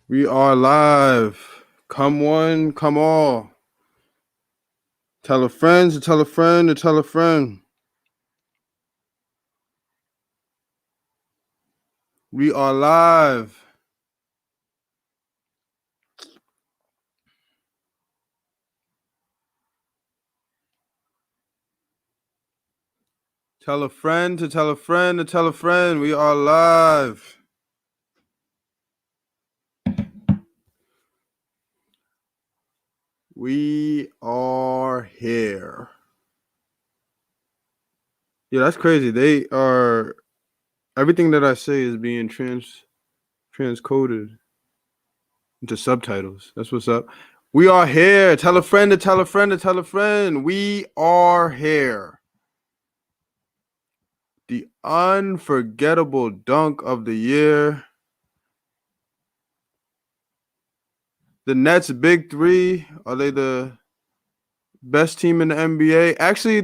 We are live. Come one, come all. Tell a friend to tell a friend to tell a friend. We are live. Tell a friend to tell a friend to tell a friend. We are live. We are here. Yeah, that's crazy. They are everything that I say is being transcoded into subtitles. That's what's up. We are here. Tell a friend to tell a friend to tell a friend. We are here. The unforgettable dunk of the year. The Nets' big three. Are they the best team in the NBA? Actually,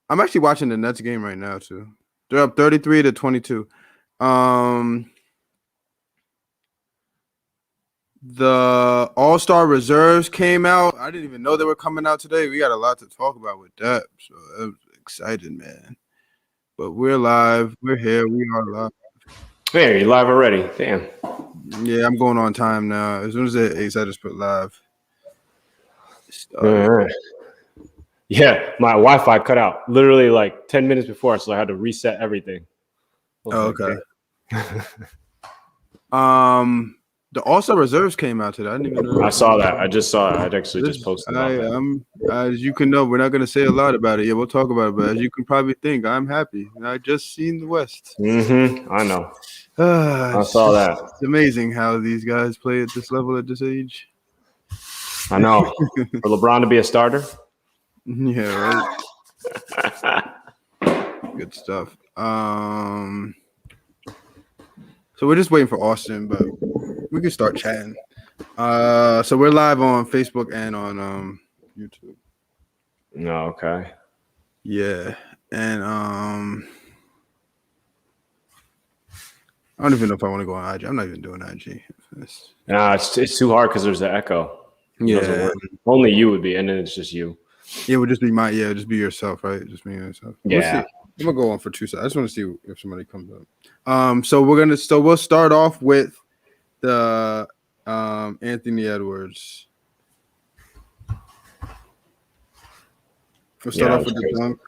I'm actually watching the Nets game right now too. They're up 33-22. The All-Star reserves came out. I didn't even know they were coming out today. We got a lot to talk about with that. So I'm excited, man. But we're live. We're here. We are live. Hey, you're live already. Damn. Yeah, I'm going on time now. As soon as it is, I just put live. Yeah, my Wi-Fi cut out literally like 10 minutes before, so I had to reset everything. Okay. The All-Star reserves came out today. I didn't even know. I saw that. I just saw it. I actually just posted about that. As you can know, we're not going to say a lot about it. Yeah, we'll talk about it. But as you can probably think, I'm happy. I just seen the West. I know. I saw that. It's amazing how these guys play at this level at this age. I know. For LeBron to be a starter? Yeah, right. Good stuff. So we're just waiting for Austin, but we can start chatting. So we're live on Facebook and on YouTube. No, okay. Yeah, and I don't even know if I want to go on IG. I'm not even doing IG. No, it's too hard because there's the echo. Yeah, only you would be, and then it's just you. Yeah, it would just be just be yourself, right? Just be yourself. Yeah. I'm gonna go on for 2 seconds. I just want to see if somebody comes up. So we'll start off with the Anthony Edwards. We'll start off with the dunk.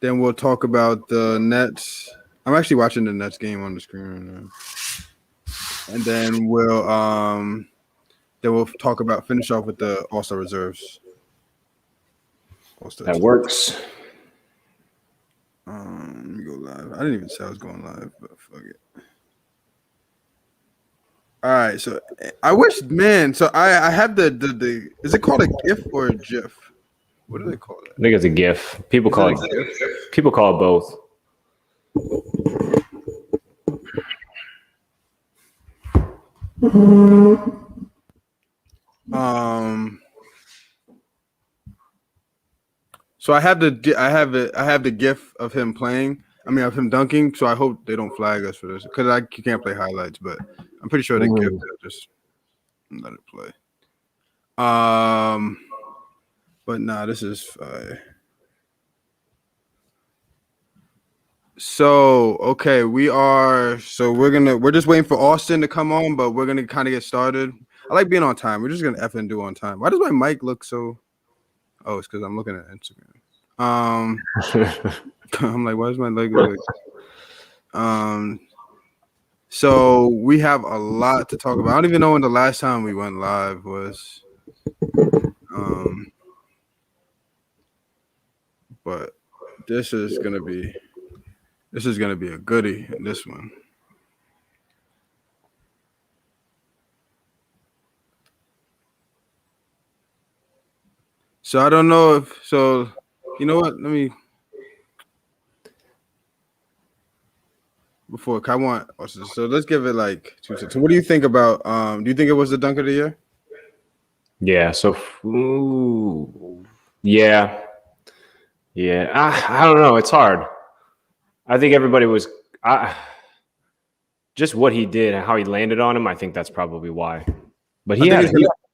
Then we'll talk about the Nets. I'm actually watching the Nets game on the screen right now. And then we'll finish off with the All-Star reserves. That works. Let me go live. I didn't even say I was going live, but fuck it. All right, so I wish, man. So I have the is it called a GIF or a GIF? What do they call it? I think it's a GIF. People call it GIF. People call it both. So I have the GIF of him playing. I mean, of him dunking. So I hope they don't flag us for this because you can't play highlights, but I'm pretty sure the GIF will just let it play. But nah, this is fire. So okay, we're just waiting for Austin to come on, but we're gonna kind of get started. I like being on time. We're just gonna effing do on time. Why does my mic look so? Oh, it's because I'm looking at Instagram. I'm like, why does my leg look like? So we have a lot to talk about. I don't even know when the last time we went live was. But this is gonna be a goodie in this one. So I don't know you know what? Let me so let's give it like 2 seconds. So what do you think about do you think it was the dunk of the year? Yeah, so yeah. I don't know. It's hard. I think everybody was just what he did and how he landed on him, I think that's probably why. But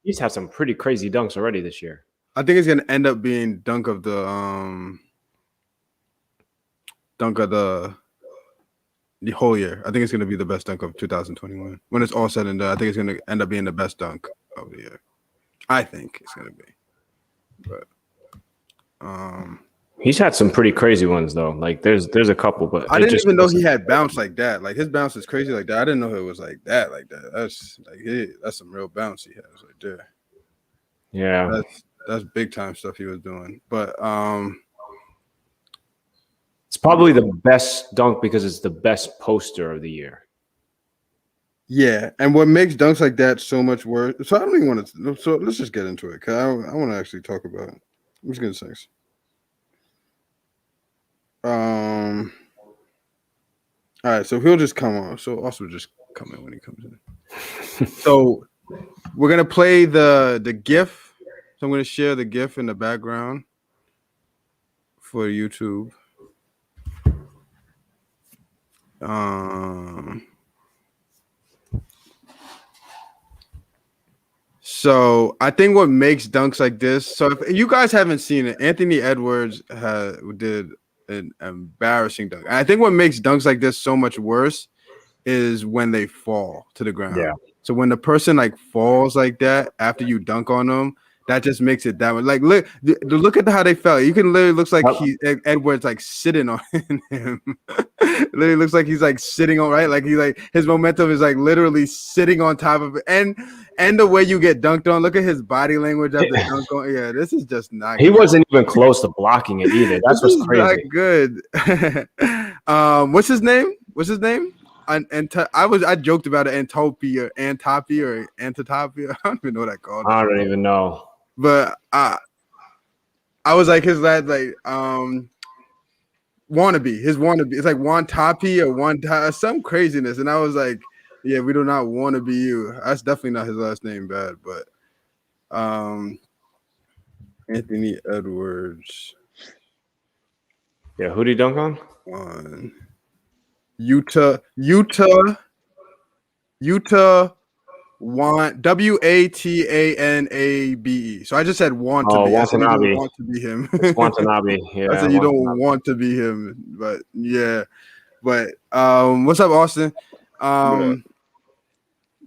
he's had some pretty crazy dunks already this year. I think it's gonna end up being dunk of the whole year. I think it's gonna be the best dunk of 2021. When it's all said and done, I think it's gonna end up being the best dunk of the year. I think it's gonna be. But he's had some pretty crazy ones though. Like there's a couple, but I didn't even know he had bounce like that. Like his bounce is crazy like that. I didn't know it was like that. That's some real bounce he has right there. Yeah, that's big time stuff he was doing. But it's probably the best dunk because it's the best poster of the year. Yeah, and what makes dunks like that so much worse. So I don't even want to. So let's just get into it because I want to actually talk about it. I'm just gonna say. All right, so he'll just come on. So Austin will just come in when he comes in. So we're gonna play the GIF. So I'm gonna share the GIF in the background for YouTube. So I think what makes dunks like this. So if you guys haven't seen it, Anthony Edwards did an embarrassing dunk. And I think what makes dunks like this so much worse is when they fall to the ground. Yeah. So when the person like falls like that after you dunk on them, that just makes it that way. Like look at how they fell. You can literally looks like Edwards like sitting on him. Literally looks like he's like sitting on like he like his momentum is like literally sitting on top of it. And the way you get dunked on, look at his body language after dunk on. Yeah, this is just not. He wasn't even close to blocking it either. That's what's crazy. Not good. What's his name? I joked about it, Antopia, or Antotopia. I don't even know what I called it. I don't even know. But I was like his lad, like wannabe. His wannabe. It's like Wantapi or some craziness. And I was like, yeah, we do not want to be you. That's definitely not his last name, bad. But Anthony Edwards. Yeah, who did he dunk on? Utah Watanabe. So I just said want to be. Watanabe. You don't want to be him. It's Watanabe. Yeah. I said you don't want to be him, but yeah. But what's up, Austin?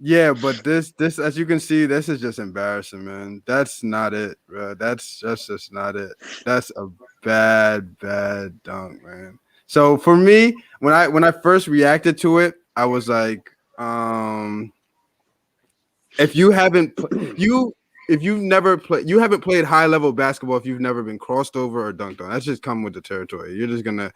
Yeah, but this as you can see, this is just embarrassing, man. That's not it, bro. That's just not it. That's a bad dunk, man. So for me, when I first reacted to it, I was like, if you haven't played high level basketball, if you've never been crossed over or dunked on, that's just come with the territory. You're just gonna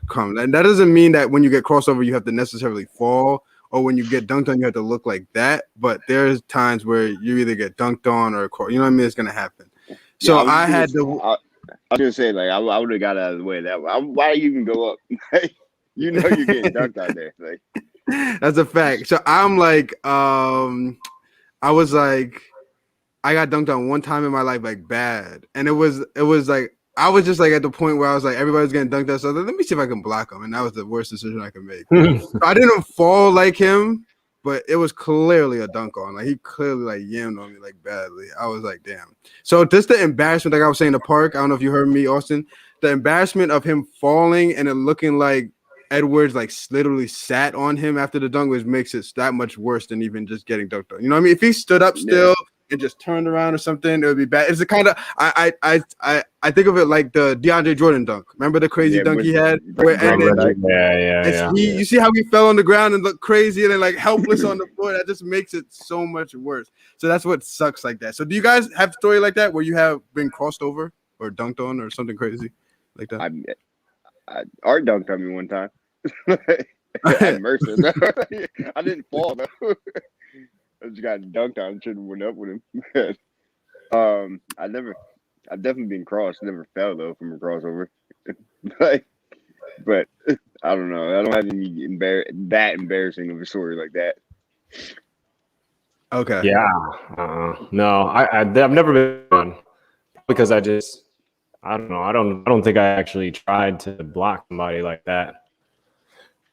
come, and that doesn't mean that when you get crossed over, you have to necessarily fall, or when you get dunked on, you have to look like that. But there's times where you either get dunked on or you know what I mean. It's gonna happen. So I was gonna say, like, I would have got out of the way. Why you even go up? You know you're getting dunked out there. Like, that's a fact. So I'm like, I was like, I got dunked on one time in my life, like bad, and it was like I was just like at the point where I was like, everybody's getting dunked on, so let me see if I can block him, and that was the worst decision I could make. So I didn't fall like him, but it was clearly a dunk on. Like he clearly like yammed on me like badly. I was like, damn. So just the embarrassment, like I was saying in the park. I don't know if you heard me, Austin. The embarrassment of him falling and it looking like Edwards like literally sat on him after the dunk, which makes it that much worse than even just getting dunked on. You know what I mean? If he stood up still and just turned around or something, it would be bad. It's the kind of I think of it like the DeAndre Jordan dunk. Remember the crazy dunk he had? You see how he fell on the ground and looked crazy and then like helpless on the floor? That just makes it so much worse. So that's what sucks like that. So do you guys have a story like that where you have been crossed over or dunked on or something crazy like that? Art dunked on me one time. At Mercer. I didn't fall though. I just got dunked on. Should have went up with him. I've definitely been crossed. Never fell though from a crossover. But I don't know. I don't have any embarrassing of a story like that. Okay. Yeah. No, I've never been on because I don't know. I don't think I actually tried to block somebody like that.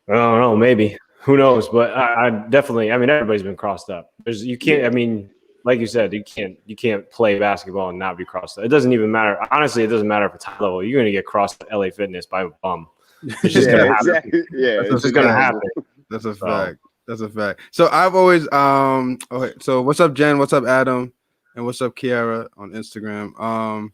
I don't know. Maybe. Who knows? But I definitely. I mean, everybody's been crossed up. You can't. I mean, like you said, you can't play basketball and not be crossed up. It doesn't even matter. Honestly, it doesn't matter if it's high level. You're gonna get crossed at LA Fitness by a bum. It's just gonna happen. Exactly. Yeah, It's just gonna happen. That's a fact. That's a fact. So I've always okay, so what's up, Jen? What's up, Adam? And what's up, Kiara on Instagram?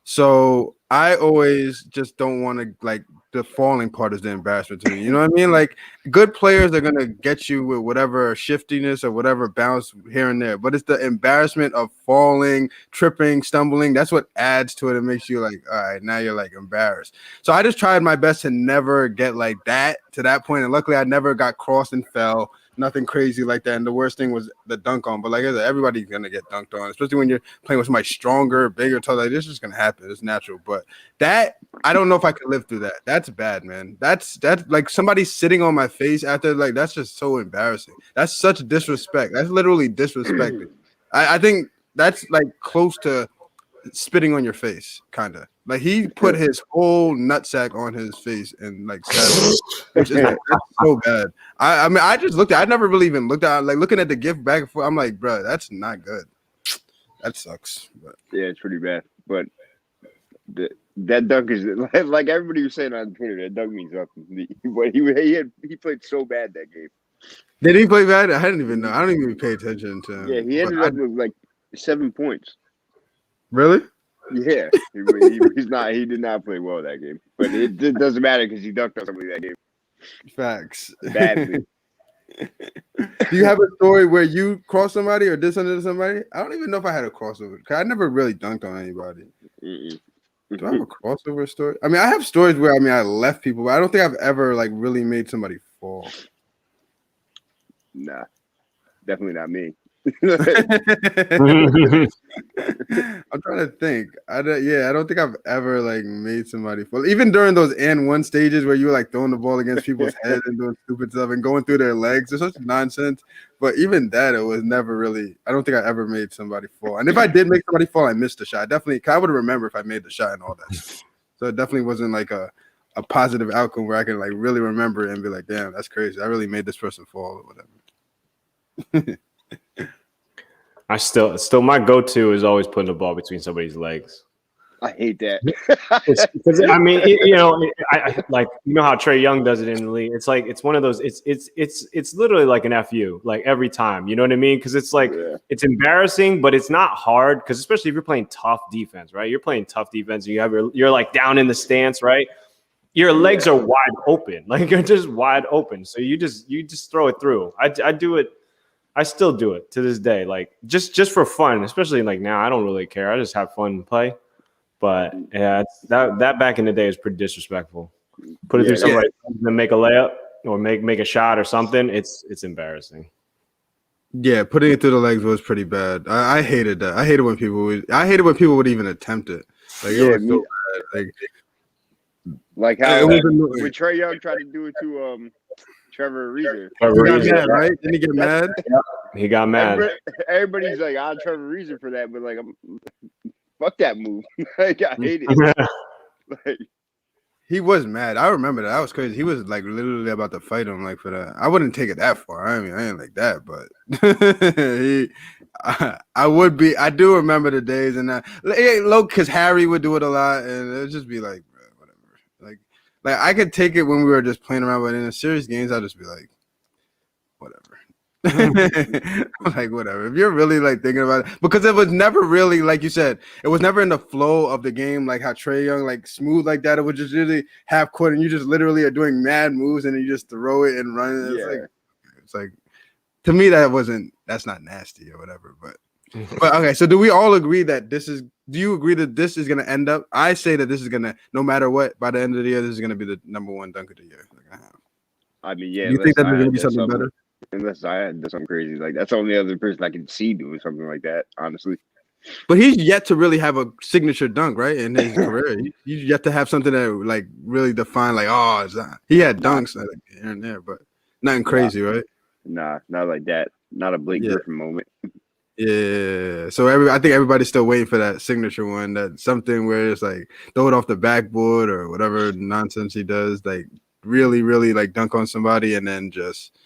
So I always just don't want to like the falling part is the embarrassment to me. You know what I mean? Like good players are gonna get you with whatever shiftiness or whatever bounce here and there, but it's the embarrassment of falling, tripping, stumbling. That's what adds to it and makes you like, all right, now you're like embarrassed. So I just tried my best to never get like that to that point, and luckily I never got crossed and fell. Nothing crazy like that. And the worst thing was the dunk on. But like I said, everybody's gonna get dunked on, especially when you're playing with somebody stronger, bigger, taller. Like, this is just gonna happen. It's natural. But that I don't know if I could live through that. That's bad, man. That's like somebody sitting on my face after like that's just so embarrassing. That's such disrespect. That's literally disrespecting. I think that's like close to spitting on your face, kind of. Like he put his whole nutsack on his face and like said, which is like, that's so bad. I mean, I just looked at. I never really even looked at. Like looking at the gift back and forth. I'm like, bro, that's not good. That sucks. But. Yeah, it's pretty bad. But that dunk is like everybody was saying on Twitter. That dunk means nothing. But he played so bad that game. Did he play bad? I didn't even know. I don't even pay attention to him. Yeah, he ended up with like 7 points. Really? Yeah, he did not play well that game, but it doesn't matter because he dunked on somebody that game. Facts. Badly. Do you have a story where you crossed somebody or did something to somebody? I don't even know if I had a crossover because I never really dunked on anybody. Mm-mm. Do I have a crossover story? I mean, I have stories where I left people, but I don't think I've ever like really made somebody fall. Nah, definitely not me. I'm trying to think. I don't think I've ever like made somebody fall. Even during those and one stages where you were like throwing the ball against people's heads and doing stupid stuff and going through their legs. It's such nonsense. But even that, it was never really. I don't think I ever made somebody fall. And if I did make somebody fall, I missed the shot. Definitely, I would remember if I made the shot and all that. So it definitely wasn't like a positive outcome where I can like really remember it and be like, damn, that's crazy. I really made this person fall or whatever. I still my go-to is always putting the ball between somebody's legs. I hate that. Because I mean, I like how Trae Young does it in the league. It's like it's one of those. It's literally like an FU like every time. You know what I mean? Because it's like it's embarrassing, but it's not hard. Because especially if you're playing tough defense, right? You're playing tough defense. And you're like down in the stance, right? Your legs are wide open, like you're just wide open. So you just throw it through. I do it. I still do it to this day, like just for fun, especially like now. I don't really care. I just have fun and play. But yeah, that back in the day was pretty disrespectful. Put it through somebody and make a layup or make a shot or something. It's embarrassing. Yeah, putting it through the legs was pretty bad. I hated that. I hated when people would even attempt it. Like it was so bad. Like how when Trae Young tried to do it to Trevor Ariza. He got mad, right? Didn't he get mad? Yeah, he got mad. Everybody's like, "I'm Trevor Ariza for that," but like, fuck that move. Like, I hate it. Like, he was mad. I remember that. That was crazy. He was like literally about to fight him like for that. I wouldn't take it that far. I mean, I ain't like that, but I would be. I do remember the days and look, because Harry would do it a lot, and it'd just be like, bro, whatever. Like I could take it when we were just playing around, but in the serious games, I'd just be like, whatever. Like whatever. If you're really like thinking about it, because it was never really like you said, it was never in the flow of the game, like how Trae Young like smooth like that. It was just really half court, and you just literally are doing mad moves, and you just throw it and run. It's like to me that's not nasty or whatever. But okay, so do we all agree that this is? Do you agree that this is going to end up? I say that this is going to, no matter what, by the end of the year, this is going to be the number one dunk of the year. I mean, yeah. You think that there's going to be something better? Unless I do something crazy, like that's the only other person I can see doing something like that. Honestly, but he's yet to really have a signature dunk, right? In his career, he's yet to have something that like really define, like, oh, it's not. He had dunks like, here and there, but nothing crazy, right? Nah, not like that. Not a Blake Griffin moment. Yeah, so I think everybody's still waiting for that signature one. That something where it's like throw it off the backboard or whatever nonsense he does, like really, really like dunk on somebody and then just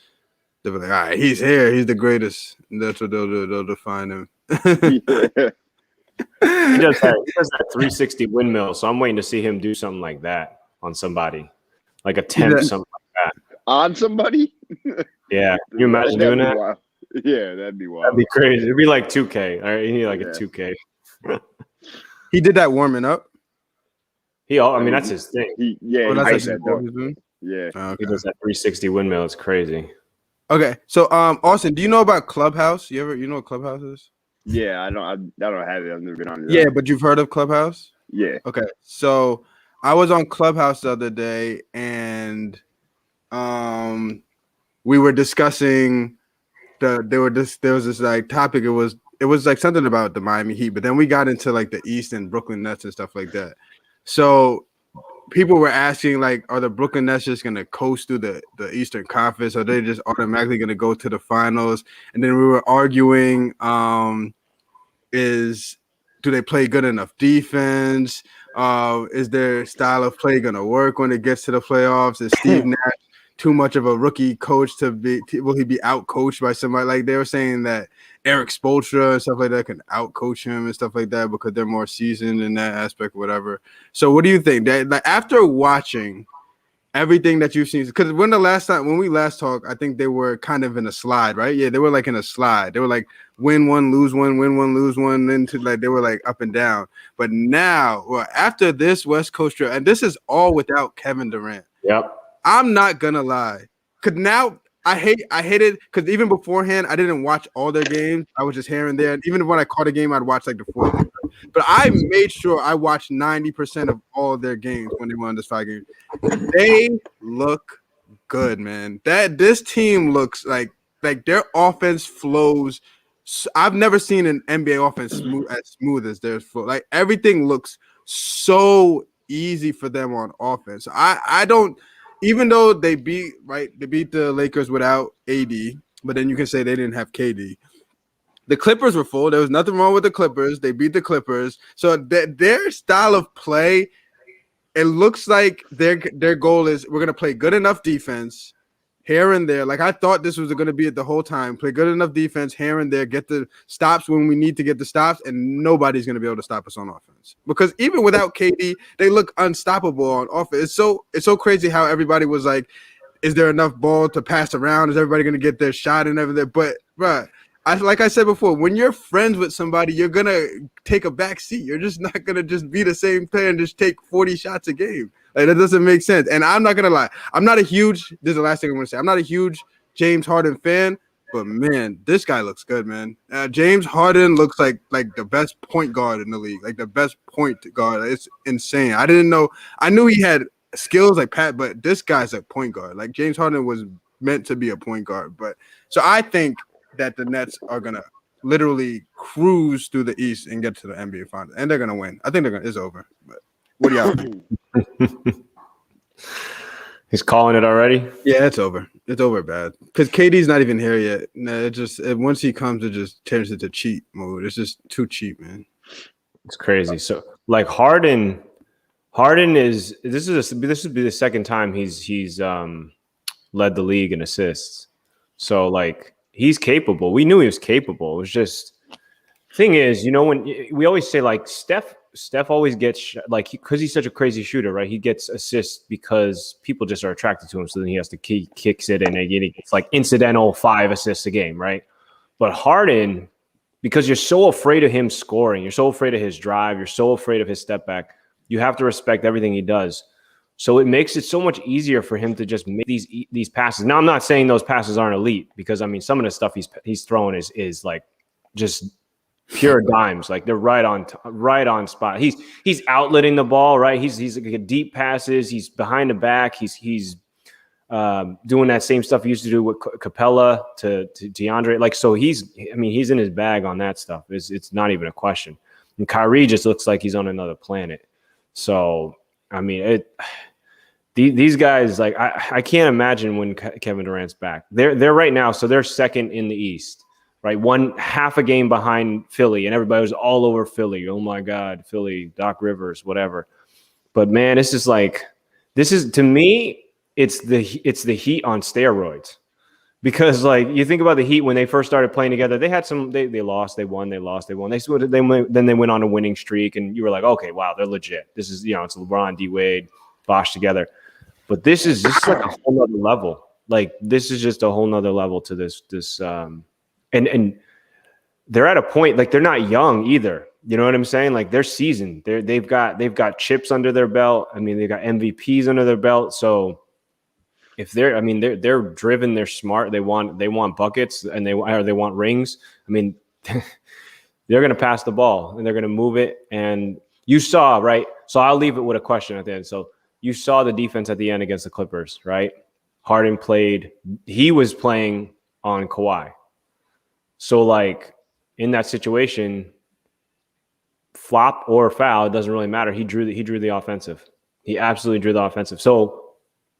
They'll be like, all right, he's here. He's the greatest. And that's what they'll do. They'll define him. Yeah. He does that 360 windmill, so I'm waiting to see him do something like that on somebody, like attempt something like that. On somebody? Yeah, can you imagine doing that? Wild. Yeah, that'd be wild. That'd be crazy. It'd be like 2K. All right, you need like a 2K. He did that warming up. I mean, that's his thing. He That's does like that, what though. he's doing? Yeah. Okay. He does that 360 windmill. It's crazy. Okay, so Austin, do you know about Clubhouse? You know what Clubhouse is? Yeah, I don't have it. I've never been on it. Yeah, but you've heard of Clubhouse? Yeah. Okay, so I was on Clubhouse the other day, and we were discussing there was this like topic. It was like something about the Miami Heat, but then we got into like the East and Brooklyn Nets and stuff like that. So people were asking, like, are the Brooklyn Nets just going to coast through the Eastern Conference? Are they just automatically going to go to the finals? And then we were arguing, do they play good enough defense? Is their style of play going to work when it gets to the playoffs? Is Steve Nash too much of a rookie coach will he be out coached by somebody? Like they were saying that Eric Spoelstra and stuff like that can out coach him and stuff like that because they're more seasoned in that aspect, whatever. So what do you think that, like, after watching everything that you've seen? Because when we last talked, I think they were kind of in a slide, right? Yeah, they were like in a slide. They were like win one, lose one, win one, lose one. Then they were like up and down. But now, after this West Coast trip, and this is all without Kevin Durant. Yep. I'm not gonna lie, because now I hate it, because even beforehand I didn't watch all their games. I was just here and there, and even when I caught a game, I'd watch like the fourth. But I made sure I watched 90% of all of their games when they won this 5 game. They look good, man. This team looks like their offense flows. I've never seen an NBA offense as smooth as theirs. Like everything looks so easy for them on offense. I don't. Even though they beat the Lakers without AD, but then you can say they didn't have KD. The Clippers were full. There was nothing wrong with the Clippers. They beat the Clippers. So their style of play, it looks like their goal is we're going to play good enough defense here and there. Like I thought this was going to be it the whole time. Play good enough defense here and there, get the stops when we need to get the stops, and nobody's going to be able to stop us on offense. Because even without KD, they look unstoppable on offense. It's so crazy how everybody was like, is there enough ball to pass around? Is everybody going to get their shot and everything? But, bro, like I said before, when you're friends with somebody, you're going to take a back seat. You're just not going to just be the same player and just take 40 shots a game. Like, that doesn't make sense. And I'm not going to lie. This is the last thing I'm going to say. I'm not a huge James Harden fan, but, man, this guy looks good, man. James Harden looks like the best point guard in the league, like the best point guard. It's insane. I knew he had skills like Pat, but this guy's a point guard. Like, James Harden was meant to be a point guard. But so I think that the Nets are going to literally cruise through the East and get to the NBA Finals, and they're going to win. I think it's over. But what do y'all think? He's calling it already? Yeah, it's over. It's over bad. Because KD's not even here yet. No, once he comes, it just turns into cheat mode. It's just too cheap, man. It's crazy. So, like Harden is this would be the second time he's led the league in assists. So, like, he's capable. We knew he was capable. It was just thing is, when we always say like Steph always gets because he's such a crazy shooter, right? He gets assists because people just are attracted to him. So then he has to kicks it and it's like incidental 5 assists a game, right? But Harden, because you're so afraid of him scoring, you're so afraid of his drive, you're so afraid of his step back, you have to respect everything he does. So it makes it so much easier for him to just make these passes. Now, I'm not saying those passes aren't elite because I mean some of the stuff he's throwing is like just pure dimes, like they're right on spot. He's outletting the ball, right? He's like deep passes. He's behind the back. He's doing that same stuff he used to do with Capella to DeAndre. Like, so he's in his bag on that stuff. It's not even a question. And Kyrie just looks like he's on another planet. So I mean, these guys, like I can't imagine when Kevin Durant's back. They're right now, so they're second in the East. Right, half a game behind Philly, and everybody was all over Philly. Oh my God, Philly, Doc Rivers, whatever. But man, this is to me, it's the Heat on steroids. Because like you think about the Heat when they first started playing together, they had some. They lost, they won, they lost, they won. Then they went on a winning streak, and you were like, okay, wow, they're legit. This is it's LeBron, D Wade, Bosh together. But this is like a whole nother level. Like this is just a whole nother level to this. And they're at a point like they're not young either. You know what I'm saying? Like they're seasoned. They've got chips under their belt. I mean, they've got MVPs under their belt. So if they're driven, they're smart. They want buckets and they want rings. I mean, they're going to pass the ball and they're going to move it. And you saw, right? So I'll leave it with a question at the end. So you saw the defense at the end against the Clippers, right? Harden he was playing on Kawhi. So like in that situation, flop or foul, it doesn't really matter. He drew the offensive. He absolutely drew the offensive. So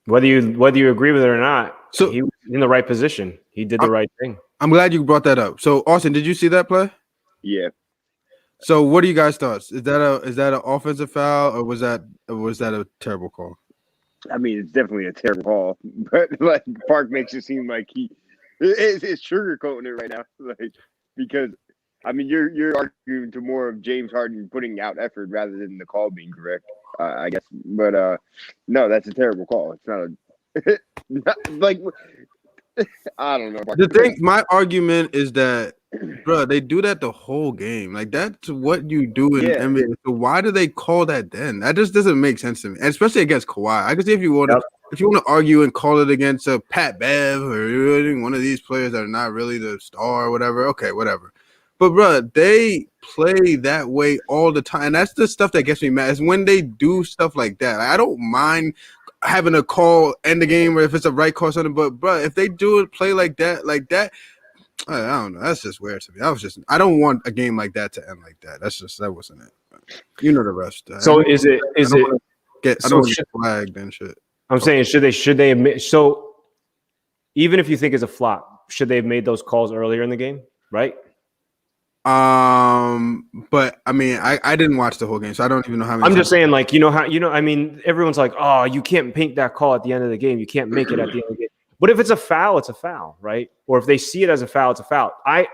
whether you agree with it or not, so he was in the right position. He did the right thing. I'm glad you brought that up. So Austin, did you see that play? Yeah. So what do you guys thoughts? Is that an offensive foul or was that a terrible call? I mean, it's definitely a terrible call, but like Park makes it seem like it's sugarcoating it right now, like because I mean you're arguing to more of James Harden putting out effort rather than the call being correct, I guess. But no, that's a terrible call. It's not like I don't know. The thing, my argument is that, bro, they do that the whole game. Like that's what you do in the NBA. So why do they call that then? That just doesn't make sense to me, and especially against Kawhi. I can see if you want to argue and call it against a Pat Bev or one of these players that are not really the star or whatever. Okay, whatever. But bro, they play that way all the time. And that's the stuff that gets me mad. Is when they do stuff like that. Like, I don't mind having a call end the game or if it's a right call or something, but bro, if they do it play like that, I don't know. That's just weird to me. I don't want a game like that to end like that. That wasn't it. You know the rest. So I don't get flagged and shit. I'm saying should they admit, so even if you think it's a flop, should they have made those calls earlier in the game, right? But I mean, I didn't watch the whole game, so I don't even know how many. I'm just saying, like, I mean, everyone's like, oh, you can't paint that call at the end of the game. You can't make it at the end of the game. But if it's a foul, it's a foul, right? Or if they see it as a foul, it's a foul.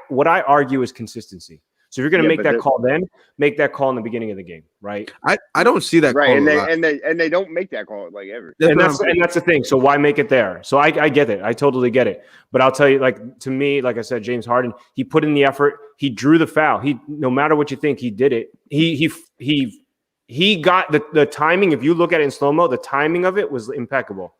What I argue is consistency. So if you're going to make that call, then make that call in the beginning of the game, right? I don't see that right, call and they don't make that call like ever. And that's the thing. So why make it there? So I get it. I totally get it. But I'll tell you, like, to me, like I said, James Harden, he put in the effort. He drew the foul. He, no matter what you think, he did it. He got the timing. If you look at it in slow mo, the timing of it was impeccable.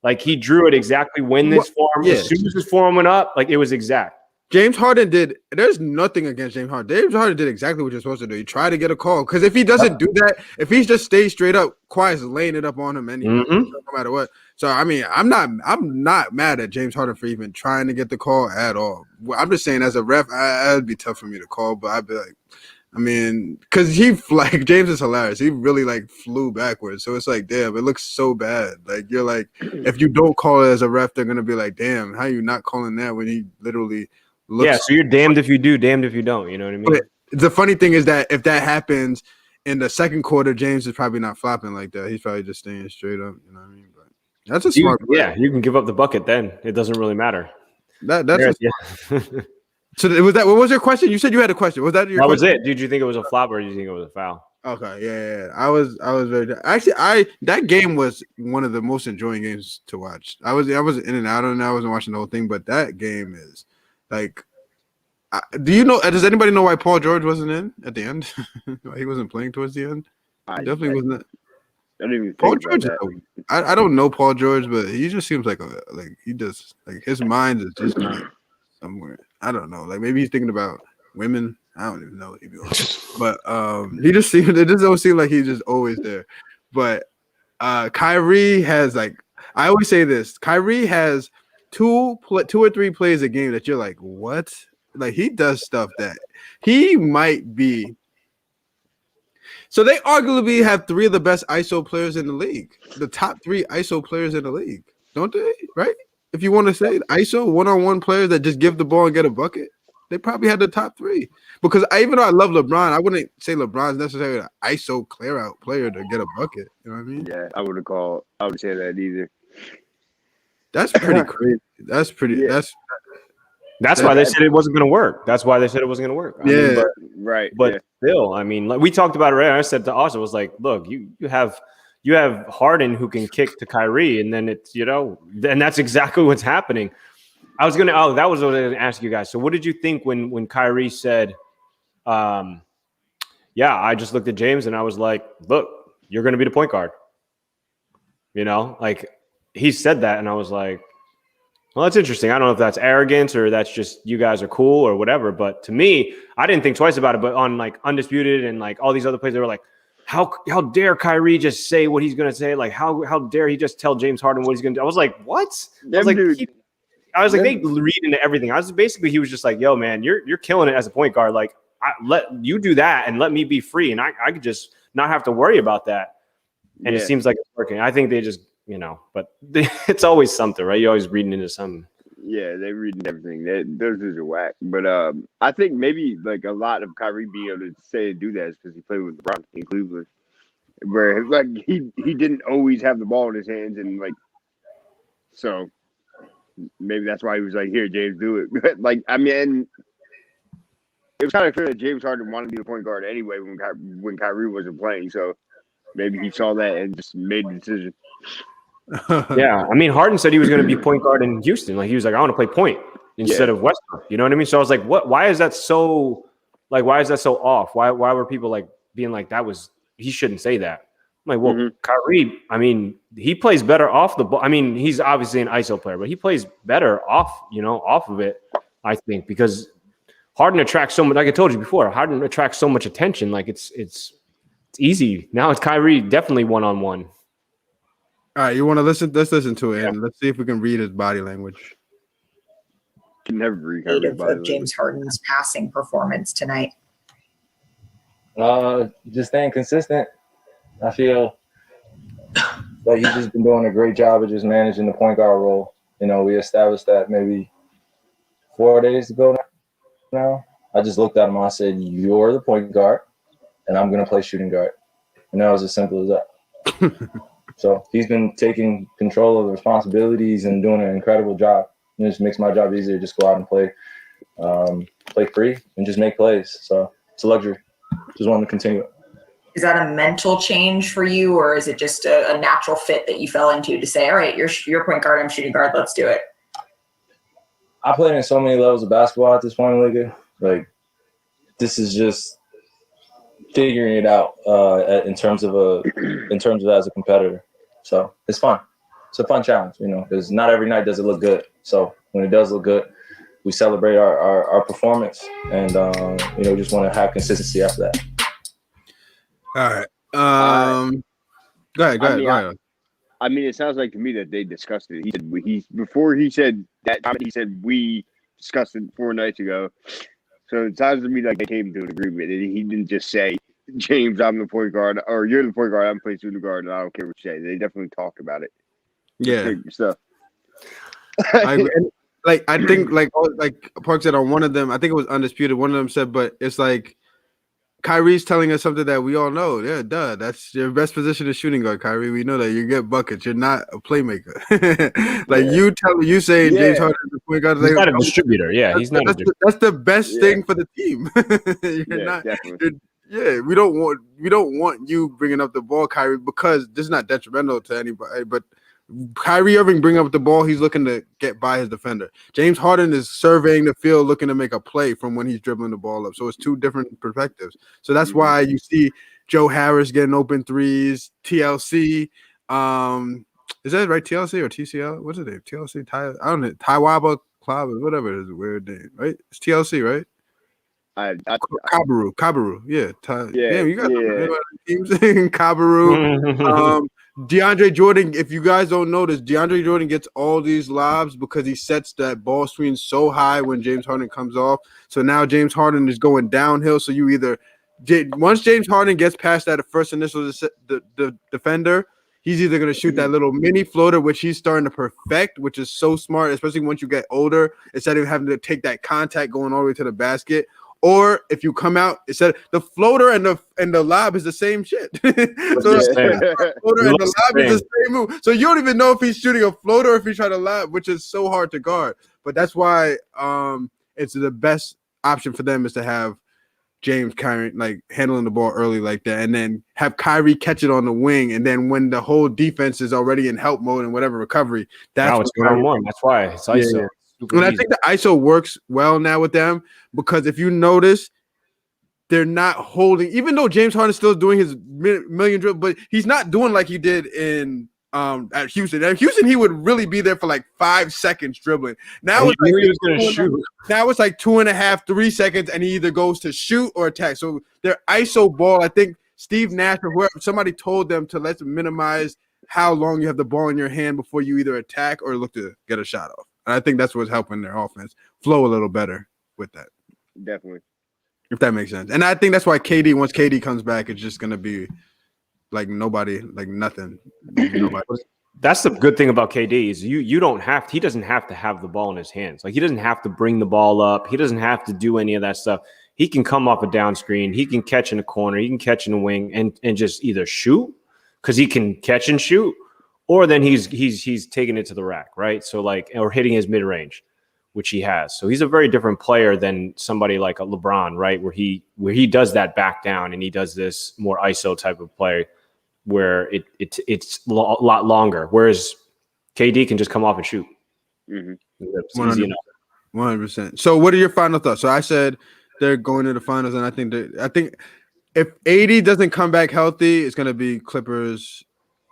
Like he drew it exactly when this form, as soon as this form went up, like it was exact. James Harden did. There's nothing against James Harden. James Harden did exactly what you're supposed to do. He tried to get a call because if he doesn't do that, if he just stays straight up, Kawhi's laying it up on him anyway, no matter what. So I mean, I'm not mad at James Harden for even trying to get the call at all. I'm just saying, as a ref, it'd be tough for me to call, but I'd be like, I mean, because James is hilarious. He really like flew backwards. So it's like, damn, it looks so bad. Like you're like, if you don't call it as a ref, they're gonna be like, damn, how you not calling that when he literally looks. So you're damned if you do, damned if you don't. You know what I mean? But the funny thing is that if that happens in the second quarter, James is probably not flopping like that. He's probably just staying straight up. You know what I mean? But that's a smart play. Yeah, you can give up the bucket then. It doesn't really matter. So was that? What was your question? You said you had a question. Was that your? That was it. Did you think it was a flop or did you think it was a foul? Okay, yeah. I was very actually. That game was one of the most enjoying games to watch. I was in and out on it. I wasn't watching the whole thing, but that game is like. Do you know? Does anybody know why Paul George wasn't in at the end? Why he wasn't playing towards the end? Definitely wasn't. I didn't even Paul George. I don't know Paul George, but he just seems like he does like his mind is just not somewhere. I don't know. Like maybe he's thinking about women. I don't even know what he'd be on. But it just don't seem like he's just always there. But Kyrie has like I always say this. Kyrie has two or three plays a game that you're like, what? Like he does stuff that he might be. So they arguably have three of the best ISO players in the league. The top three ISO players in the league, don't they? Right? If you want to say ISO one-on-one players that just give the ball and get a bucket, they probably had the top three. Because even though I love LeBron, I wouldn't say LeBron's necessarily an ISO clear-out player to get a bucket. You know what I mean? Yeah, I would say that either. That's pretty crazy. That's pretty. Yeah. That's why they said it wasn't going to work. That's why they said it wasn't going to work. I mean, Yeah. Right. but yeah. still, I mean, like we talked about it. Right? I said to Austin, was like, look, you have Harden who can kick to Kyrie, and then it's and that's exactly what's happening. I was gonna. Oh, that was what I was gonna ask you guys. So, what did you think when Kyrie said, "Yeah, I just looked at James and I was like, look, you're gonna be the point guard." Like he said that, and I was like, well, that's interesting. I don't know if that's arrogance or that's just you guys are cool or whatever. But to me, I didn't think twice about it. But on like Undisputed and like all these other plays, they were like, how dare Kyrie just say what he's gonna say? Like how dare he just tell James Harden what he's gonna do? I was like, what? I was like, they read into everything. He was just like, yo, man, you're killing it as a point guard. Like, let you do that and let me be free, and I could just not have to worry about that. And it seems like it's working. I think they just, but it's always something, right? You're always reading into something. Yeah, they're reading everything. Those are whack. But I think maybe like a lot of Kyrie being able to say and do that is because he played with LeBron in Cleveland, where like he didn't always have the ball in his hands, and like so maybe that's why he was like, "Here, James, do it." But like, I mean, it was kind of clear that James Harden wanted to be the point guard anyway when Kyrie wasn't playing. So maybe he saw that and just made the decision. Yeah, I mean, Harden said he was going to be point guard in Houston. Like he was like, I want to play point instead of Westbrook. You know what I mean? So I was like, what? Why is that so? Like, why is that so off? Why were people like being like he shouldn't say that? I'm like, well, Kyrie, I mean, he plays better off the ball. I mean, he's obviously an ISO player, but he plays better off of it. I think because Harden attracts so much. Like I told you before, Harden attracts so much attention. Like it's easy now. It's Kyrie definitely one-on-one. All right, you want to listen? Let's listen to it, and let's see if we can read his body language. Can never read of James Harden's passing performance tonight. Just staying consistent. I feel like he's just been doing a great job of just managing the point guard role. We established that maybe 4 days ago now. I just looked at him and I said, "You're the point guard, and I'm going to play shooting guard." And that was as simple as that. So he's been taking control of the responsibilities and doing an incredible job. It just makes my job easier. Just go out and play free and just make plays. So it's a luxury. Just wanted to continue it. Is that a mental change for you, or is it just a natural fit that you fell into to say, all right, you're point guard, I'm shooting guard, let's do it? I played in so many levels of basketball at this point in the league. Like, this is just figuring it out in terms of as a competitor. So it's fun. It's a fun challenge, because not every night does it look good. So when it does look good, we celebrate our performance, and we just want to have consistency after that. All right. Go ahead. I mean, it sounds like to me that they discussed it. Before he said that comment, he said we discussed it 4 nights ago. So it sounds to me like they came to an agreement. He didn't just say, "James, I'm the point guard," or "You're the point guard, I'm playing shooting guard, and I don't care what you say." They definitely talked about it. Yeah. So I agree. And, I think like Park said on one of them, I think it was Undisputed. One of them said, but it's like Kyrie's telling us something that we all know. Yeah, duh. That's your best position is shooting guard, Kyrie. We know that you get buckets. You're not a playmaker. You saying James Harden is the point guard. He's not a distributor. Yeah, he's not. That's the best thing for the team. You're not. We don't want you bringing up the ball, Kyrie, because this is not detrimental to anybody. But Kyrie Irving bring up the ball, he's looking to get by his defender. James Harden is surveying the field, looking to make a play from when he's dribbling the ball up. So it's two different perspectives. So that's why you see Joe Harris getting open threes, TLC. Is that right? TLC or TCL? What's his name? TLC? I don't know. Taiwaba Club, whatever it is, a weird name, right? It's TLC, right? Kabaru. Yeah. You got teams in Kabaru. DeAndre Jordan, if you guys don't notice, DeAndre Jordan gets all these lobs because he sets that ball screen so high when James Harden comes off. So now James Harden is going downhill. So you once James Harden gets past that first initial the defender, he's either going to shoot that little mini floater, which he's starting to perfect, which is so smart, especially once you get older, instead of having to take that contact going all the way to the basket. or if you come out, it said the floater and the lob is the same shit. So the floater and the lob is the same move. So you don't even know if he's shooting a floater or if he's trying to lob, which is so hard to guard. But that's why it's the best option for them is to have James carrying, like handling the ball early like that, and then have Kyrie catch it on the wing, and then when the whole defense is already in help mode and whatever recovery, that's it's 1-on-1. That's why it's ISO. And I think the ISO works well now with them because if you notice, they're not holding, even though James Harden is still doing his million dribble, but he's not doing like he did in at Houston. At Houston, he would really be there for like 5 seconds dribbling. Now it's like he was going to shoot. Now it's like 2.5, 3 seconds, and he either goes to shoot or attack. So their ISO ball, I think Steve Nash or whoever, somebody told them to let's minimize how long you have the ball in your hand before you either attack or look to get a shot off. And I think that's what's helping their offense flow a little better with that. Definitely. If that makes sense. And I think that's why KD, once KD comes back, it's just going to be like nobody, like nothing. Nobody. That's the good thing about KD is you don't have to, he doesn't have to have the ball in his hands. Like he doesn't have to bring the ball up. He doesn't have to do any of that stuff. He can come off a down screen. He can catch in the corner. He can catch in the wing and just either shoot because he can catch and shoot, or then he's taking it to the rack, right? So like, or hitting his mid range, which he has. So he's a very different player than somebody like a LeBron, right? Where he does that back down and he does this more ISO type of play where it's a lot longer. Whereas KD can just come off and shoot. Mm-hmm. It's easy enough. 100%. So what are your final thoughts? So I said they're going to the finals, and I think if AD doesn't come back healthy, it's going to be Clippers.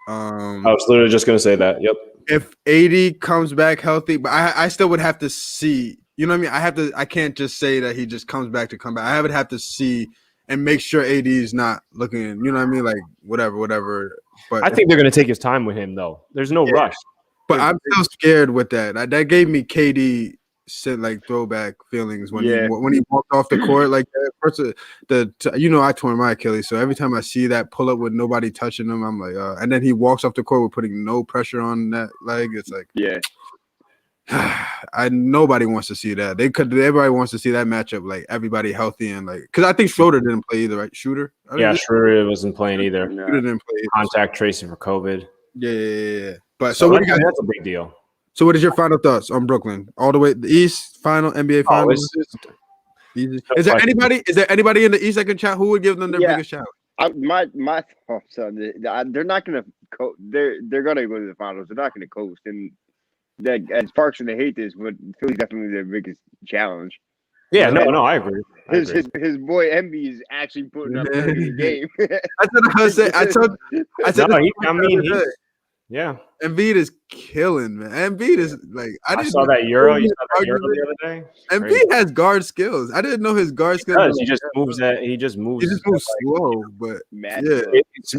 I was literally just going to say that. Yep. If AD comes back healthy, but I still would have to see. You know what I mean? I can't just say that he just comes back to come back. I would have to see and make sure AD is not looking. You know what I mean? Like whatever. But I think they're going to take his time with him, though. There's no rush. But I'm still scared with that. That gave me KD like throwback feelings when he walked off the court like that. First, I tore my Achilles, so every time I see that pull up with nobody touching him, I'm like, and then he walks off the court with putting no pressure on that leg. It's like, nobody wants to see that. Everybody wants to see that matchup, like everybody healthy and like, because I think Schroeder didn't play either, right? Schroeder Schroeder wasn't playing either. Schroeder didn't play either. Contact tracing for COVID. Yeah. But so what do you guys? That's a big deal. So what is your final thoughts on Brooklyn? All the way the East final NBA finals. Is there anybody in the East that can challenge? Who would give them the biggest challenge? My thoughts on it, they're not going to they're going to go to the finals. They're not going to coast. And that as Parks and they hate this, but Philly's definitely their biggest challenge. Yeah, no, I agree. His boy Embiid is actually putting up a game. That's what I said. I said. Yeah, Embiid is killing, man. Embiid is like I saw that Euro. You saw that Euro the other day. Embiid has guard skills. I didn't know his guard skills. He just moves that. He just moves slow, but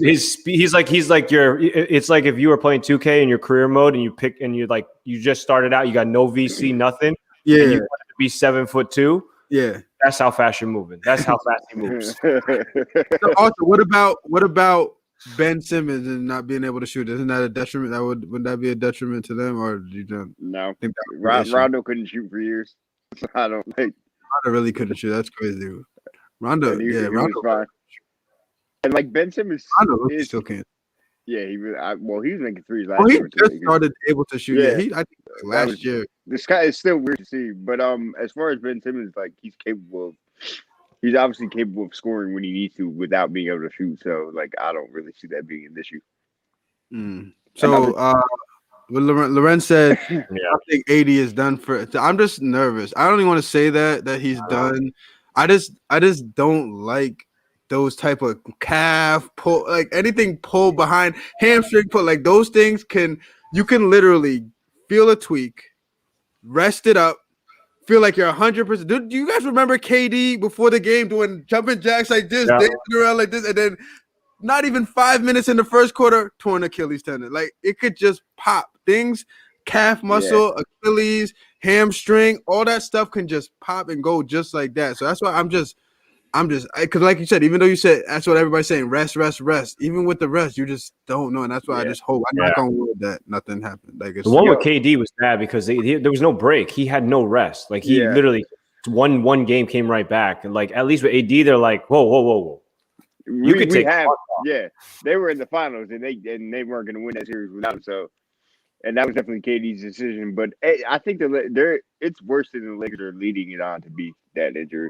he's like your. It's like if you were playing 2K in your career mode and you just started out. You got no VC, nothing. Yeah, and you wanted to be 7'2". Yeah, that's how fast you're moving. That's how fast he moves. So also, what about Ben Simmons and not being able to shoot? Isn't that a detriment? Would that be a detriment to them, or do you don't? No, think that Rondo couldn't shoot for years. I don't think Rondo really couldn't shoot. That's crazy. Rondo was fine. And like Ben Simmons, Rondo still can't. Yeah, he was making threes last year. He just started able to shoot. Yeah, I think last year. This guy is still weird to see, but as far as Ben Simmons, like he's obviously capable of scoring when he needs to without being able to shoot. So, like, I don't really see that being an issue. So, Lorenz said, I think AD is done for. I'm just nervous. I don't even want to say that he's done. I just don't like those type of calf pull, like anything pull behind hamstring pull, like those things you can literally feel a tweak, rest it up. Feel like you're 100%. Do you guys remember KD before the game doing jumping jacks like this, dancing around like this, and then not even 5 minutes in the first quarter, torn Achilles tendon? Like it could just pop. Things, calf muscle, Achilles, hamstring, all that stuff can just pop and go just like that. So that's why I'm just because like you said, even though you said that's what everybody's saying, rest. Even with the rest, you just don't know, and that's why I just hope. I'm not gonna word that nothing happened. Like the one with KD was bad because there was no break. He had no rest. Like he literally one game came right back, and like at least with AD, they're like, whoa. You could take yeah. They were in the finals, and they weren't going to win that series without him. So, and that was definitely KD's decision. But I think it's worse than the Lakers are leading it on to be that injury.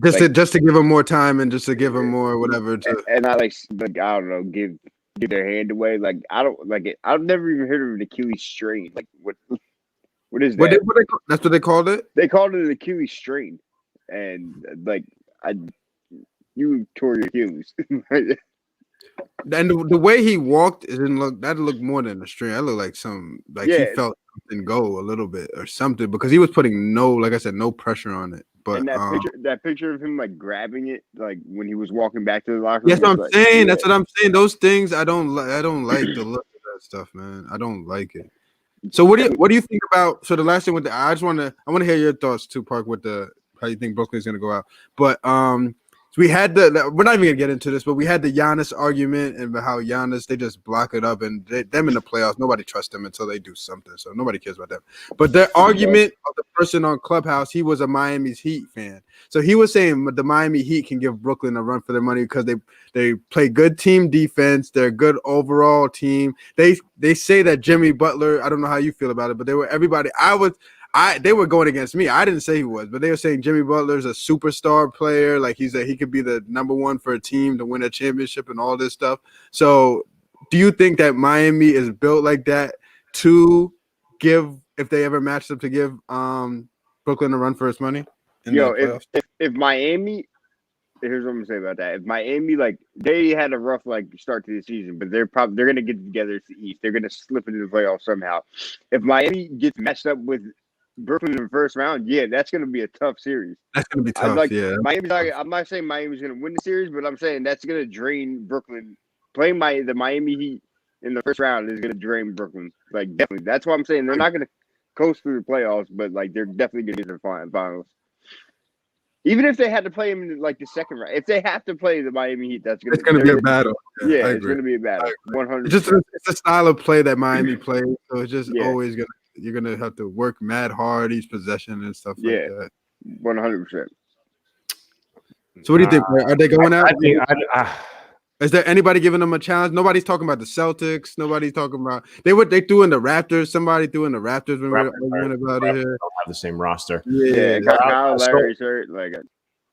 Just to give him more time and just to give him more whatever. And I like I don't know, give their hand away. Like I don't like it. I've never even heard of an Achilles strain. Like what is that? That's what they called it. They called it an Achilles strain, and like you tore your Achilles. And the way he walked, it didn't look. That looked more than a strain. That looked like he felt something go a little bit or something because he was putting like I said, no pressure on it. But and that picture of him like grabbing it, like when he was walking back to the locker room. Yes, I'm saying. Yeah. That's what I'm saying. Those things I don't like the look of that stuff, man. I don't like it. So what do you think about? So the last thing I want to hear your thoughts too, Park, with how you think Brooklyn's gonna go out. But so we had we're not even gonna get into this, but we had the Giannis argument and how Giannis, they just block it up, and them in the playoffs, nobody trusts them until they do something. So nobody cares about them. But their argument of the person on Clubhouse, he was a Miami's Heat fan. So he was saying the Miami Heat can give Brooklyn a run for their money because they play good team defense. They're a good overall team. They say that Jimmy Butler, I don't know how you feel about it, but they were going against me. I didn't say he was, but they were saying Jimmy Butler's a superstar player. Like he could be the number one for a team to win a championship and all this stuff. So do you think that Miami is built like that to give, if they ever matched up, to give Brooklyn a run for its money? If Miami, here's what I'm gonna say about that. If Miami, like they had a rough start to the season, but they're gonna get together to the East. They're gonna slip into the playoffs somehow. If Miami gets matched up with Brooklyn in the first round, that's going to be a tough series. That's going to be tough, I'm not saying Miami's going to win the series, but I'm saying that's going to drain Brooklyn. Playing the Miami Heat in the first round is going to drain Brooklyn. Like, definitely. That's why I'm saying they're not going to coast through the playoffs, but, they're definitely going to get to the finals. Even if they had to play them in, the second round. If they have to play the Miami Heat, it's going to be a battle. Yeah, it's going to be a battle. 100%. It's a style of play that Miami plays, so it's just always going to. You're gonna have to work mad hard each possession and stuff like that. 100%. So what do you think? Are they going out? I Is there anybody giving them a challenge? Nobody's talking about the Celtics. Nobody's talking about they threw in the Raptors. Somebody threw in the Raptors when we were arguing about it here. Don't have the same roster. Yeah, Kyle Lowry's hurt.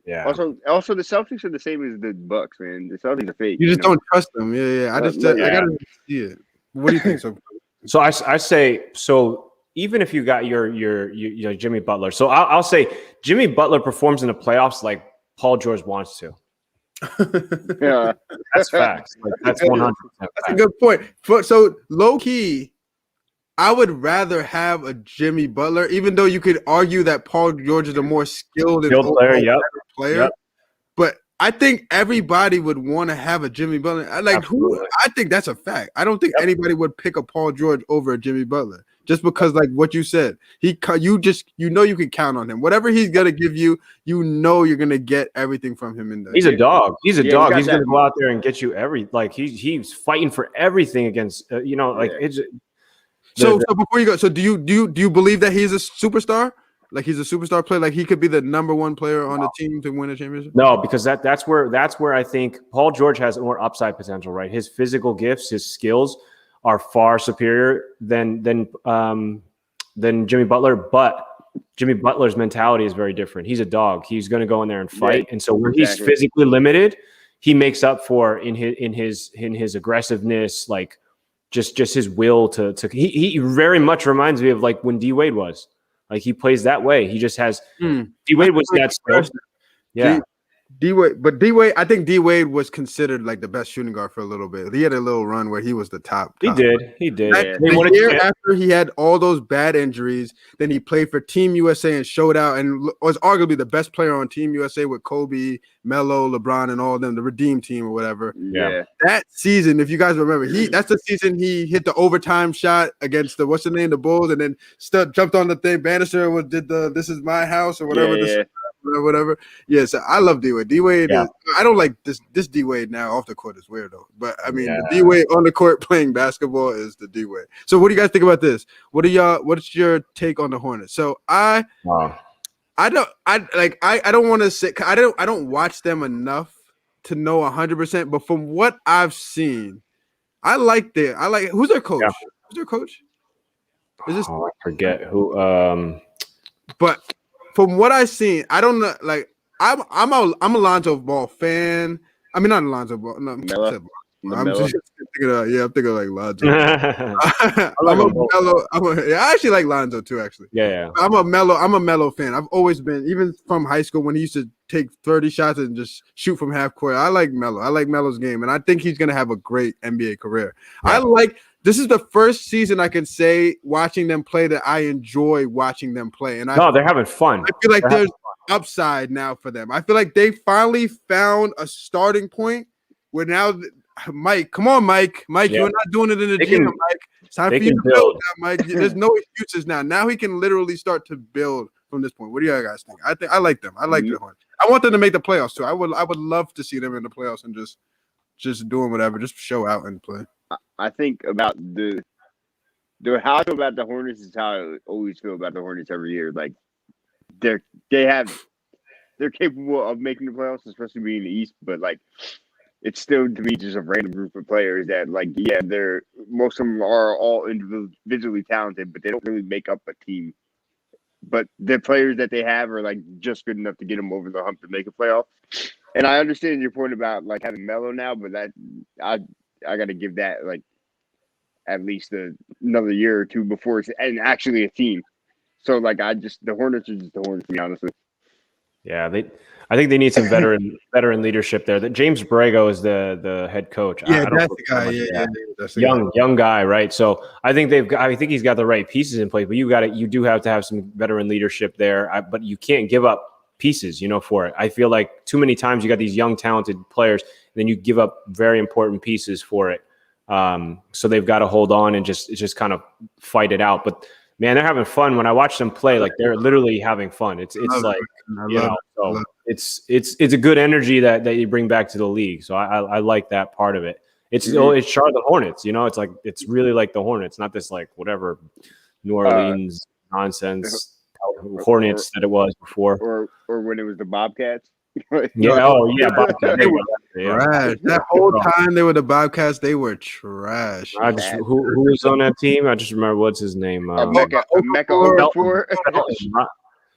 Yeah. Also, the Celtics are the same as the Bucks, man. The Celtics are fake. You just don't trust them. Yeah. I gotta see it. What do you think? So I say so. Even if you got your Jimmy Butler, so I'll say Jimmy Butler performs in the playoffs like Paul George wants to. Yeah, that's facts. That's 100%. That's a good point. So low key, I would rather have a Jimmy Butler, even though you could argue that Paul George is a more skilled player. Yep. But I think everybody would want to have a Jimmy Butler. I think that's a fact. I don't think anybody would pick a Paul George over a Jimmy Butler. Just because, what you said, you can count on him. Whatever he's gonna give you, you're gonna get everything from him in there. He's a dog. He's dog. He's gonna go out there and get you he's fighting for everything against it's. So before you go, so do you believe that he's a superstar? Like he's a superstar player, like he could be the number one player on the team to win a championship? No, because that's where I think Paul George has more upside potential, right? His physical gifts, his skills are far superior than Jimmy Butler, but Jimmy Butler's mentality is very different. He's a dog. He's going to go in there and fight, and so when he's physically limited, he makes up for in his aggressiveness, just his will to. He very much reminds me of when D Wade was. He plays that way. He just has D Wade was that skill. Yeah. D-Wade, I think D-Wade was considered the best shooting guard for a little bit. He had a little run where he was the top. He did. The year after he had all those bad injuries, then he played for Team USA and showed out and was arguably the best player on Team USA with Kobe, Melo, LeBron, and all of them, the Redeem team or whatever. Yeah. That season, if you guys remember, that's the season he hit the overtime shot against the Bulls, and then jumped on the thing. Bannister did the "This is my house" or whatever. Whatever. Yeah, so I love D-Wade. D-Wade is, I don't like this D-Wade now off the court is weird though. But I mean the D-Wade on the court playing basketball is the D-Wade. So what do you guys think about this? What's your take on the Hornets? So I don't want to say I don't watch them enough to know 100%, but from what I've seen, I like who's their coach? Yeah. Who's their coach? Is this I forget who. But from what I've seen, I don't know. Like I'm a Lonzo Ball fan. I mean, not Lonzo Ball. No, I'm just thinking I'm thinking like Lonzo. I I actually like Lonzo too. Actually, yeah. I'm a Melo fan. I've always been, even from high school when he used to take 30 shots and just shoot from half court. I like Melo. I like Melo's game, and I think he's gonna have a great NBA career. Yeah. This is the first season I can say watching them play that I enjoy watching them play. And they're having fun. I feel like there's upside now for them. I feel like they finally found a starting point where now, Mike, come on, Mike, you're not doing it in the gym, Mike. It's time for you to build now, Mike. There's no excuses now. Now he can literally start to build from this point. What do you guys think? I like them. I like the Hornets. I want them to make the playoffs too. I would love to see them in the playoffs and just doing whatever, just show out and play. I think about how I feel about the Hornets is how I always feel about the Hornets every year. Like they're capable of making the playoffs, especially being in the East, but like it's still to me just a random group of players that most of them are all individually talented, but they don't really make up a team. But the players that they have are like just good enough to get them over the hump to make a playoff. And I understand your point about like having Melo now, but I got to give that like at least another year or two before it's actually a team. So like the Hornets are just the Hornets, to be honestly. Yeah, I think they need some veteran leadership there. That James Borrego is the head coach. Yeah, that's the guy. Yeah, that's the young guy, right? So I think he's got the right pieces in place, but you do have to have some veteran leadership there. But you can't give up pieces, for it. I feel like too many times you got these young talented players, then you give up very important pieces for it. So they've got to hold on and just kind of fight it out. But man, they're having fun. When I watch them play, like they're literally having fun. It's like it's a good energy that you bring back to the league. So I like that part of it. It's Charlotte Hornets, it's like it's really like the Hornets, not this like whatever New Orleans nonsense Hornets that it was before, or when it was the Bobcats. Bobcats. Trash. That whole time they were the Bobcats, they were trash. Who was on that team? I just remember what's his name. Mecca Okafor.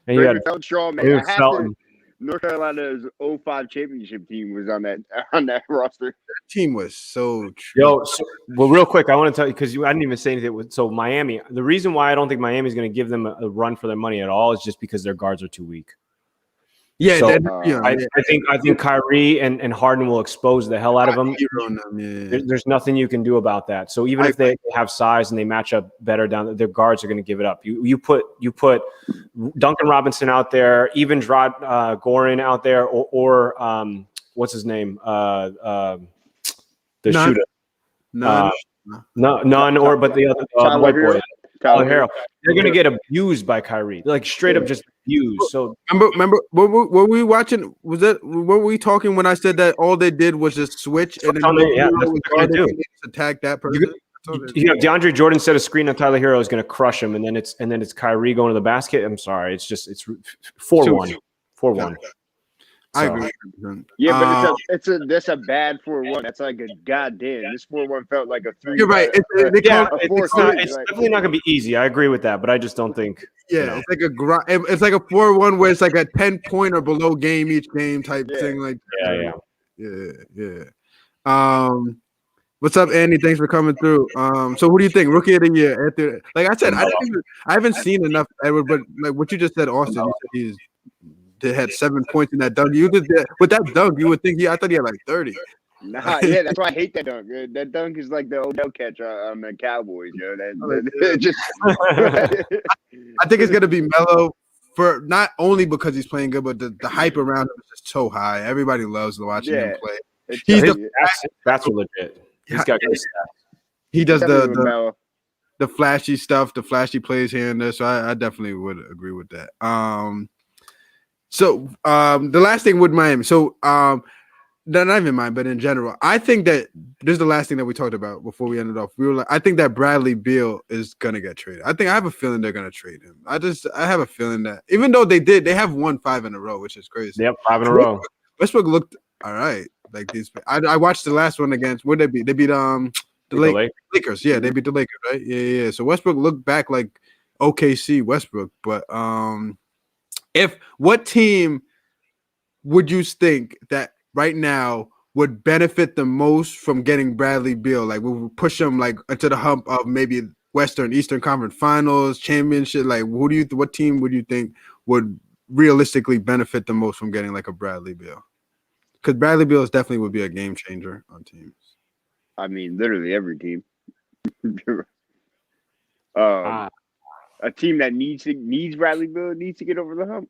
And you had Felton, man. North Carolina's 05 championship team was on that roster. That team was so trash. Real quick, I want to tell you because I didn't even say anything. So Miami, the reason why I don't think Miami's going to give them a run for their money at all is just because their guards are too weak. Yeah, so, I think Kyrie and Harden will expose the hell out of them. There's nothing you can do about that. So even if they have size and they match up better down, their guards are going to give it up. You put Duncan Robinson out there, even Goran out there, or what's his name, the shooter. None, or but the other white boy. Tyler Herro. They're going to get abused by Kyrie, like straight up just abused. So remember, were we watching? Were we talking when I said that all they did was just switch and then attack that person? DeAndre Jordan set a screen on Tyler Herro is going to crush him, and then it's Kyrie going to the basket. I'm sorry, it's 4-1. 4-1. I agree. Yeah, but that's a bad 4-1. That's like a goddamn. This 4-1 felt like a 3. You're right. It's definitely not going to be easy. I agree with that, but I just don't think. Yeah, it's like a 4-1 where it's like a 10-point or below game each game type thing. Like yeah. What's up, Andy? Thanks for coming through. So who do you think? Rookie of the year? After, like I said, I haven't seen enough Edward, but like what you just said, Austin, you said they had 7 points in that dunk. With that dunk, you would think I thought he had like 30. Nah, yeah, that's why I hate that dunk. That dunk is like the Odell catch on the Cowboys, I think it's gonna be Melo for not only because he's playing good, but the hype around him is just so high. Everybody loves watching him play. That's legit. He's got good stats. He does the flashy stuff, the flashy plays here and there. So I definitely would agree with that. So the last thing with Miami. So not even mine, but in general, I think that this is the last thing that we talked about before we ended off. We were like, I think that Bradley Beal is gonna get traded. I have a feeling they're gonna trade him. I have a feeling that even though they have won 5 in a row, which is crazy. Yep, 5 in a row. Westbrook looked all right. Like these, I watched the last one against. What did they beat? They beat the Lakers. Yeah, they beat the Lakers, right? Yeah. So Westbrook looked back like OKC Westbrook, but what team would you think that right now would benefit the most from getting Bradley Beal? Like, we would push him like into the hump of maybe Eastern Conference Finals, championship. Like, what team would you think would realistically benefit the most from getting like a Bradley Beal? Because Bradley Beal definitely would be a game changer on teams. I mean, literally every team. A team that needs Bradley Beal needs to get over the hump.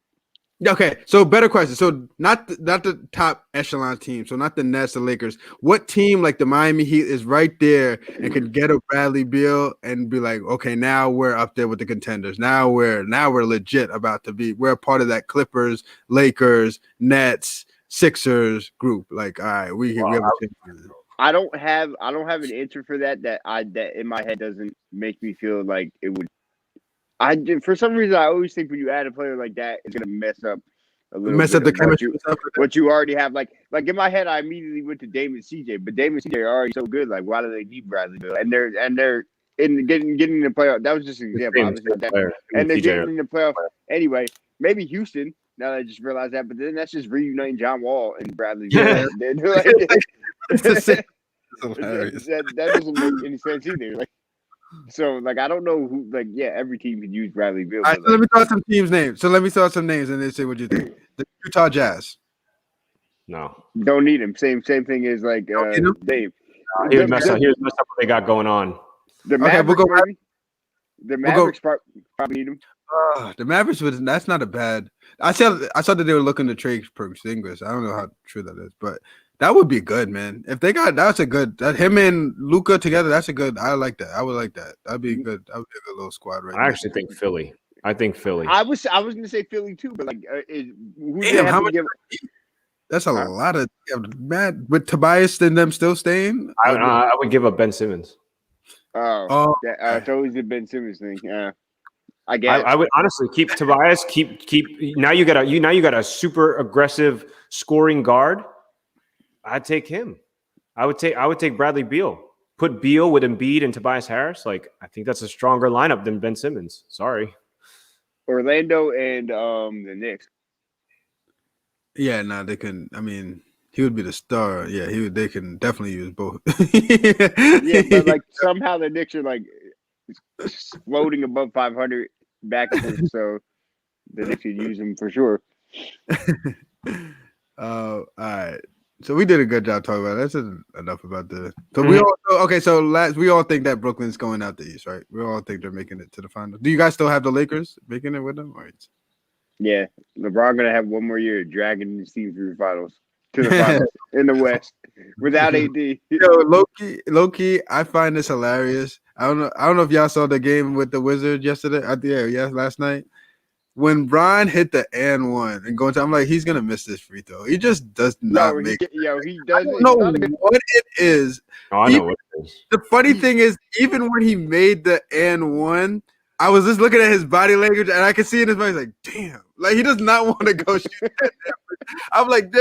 Okay, so better question. So not the top echelon team. So not the Nets, the Lakers. What team like the Miami Heat is right there and could get a Bradley Beal and be like, okay, now we're up there with the contenders. Now we're legit about to be. We're a part of that Clippers, Lakers, Nets, Sixers group. Like, all right, we have a chance. I don't have an answer for that in my head doesn't make me feel like it would. For some reason, I always think when you add a player like that, it's gonna mess up the chemistry. What you already have, like in my head, I immediately went to Dame and CJ, but Dame and CJ are already so good. Like, why do they need Bradley Beal? And they're in getting in the playoff. That was just an example. And they're getting in the playoff anyway. Maybe Houston. Now that I just realized that, but then that's just reuniting John Wall and Bradley Beal. It's hilarious. That doesn't make any sense either. Like. So, like, I don't know who, like, yeah, every team could use Bradley Beal. Right, so let me throw out some teams' names. So let me throw out some names and then say what you think. The Utah Jazz. No. Don't need him. Same thing as, like, Dave. Here's messed up what they got going on. The Mavericks, the Mavericks probably need him. The Mavericks that's not a bad. I saw that they were looking to trade Porzingis. I don't know how true that is, but that would be good, man. If they got him and Luka together, that's a good. I like that. I would like that. That'd be good. That would be a good little squad, right? I actually think Philly. I was gonna say Philly too, but like, how much? That's a lot of Matt with Tobias and them still staying. I would give up Ben Simmons. It's always the Ben Simmons thing. I guess I would honestly keep Tobias. Keep. Now you got a super aggressive scoring guard. I'd take him. I would take Bradley Beal. Put Beal with Embiid and Tobias Harris. Like, I think that's a stronger lineup than Ben Simmons. Sorry. Orlando and the Knicks. Yeah, they can. I mean, he would be the star. Yeah, they can definitely use both. Yeah, but like somehow the Knicks are like floating above 500 back and forth, so the Knicks could use him for sure. All right. So we did a good job talking about it. That's enough about the. So we all we all think that Brooklyn's going out the East, right? We all think they're making it to the finals. Do you guys still have the Lakers making it with them? Or yeah, LeBron gonna have one more year dragging the team through the finals to the finals in the West without AD. Yo, low key, I find this hilarious. I don't know if y'all saw the game with the Wizards yesterday. Last night. When Brian hit the and one and going to, I'm like, he's gonna miss this free throw. He just does not make it. He does. I don't know what it is. I know what it is. The funny thing is, even when he made the and one, I was just looking at his body language and I could see in his mind, like, damn, like he does not want to go shoot that. I'm like,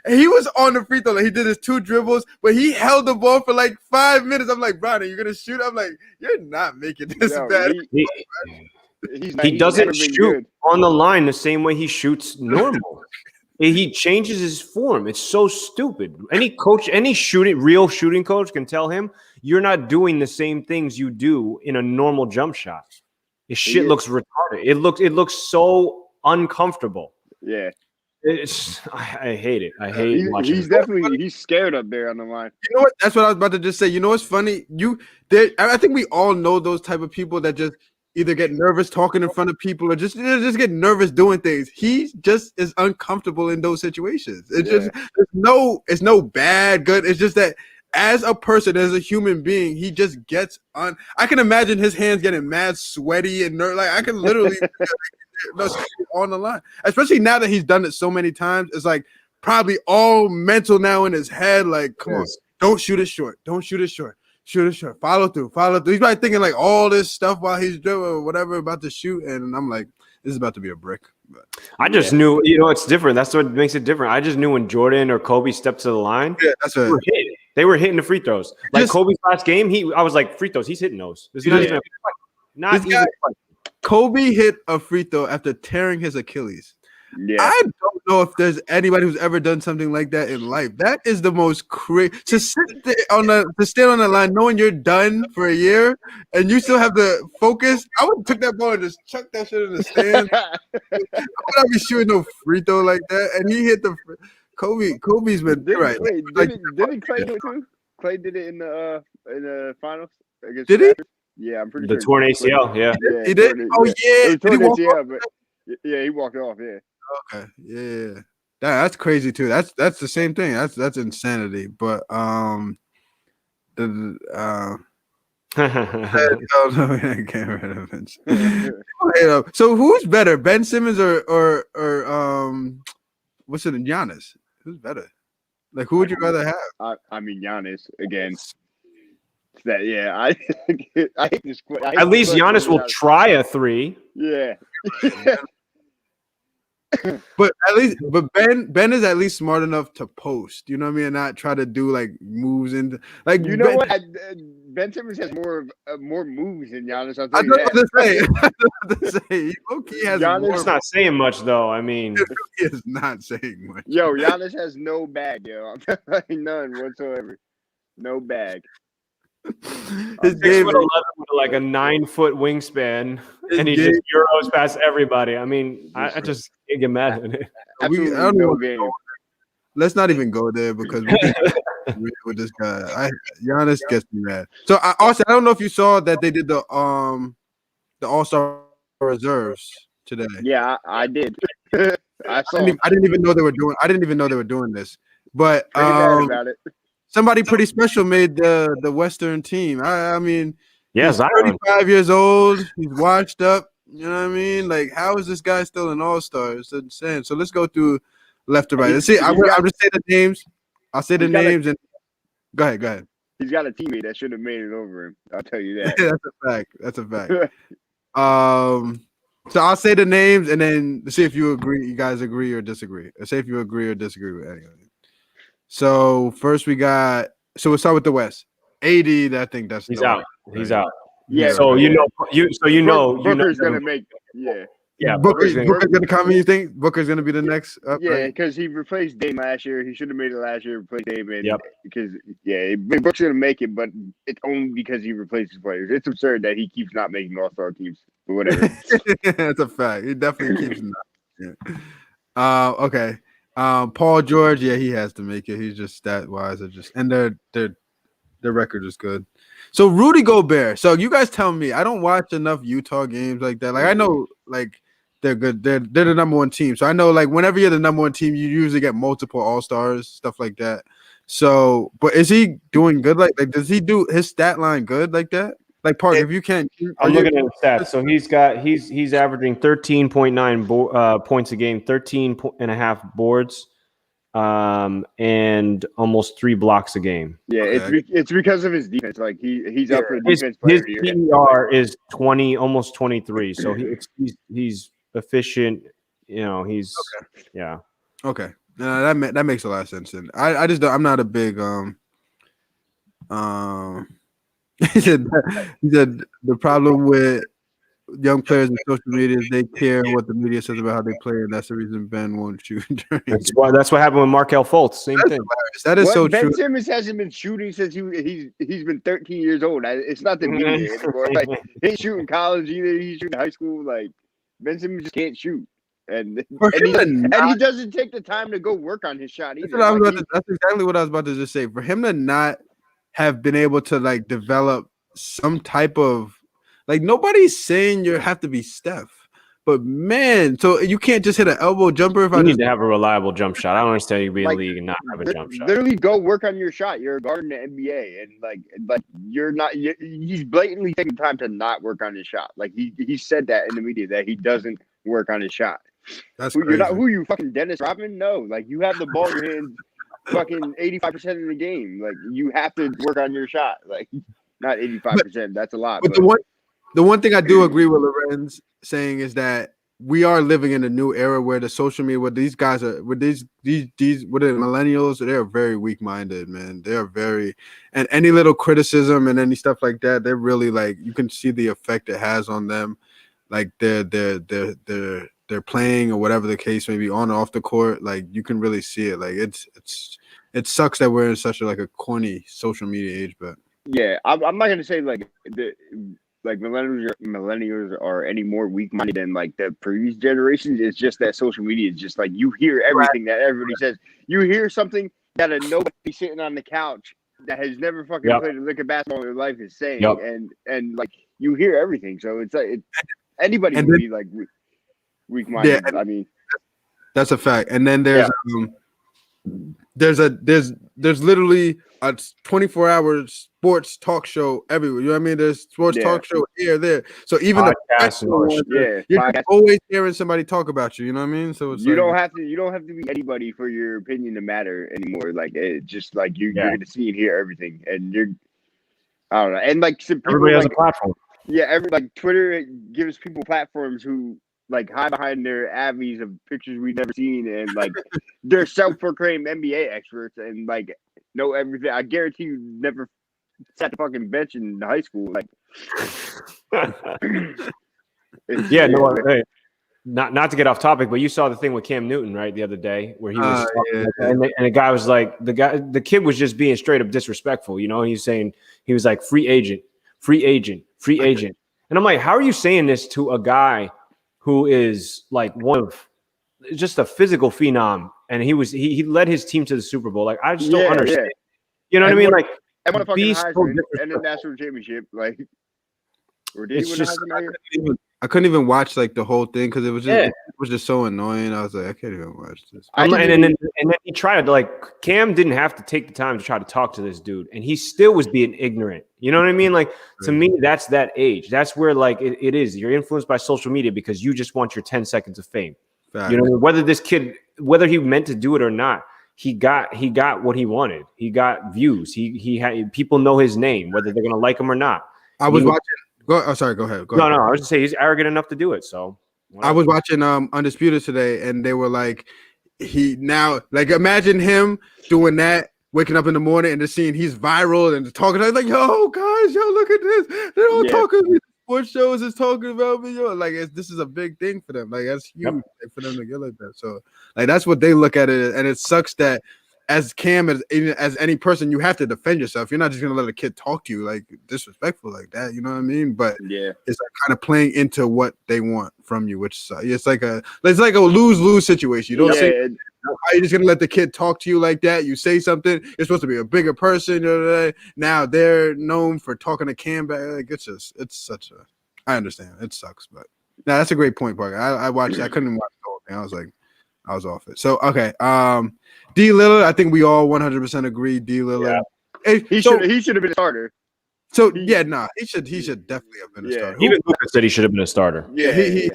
he was on the free throw, like he did his 2 dribbles, but he held the ball for like 5 minutes. I'm like, Brian, are you gonna shoot? I'm like, you're not making this bad. He doesn't shoot on the line the same way he shoots normal. He changes his form. It's so stupid. Any real shooting coach can tell him you're not doing the same things you do in a normal jump shot. His shit looks retarded. It looks so uncomfortable. Yeah. I hate it. I hate watching. He's scared up there on the line. You know what? That's what I was about to just say. You know what's funny? I think we all know those type of people that just either get nervous talking in front of people or just get nervous doing things. He just is uncomfortable in those situations. It's just it's no bad, good. It's just that as a person, as a human being, he just gets on. I can imagine his hands getting mad sweaty and like I can literally on the line. Especially now that he's done it so many times. It's like probably all mental now in his head. Like, come on, Yes. don't shoot it short. Don't shoot it short. Shoot it short. Follow through. Follow through. He's probably thinking like all this stuff while he's doing or whatever about to shoot. And I'm like, this is about to be a brick. But, I just knew, it's different. That's what makes it different. I just knew when Jordan or Kobe stepped to the line, yeah, that's right. they were hitting the free throws. Like Just- Kobe's last game, I was like, free throws, he's hitting those. It's not Yeah. even not This even guy- Kobe hit a free throw after tearing his Achilles. Yeah. I don't know if there's anybody who's ever done something like that in life. That is the most crazy. To sit there to stand on the line knowing you're done for a year and you still have the focus. I would have took that ball and just chuck that shit in the stand. I would not be shooting no free throw like that. And he hit the Kobe's been right. Didn't Clay do it too? Clay did it in the finals against Did he? Raptors? Yeah, I'm pretty the sure. torn ACL. Yeah. Yeah, He did. torn it, Oh yeah. yeah. It Did he was torn walk off? ACL, but yeah, he walked off. Yeah. Okay. Yeah. That's crazy too. That's the same thing. That's insanity. But I don't know. I can't remember. So who's better, Ben Simmons or what's it? Giannis? Who's better? Like who would you rather have? I mean Giannis again. That yeah, I hate this. At least Giannis will try a three. Yeah. But Ben is at least smart enough to post. You know what I mean? And not try to do like moves into like. You know Ben, what? Ben Simmons has more moves than Giannis. I'll I tell you don't that. know what to say. Loki has Giannis- more. It's not saying much though. I mean, He is not saying much. Yo, Giannis has no bag, yo. I'm telling none whatsoever. No bag. His 6'11" game, with like a 9-foot wingspan, his and he game- just euros past everybody. I mean, I just can't get mad at it. Absolutely I don't no know. game. Let's not even go there because we can with this guy. Giannis gets me mad. So Austin, I don't know if you saw that they did the All-Star reserves today. Yeah, I did. I saw. I didn't even know they were doing. I didn't even know they were doing this. But Pretty mad about it. somebody pretty special made the Western team. I mean, Yeah, he's Zion. 35 years old. He's washed up. You know what I mean? Like, how is this guy still an All-Star? It's insane. So let's go through left to right. Let's see. I'll just say the names. I'll say the names and go ahead. He's got a teammate that should have made it over him. I'll tell you that. That's a fact. So I'll say the names and then see if you guys agree or disagree. Or say if you agree or disagree with any of it. So first we'll start with the West. AD, I think that's He's no out. way. He's out. Yeah. So you know. Booker's gonna make. Yeah. Yeah, Booker's Booker's gonna come in. You think Booker's gonna be the next up? Yeah, right? because he replaced Dame last year. He should have made it last year. Replaced Dame, and Yep. because Booker's gonna make it, but it's only because he replaces players. It's absurd that he keeps not making All-Star teams, but whatever. That's a fact. He definitely keeps them. Yeah. Okay. Paul George, yeah, he has to make it. He's just stat wise, and their record is good. So Rudy Gobert. So you guys tell me, I don't watch enough Utah games like that. Like I know, like they're good. They're the number one team. So I know, like whenever you're the number one team, you usually get multiple All-Stars, stuff like that. So, but is he doing good? Like does he do his stat line good like that? Like Park, if you can't, I'm looking at his stats. So he's averaging 13.9 points a game, 13.5 boards, and almost 3 blocks a game. Yeah, Okay. it's because of his defense. Like he's up for His defense player of the year. PER is 20, almost 23. So he's efficient. You know, yeah. Okay, that makes a lot of sense. And I just don't, I'm not a big he said the problem with young players in social media is they care what the media says about how they play, and that's the reason Ben won't shoot during. That's what happened with Markelle Fultz. Same thing. That is so Ben true. Simmons hasn't been shooting since he's been 13 years old. It's not the media anymore. Like he ain't shooting college either. He's shooting high school. Like Ben Simmons just can't shoot, and he doesn't take the time to go work on his shot either. That's exactly what I was about to just say. For him to not have been able to like develop some type of like nobody's saying you have to be Steph, but man, so you can't just hit an elbow jumper. If You I need just to have a reliable jump shot. I don't understand you be in Like, the league and not have a jump shot. Literally, go work on your shot. You're a guard in the NBA, and like you're not. He's blatantly taking time to not work on his shot. Like he said that in the media that he doesn't work on his shot. That's You're crazy. not who you fucking Dennis Rodman? No, like you have the ball in your hands, fucking 85% of the game. Like you have to work on your shot. Like not 85%. That's a lot. But the one thing I do agree with Lorenz saying is that we are living in a new era where the social media, what these guys are, with these what are the millennials, they're very weak minded, man. They're very, and any little criticism and any stuff like that, they're really like, you can see the effect it has on them, like they're playing or whatever the case may be on and off the court. Like you can really see it. Like it sucks that we're in such a corny social media age, but yeah, I'm not gonna say like millennials are any more weak-minded than like the previous generations. It's just that social media is just like you hear everything that everybody says. You hear something that a nobody sitting on the couch that has never fucking played a lick of basketball in their life is saying, and like you hear everything. So it's like anybody would be like weak-minded. Yeah, I mean, that's a fact. And then there's literally a 24-hour sports talk show everywhere. You know what I mean? There's sports talk show here, there. So even you're just always hearing somebody talk about you. You know what I mean? So it's you don't have to be anybody for your opinion to matter anymore. Like it's just like you're gonna see and hear everything, and I don't know. And like some people, everybody has a platform. Yeah, Twitter gives people platforms who like hide behind their avies of pictures we've never seen, and like they're self-proclaimed NBA experts and like know everything. I guarantee you never sat the fucking bench in high school. Like, hey, not to get off topic, but you saw the thing with Cam Newton, right, the other day, where he was and the guy was like, the kid was just being straight up disrespectful, you know. And he's saying, he was like, free agent, and I'm like, how are you saying this to a guy who is like just a physical phenom, and he led his team to the Super Bowl? Like, I just don't understand. You know what I mean? Like, I want to fucking Heisman and the national championship. Like, or did he win the Heisman? I couldn't even watch like the whole thing because it was just so annoying. I was like, I can't even watch this. And then he tried to, like, Cam didn't have to take the time to try to talk to this dude, and he still was being ignorant. You know what I mean? Like, to me, that's that age. That's where like it is. You're influenced by social media because you just want your 10 seconds of fame. Fact. You know, whether this kid, whether he meant to do it or not, he got what he wanted. He got views. He had people know his name, whether they're gonna like him or not. I was watching. Go ahead. Go ahead. No. I was just saying he's arrogant enough to do it. So I was watching Undisputed today, and they were like, imagine him doing that, waking up in the morning and just seeing he's viral and talking like, yo guys, look at this. They're all talking. Sports shows is talking about me, yo. Like this is a big thing for them. Like that's huge for them to get like that. So like that's what they look at it, and it sucks that as Cam as any person, you have to defend yourself. You're not just gonna let a kid talk to you like disrespectful like that. You know what I mean? But it's like kind of playing into what they want from you, which it's like a lose-lose situation. You don't say. Are you just gonna let the kid talk to you like that? You say something, you're supposed to be a bigger person. Now they're known for talking to Cam back. Like it's such a. I understand it sucks, but that's a great point, Parker. I watched. I couldn't watch the whole thing. I was like, I was off it. So okay, D Lillard. I think we all 100% agree. D Lillard. Yeah. He should have been a starter. So he should definitely have been a starter. Even Luka said he should have been a starter. Yeah,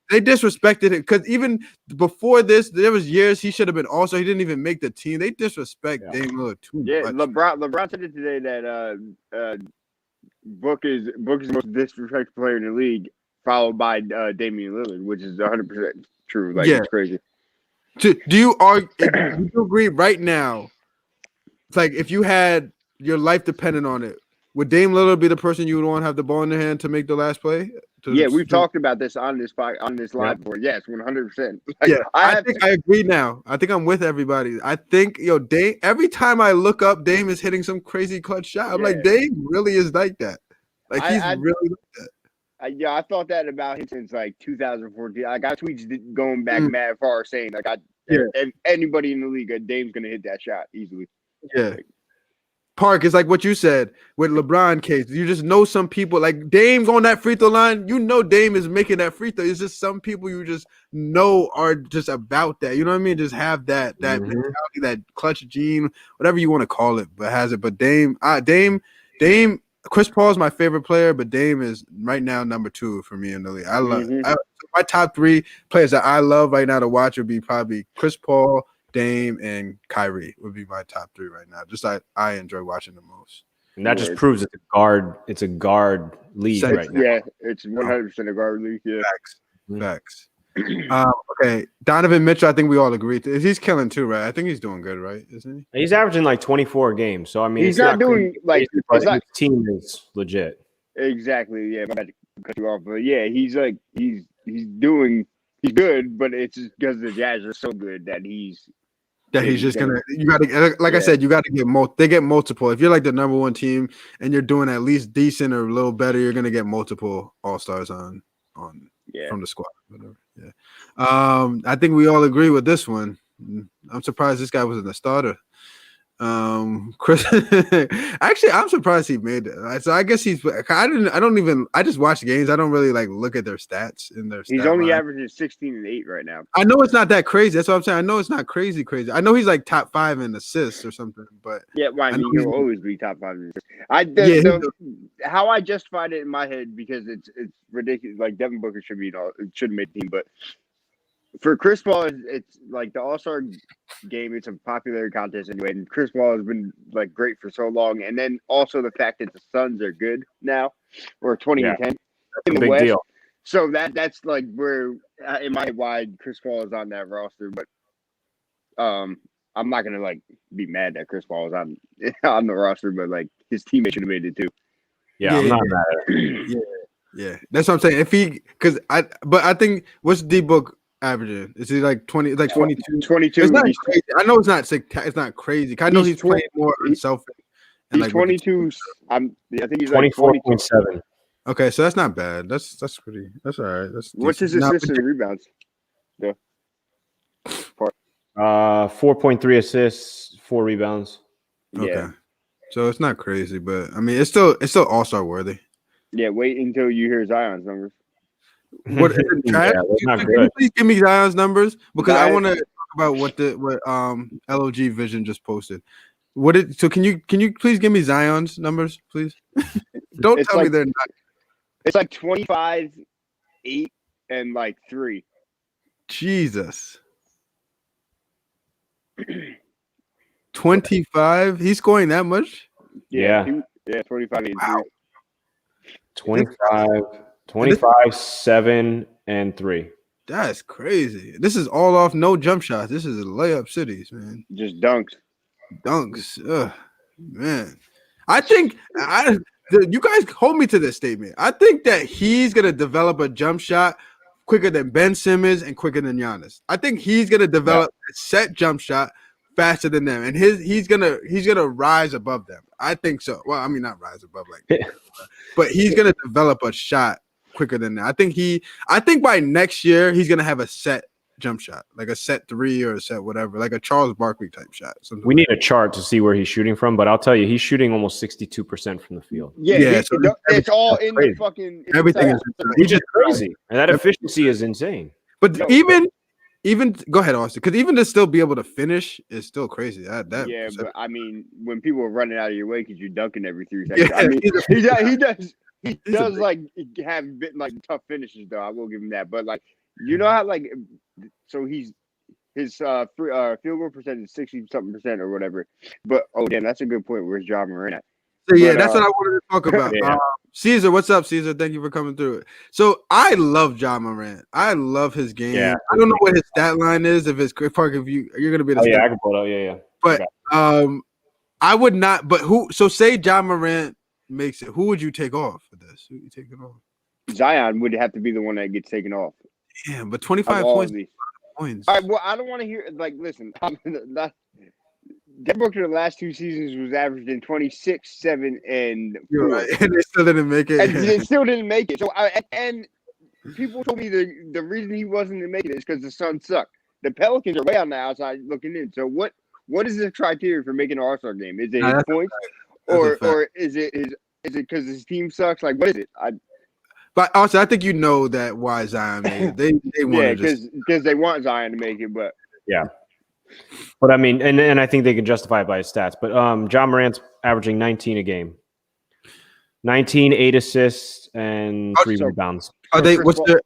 they disrespected it because even before this, there was years he should have been. Also, he didn't even make the team. They disrespect Dame Lillard too much. LeBron said it today that Book is the most disrespected player in the league, followed by Damian Lillard, which is 100% true. Like it's crazy. Do you agree right now? It's like if you had your life dependent on it, would Dame Lillard be the person you would want to have the ball in their hand to make the last play? We've talked about this on this live before. Yes, 100%. I agree now. I think I'm with everybody. I think Dame. Every time I look up, Dame is hitting some crazy clutch shot. I'm like, Dame really is like that. Like he's really like that. I thought that about him since like 2014. I got tweets going back mad far saying like anybody in the league, Dame's gonna hit that shot easily. Yeah. Park is like what you said with LeBron case. You just know some people like Dame's on that free throw line. You know Dame is making that free throw. It's just some people you just know are just about that. You know what I mean? Just have that mentality, that clutch gene, whatever you want to call it, but has it. But Dame Chris Paul is my favorite player, but Dame is right now number 2 for me in the league. My top 3 players that I love right now to watch would be probably Chris Paul, Dame, and Kyrie would be my top 3 right now. Just I enjoy watching the most. And that just proves it's a guard league right now. Yeah, it's 100% a guard league. Yeah, Facts. Okay, Donovan Mitchell. I think we all agree. He's killing too, right? I think he's doing good, right? Isn't he? He's averaging like 24 games. So I mean, he's not doing like his team is legit. Exactly. Yeah, I'm about to cut you off, but yeah, he's good, but it's just because the Jazz are so good that he's just gonna. You gotta, like I said, you gotta get They get multiple. If you're like the number 1 team and you're doing at least decent or a little better, you're gonna get multiple All-Stars on from the squad. Whatever. Yeah. I think we all agree with this one. I'm surprised this guy wasn't a starter. Chris, actually, I'm surprised he made it. So I guess I just watch games. I don't really like look at their stats in their. He's only averaging 16 and 8 right now. I know it's not that crazy. That's what I'm saying. I know it's not crazy. I know he's like top 5 in assists or something. But yeah, well, I mean, he'll always be top 5 in assists. How I justified it in my head because it's ridiculous. Like Devin Booker shouldn't make the team, but for Chris Paul, it's like the All-Star game. It's a popular contest anyway, and Chris Paul has been like great for so long. And then also the fact that the Suns are good now, or 20-10 in the West. Deal. So that's like where in my head why Chris Paul is on that roster. But I'm not gonna like be mad that Chris Paul is on the roster, but like his teammates should have made it too. Yeah, I'm not mad at it. Yeah, that's what I'm saying. But I think what's D-Book averaging? Is he like 20? Like 22? 22. It's not crazy. I know it's not crazy. I know he's playing more unselfish. He's like 22. I think he's 24.7. Okay, so that's not bad. That's pretty. That's all right. What's his assists and rebounds? Yeah. 4.3 assists, 4 rebounds. Okay. Yeah. So it's not crazy, but I mean, it's still All-Star worthy. Yeah. Wait until you hear Zion's numbers. What is it, can you please give me Zion's numbers because I want to talk about what LOG Vision just posted. Can you please give me Zion's numbers, please? Don't tell me they're not. It's like 25, 8, and like 3. Jesus. 25? He's scoring that much? Yeah. 25, 8, wow. 25, 7, and 3. That's crazy. This is all off no jump shots. This is layup cities, man. Just dunks. Ugh, man. I think you guys hold me to this statement. I think that he's gonna develop a jump shot quicker than Ben Simmons and quicker than Giannis. I think he's gonna develop a set jump shot faster than them, and he's gonna rise above them. I think so. Well, I mean not rise above but he's gonna develop a shot quicker than that. I think by next year he's gonna have a set jump shot, like a set 3 or a set whatever, like a Charles Barkley type shot. We need a chart to see where he's shooting from, but I'll tell you, he's shooting almost 62% from the field. Yeah, so it's all in the fucking everything is which is crazy, and that efficiency is insane. But even go ahead, Austin, because even to still be able to finish is still crazy. But I mean, when people are running out of your way because you're dunking every 3 seconds, I mean, he does like have bit like tough finishes though. I will give him that, but like you know how like so his field goal percentage is 60-something% or whatever. But damn, that's a good point. Where's Ja Morant at? So that's what I wanted to talk about. Yeah. Caesar, what's up, Caesar? Thank you for coming through it. So I love Ja Morant. I love his game. Yeah. I don't know what his stat line is. If it's Park, if you're gonna be the I can pull it out. Yeah. But I would not. But who? So say Ja Morant makes it. Who would you take off for this? Who you taking off? Zion would have to be the one that gets taken off. Yeah, but 25 points. All right, well, I don't want to hear like. Listen, Devin Booker the last 2 seasons was averaging 26, 7, and 4. You're right. And they still didn't make it. And they still didn't make it. So and people told me the reason he wasn't making it is because the Suns suck. The Pelicans are way on the outside looking in. So what is the criteria for making an All-Star game? Is it his points, or is it because his team sucks? Like what is it? But also, I think you know that why Zion made it. They want because they want Zion to make it, but yeah. But I mean, and I think they can justify it by his stats. But Ja Morant's averaging 19 a game. 19, 8 assists, and Oh, 3 so- rebounds. Are they? Chris What's Paul- their?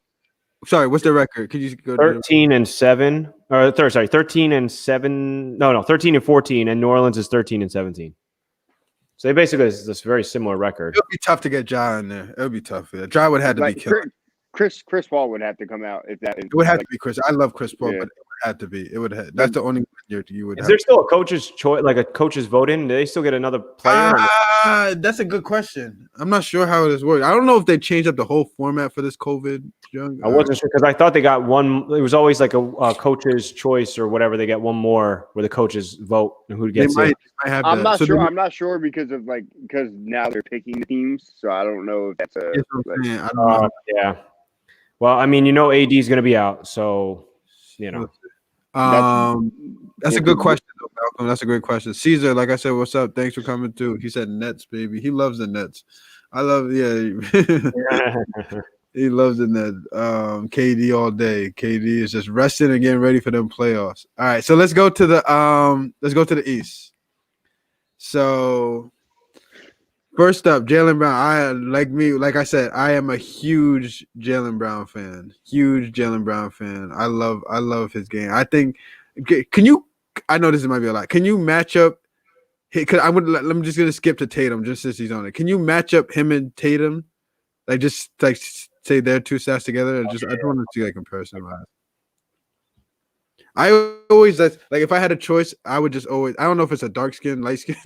Sorry, what's their record? Could you go? 13 and 7, or 13 and 7. No, 13 and 14, and New Orleans is 13 and 17. So they basically is this very similar record. It'll be tough to get Ja in there. It'll be tough. Yeah. Ja would have to be Like killed. Chris Paul would have to come out if that. It would have to be Chris. I love Chris Paul, Yeah. but it would have to be. It would have. That's the only one you would Is have. there still a coach's choice, like a coach's vote in? Do they still get another player? That's a good question. I'm not sure how this works. I don't know if they changed up the whole format for this COVID. I wasn't sure because I thought they got one. It was always like a coach's choice or whatever. They get one more where the coaches vote and who They gets might, it. might have I'm that. not So sure. they- I'm not sure because now they're picking teams, so I don't know if that's a. That's what I'm like- saying. I don't know. Yeah. Well, I mean, AD is going to be out, so That's a good question, though, Malcolm. That's a great question. Caesar, like I said, what's up? Thanks for coming through. He said Nets, baby. He loves the Nets. I love, he loves the Nets. KD all day. KD is just resting and getting ready for them playoffs. All right, so let's go to the East. So first up, Jaylen Brown. Like I said, I am a huge Jaylen Brown fan. Huge Jaylen Brown fan. I love his game. I think. Can you? I know this might be a lot. Can you match up? Because I'm just gonna skip to Tatum just since he's on it. Can you match up him and Tatum? Like just like say their two stats together. I just want to see that comparison. I always like if I had a choice, I would just always. I don't know if it's a dark skin, light skin.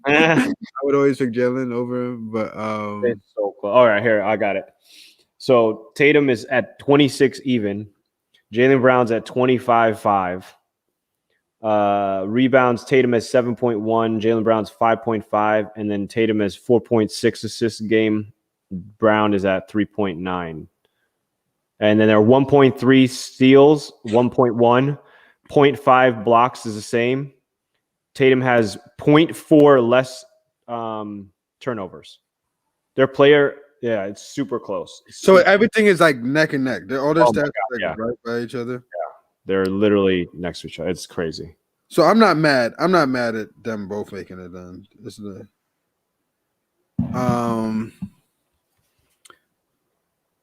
I would always pick Jaylen over him, but It's so close. All right, here I got it. So Tatum is at 26 even. Jaylen Brown's at 25.5. Rebounds, Tatum has 7.1, Jaylen Brown's 5.5, and then Tatum has 4.6 assists a game. Brown is at 3.9. And then there are 1.3 steals, 1.1, 0.5 blocks is the same. Tatum has 0.4 less turnovers. Their player, yeah, it's super close. so everything is like neck and neck. All their Oh my stats God, are like yeah. right by each other. They're literally next to each other. It's crazy. So I'm not mad. I'm not mad at them both making it done. This is the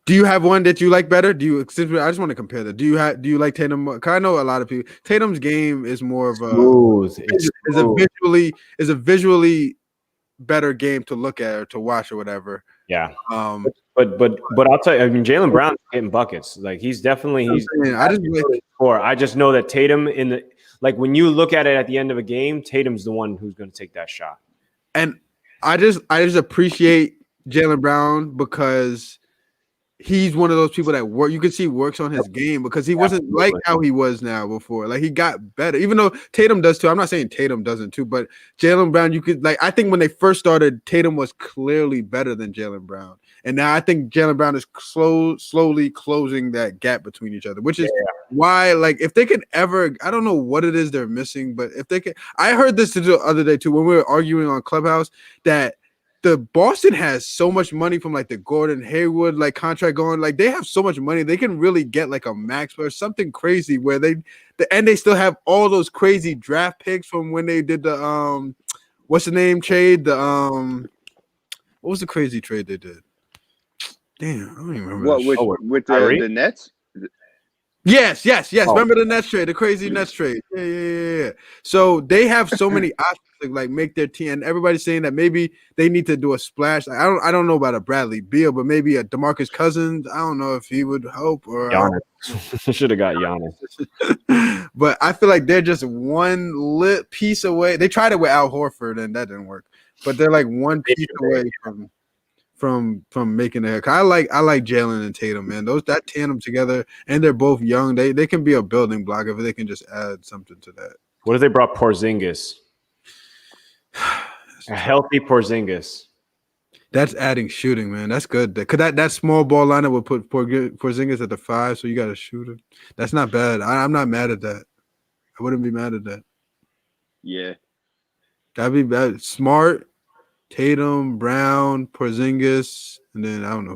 Do you have one that you like better? I just want to compare that. Do you like Tatum more? 'Cause I know a lot of people. Tatum's game is more of a Smooth. It's is a visually better game to look at or to watch or whatever. yeah. But I'll tell you, I mean, Jaylen Brown's getting buckets. Like he's I just like, score. I just know that Tatum when you look at it at the end of a game, Tatum's the one who's going to take that shot. and I just appreciate Jaylen Brown because he's one of those people that work. You can see works on his game because he wasn't like how he was now before. Like he got better, even though Tatum does too. I'm not saying Tatum doesn't too, but Jaylen Brown, you could like. I think when they first started, Tatum was clearly better than Jaylen Brown, and now I think Jaylen Brown is slowly closing that gap between each other, which is why, like, if they could ever, I don't know what it is they're missing, but if they could, I heard this the other day too when we were arguing on Clubhouse that. The Boston has so much money from like the Gordon Hayward like contract going. Like they have so much money, they can really get like a max or something crazy where they still have all those crazy draft picks from when they did the what's the name trade? The what was the crazy trade they did? Damn, I don't even remember. What with Kyrie? the Nets? Yes. Oh. Remember the Nets trade, the crazy Nets trade. Yeah. So they have so many options to like make their team, and everybody's saying that maybe they need to do a splash. I don't know about a Bradley Beal, but maybe a DeMarcus Cousins. I don't know if he would help or. Giannis. Should have got Giannis. But I feel like they're just one lit piece away. They tried it with Al Horford, and that didn't work. But they're like one piece away from making it. I like Jaylen and Tatum, man. That tandem together, and they're both young. They can be a building block if they can just add something to that. What if they brought Porzingis? A healthy Porzingis. That's adding shooting, man. That's good. Cause that small ball lineup would put Porzingis at the 5, so you got to shoot him. That's not bad. I'm not mad at that. I wouldn't be mad at that. Yeah. That'd be bad. Smart, Tatum, Brown, Porzingis, and then I don't know.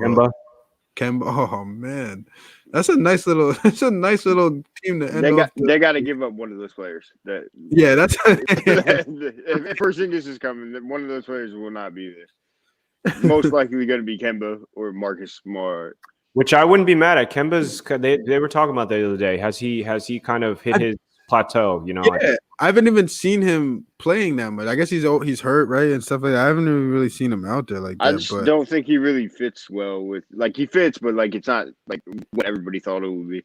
Kemba. Oh man, that's a nice little team to end off. They got to give up one of those players. Yeah, that's if Porzingis is coming, then one of those players will not be there. Most likely going to be Kemba or Marcus Smart. Which I wouldn't be mad at. Kemba's they were talking about that the other day. Has he kind of hit his plateau? You know, Yeah, I haven't even seen him playing that much. I guess he's hurt, right, and stuff like that. I haven't even really seen him out there like that. I just don't think he really fits well with he fits, but it's not like what everybody thought it would be.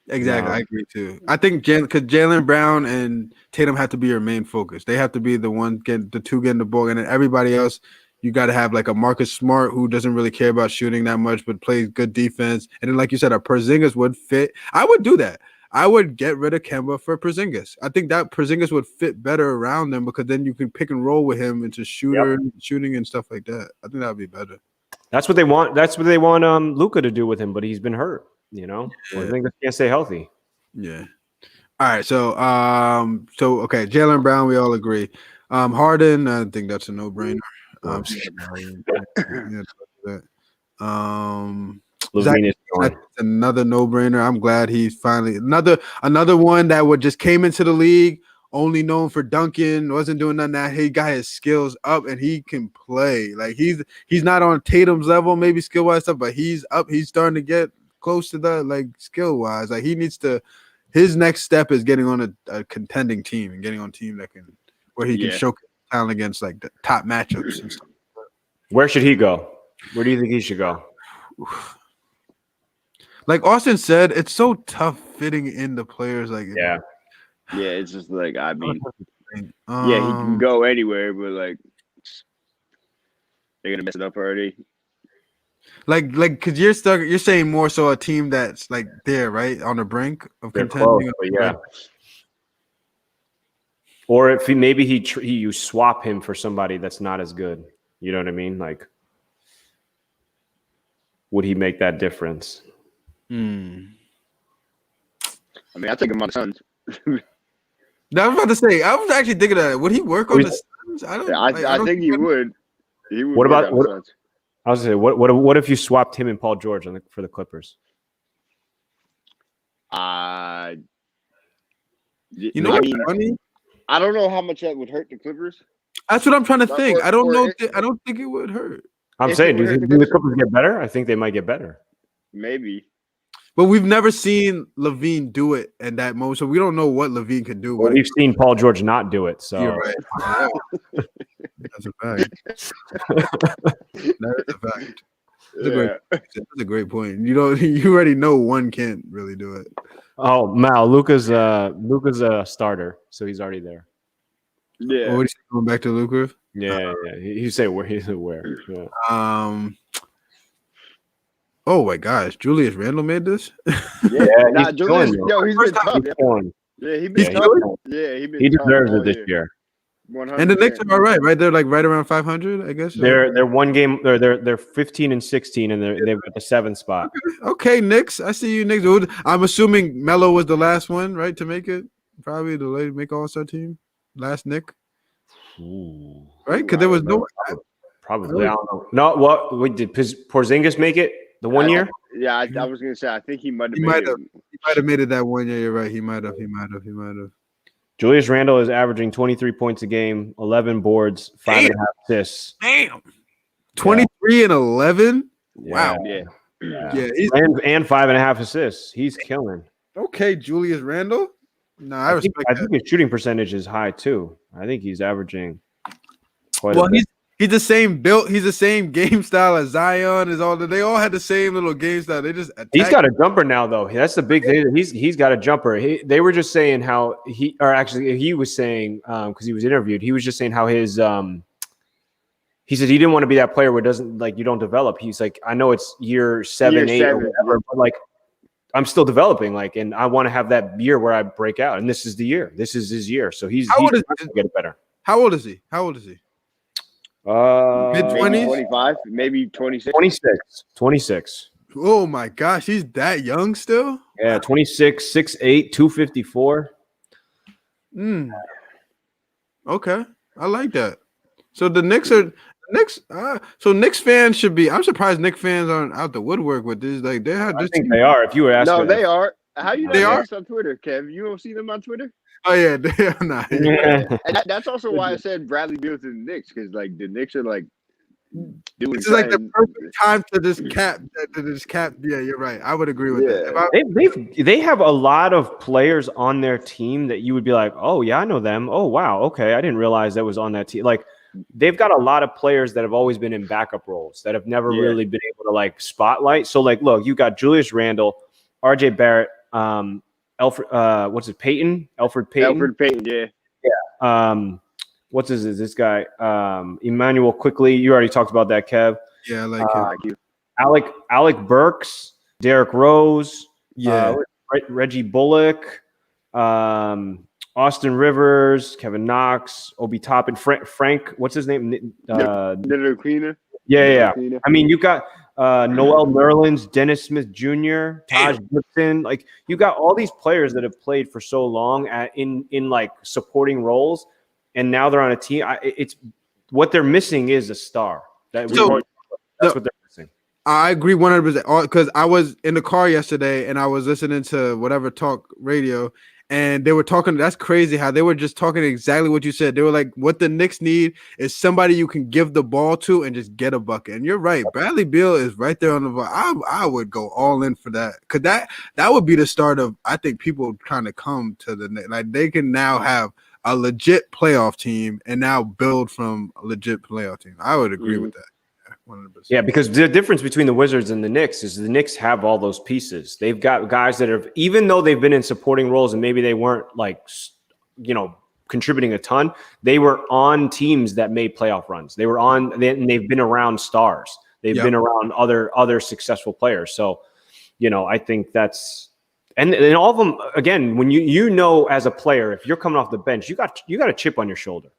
Exactly, No. I agree too. I think because Jaylen Brown and Tatum have to be your main focus. They have to be the one getting the ball, and then everybody else. You got to have like a Marcus Smart who doesn't really care about shooting that much, but plays good defense. And then, like you said, a Porzingis would fit. I would do that. I would get rid of Kemba for Porzingis. I think that Porzingis would fit better around them because then you can pick and roll with him into shooting and stuff like that. I think that would be better. that's what they want. That's what they want Luka to do with him, but he's been hurt. You know, Yeah. I think they can't stay healthy. Yeah. All right. So okay, Jaylen Brown, we all agree. Harden, I think that's a no-brainer. Levine is going. That's another no-brainer. I'm glad he's finally another one that would just came into the league, only known for dunking, wasn't doing none of that. He got his skills up and he can play. Like he's not on Tatum's level, maybe skill-wise stuff, but he's up. He's starting to get close to that, like skill-wise. Like he needs to. His next step is getting on a contending team and getting on a team that can where he can showcase talent against like the top matchups and stuff. Where should he go? Where do you think he should go? Like Austin said, it's so tough fitting in the players. Like Yeah. Yeah, it's just I mean, he um, can go anywhere, but they're gonna mess it up already. like because you're stuck. You're saying more so a team that's like there, right, on the brink of They're contending. close, but yeah. Or if you swap him for somebody that's not as good. You know what I mean? Like, would he make that difference? I mean, I take him on the Suns. I was about to say. I was actually thinking that. Would he work on the Suns? I don't. I think he would. He would. What work about on the Suns. I was gonna say, what if you swapped him and Paul George for the Clippers? You know I what's mean, funny? I don't know how much that would hurt the Clippers. That's what I'm trying to think. I don't or know. if- I don't think it would hurt. I'm If saying, it do would hurt the the Clippers- Clippers get better? I think they might get better. Maybe. But we've never seen Levine do it in that moment, so we don't know what Levine could do. Well, we've seen Paul George not do it, so You're right. That's a fact. That is a fact. That's a great point. You already know one can't really do it. Oh, Mal, Luca's a starter, so he's already there. Yeah. What are you going back to Luka? Yeah. He said where he's aware. Yeah. Oh my gosh, Julius Randle made this. Yeah. Nah, he's Julius, killing he's been tough. He's killing. Yeah, he's He's been tough. killing? Yeah, he been He tough deserves all it this year. 100%. And the Knicks are all right, right? They're like right around 500, I guess. They're one game. They're 15 and 16, and they've got the 7th spot. Okay, Knicks. I see you, Knicks. I'm assuming Melo was the last one, right, to make it. Probably the late make All-Star team. Last Nick, Ooh. right? Because there was no. Probably. I don't know. No, what? Wait, did Porzingis make it the one year? Yeah, I was gonna say I think he might have He made might it. have. He might have made it that one year. You're right. He might have. Julius Randle is averaging 23 points a game, 11 boards, 5.5 assists. Damn. 23 and 11. Yeah. Wow. Yeah. Yeah. He's, And 5.5 assists. He's killing. okay, Julius Randle. No, I I think respect that. his shooting percentage is high too. I think he's averaging quite Well, a bit. he's the same built. He's the same game style as Zion. They all had the same little game style. They just He's attack. got a jumper now, though. That's the big thing. He's got a jumper. They were just saying how he was saying because he was interviewed. He was just saying how his he said he didn't want to be that player where it doesn't you don't develop. He's like, I know it's year 7, 8, or whatever, but I'm still developing. And I want to have that year where I break out. And this is the year. This is his year. So he's How old is to get it better. How old is he? Mid-20s? 25, maybe 26. 26. Oh my gosh, he's that young still. Yeah, 26, 6'8", 254. Okay, I like that. So the Knicks are so Knicks fans should be. I'm surprised Knicks fans aren't out the woodwork with this. Like they have I this. think they are. If you were asking, No, they are. How you They not are? this on Twitter, Kev? You don't see them on Twitter? Oh yeah, they are not. Yeah. And that's also why I said Bradley Beal to the Knicks, because the Knicks are doing This is like the something. perfect time to just cap. Yeah, you're right. I would agree with that. If I, They have a lot of players on their team that you would be like, oh yeah, I know them. Oh wow, okay, I didn't realize that was on that team. Like they've got a lot of players that have always been in backup roles that have never really been able to like spotlight. So like, look, you got Julius Randle, R.J. Barrett, Alfred, Alfred Payton. Alfred Payton, What's this guy? Emmanuel Quickly. You already talked about that, Kev. yeah, I like him. Alec Burks, Derrick Rose, Yeah, Reggie Bullock, Austin Rivers, Kevin Knox, Obi Toppin, Frank. What's his name? Little Cleaner. Yeah. I mean, you got Noel Nerlens, Dennis Smith Jr., Taj Gibson. Like you got all these players that have played for so long in like supporting roles, and now they're on a team. It's what they're missing is a star. That's what they're missing. I agree 100% because I was in the car yesterday and I was listening to whatever talk radio and they were talking. That's crazy how they were just talking exactly what you said. They were like, what the Knicks need is somebody you can give the ball to and just get a bucket. And you're right. Bradley Beal is right there on the ball. I would go all in for that because that would be the start of, I think, people trying to come to the Knicks. Like they can now have a legit playoff team and now build from a legit playoff team. I would agree with that. 100%. Yeah, because the difference between the Wizards and the Knicks is the Knicks have all those pieces. They've got guys that have, even though they've been in supporting roles and maybe they weren't like, contributing a ton, they were on teams that made playoff runs. They were on, and they've been around stars. They've been around other successful players. So, I think that's, and all of them, again, when you as a player, if you're coming off the bench, you got a chip on your shoulder.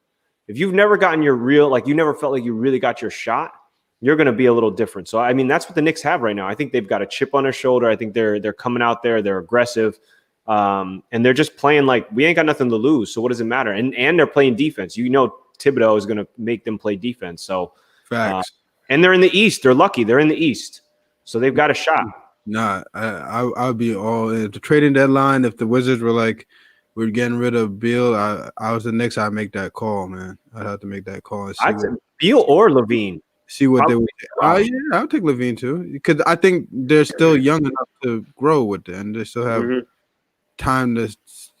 If you've never gotten your real, like you never felt like you really got your shot, you're going to be a little different. So, I mean, that's what the Knicks have right now. I think they've got a chip on their shoulder. I think they're coming out there. They're aggressive. And they're just playing like we ain't got nothing to lose. So what does it matter? And they're playing defense. Thibodeau is going to make them play defense. So, Facts. And they're in the East. They're lucky. They're in the East. So they've got a shot. Nah, I would be all in. The trading deadline, if the Wizards were like, we're getting rid of Beal, I was the Knicks, I'd make that call, man. I'd have to make that call. And I'd say Beal or Levine. See what they would. Yeah, I would take Levine too, because I think they're still young enough to grow with it, and they still have time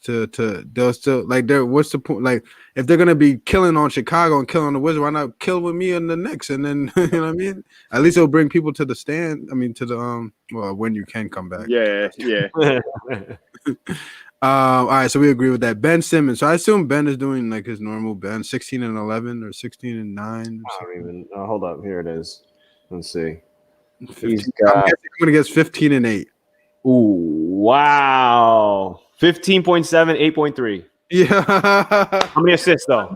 to they'll still like they're. What's the point? Like if they're gonna be killing on Chicago and killing on the Wizards, why not kill with me and the Knicks? And then you know what I mean. At least it'll bring people to the stand. I mean, to the when you can come back. Yeah. All right, so we agree with that. Ben Simmons. So I assume Ben is doing like his normal Ben, 16 and 11 or 16 and 9. Hold up. Here it is. Let's see. I'm gonna guess 15 and 8. Ooh, wow. 15.7, 8.3. Yeah. How many assists though?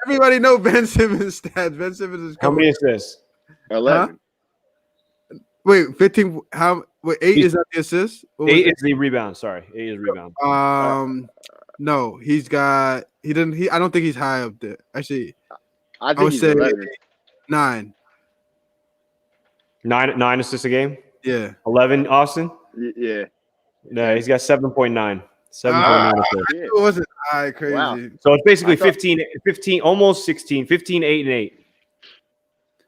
Everybody know Ben Simmons stats. Ben Simmons is how many assists? 11. Huh? Wait, 15. Wait, 8 is that the assist? 8 is the rebound. Sorry, 8 is rebound. No, he's got. He didn't. I don't think he's high up there. Actually, I would say 11. 9. 9 assists a game. Yeah. 11. Austin. Yeah. No, he's got 7.9. 7.9 assists. It wasn't high. Crazy. Wow. So it's basically 15, almost 16, 15, 8, and 8.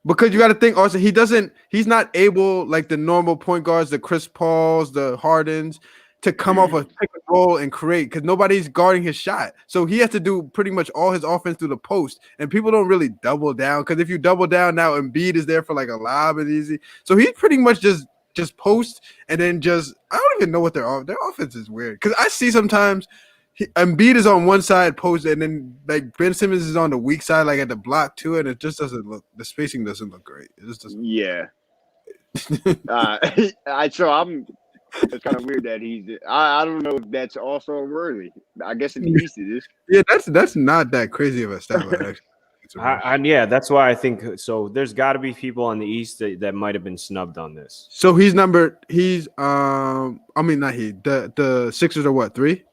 Because you got to think also, he's not able like the normal point guards, the Chris Pauls, the Hardens, to come off a pick and roll and create because nobody's guarding his shot. So he has to do pretty much all his offense through the post. And people don't really double down because if you double down now, Embiid is there for like a lob and easy. So he's pretty much just post and then I don't even know what their offense is weird because I see sometimes Embiid is on one side post and then like Ben Simmons is on the weak side like at the block too, and it just doesn't look, the spacing doesn't look great. It just doesn't. Yeah. It's kind of weird that he's. I don't know if that's also worthy. I guess in the East it is. Yeah, that's not that crazy of a stat line, actually. Yeah, that's why I think so. There's got to be people on the East that might have been snubbed on this. So he's numbered. He's I mean not he. The Sixers are what, 3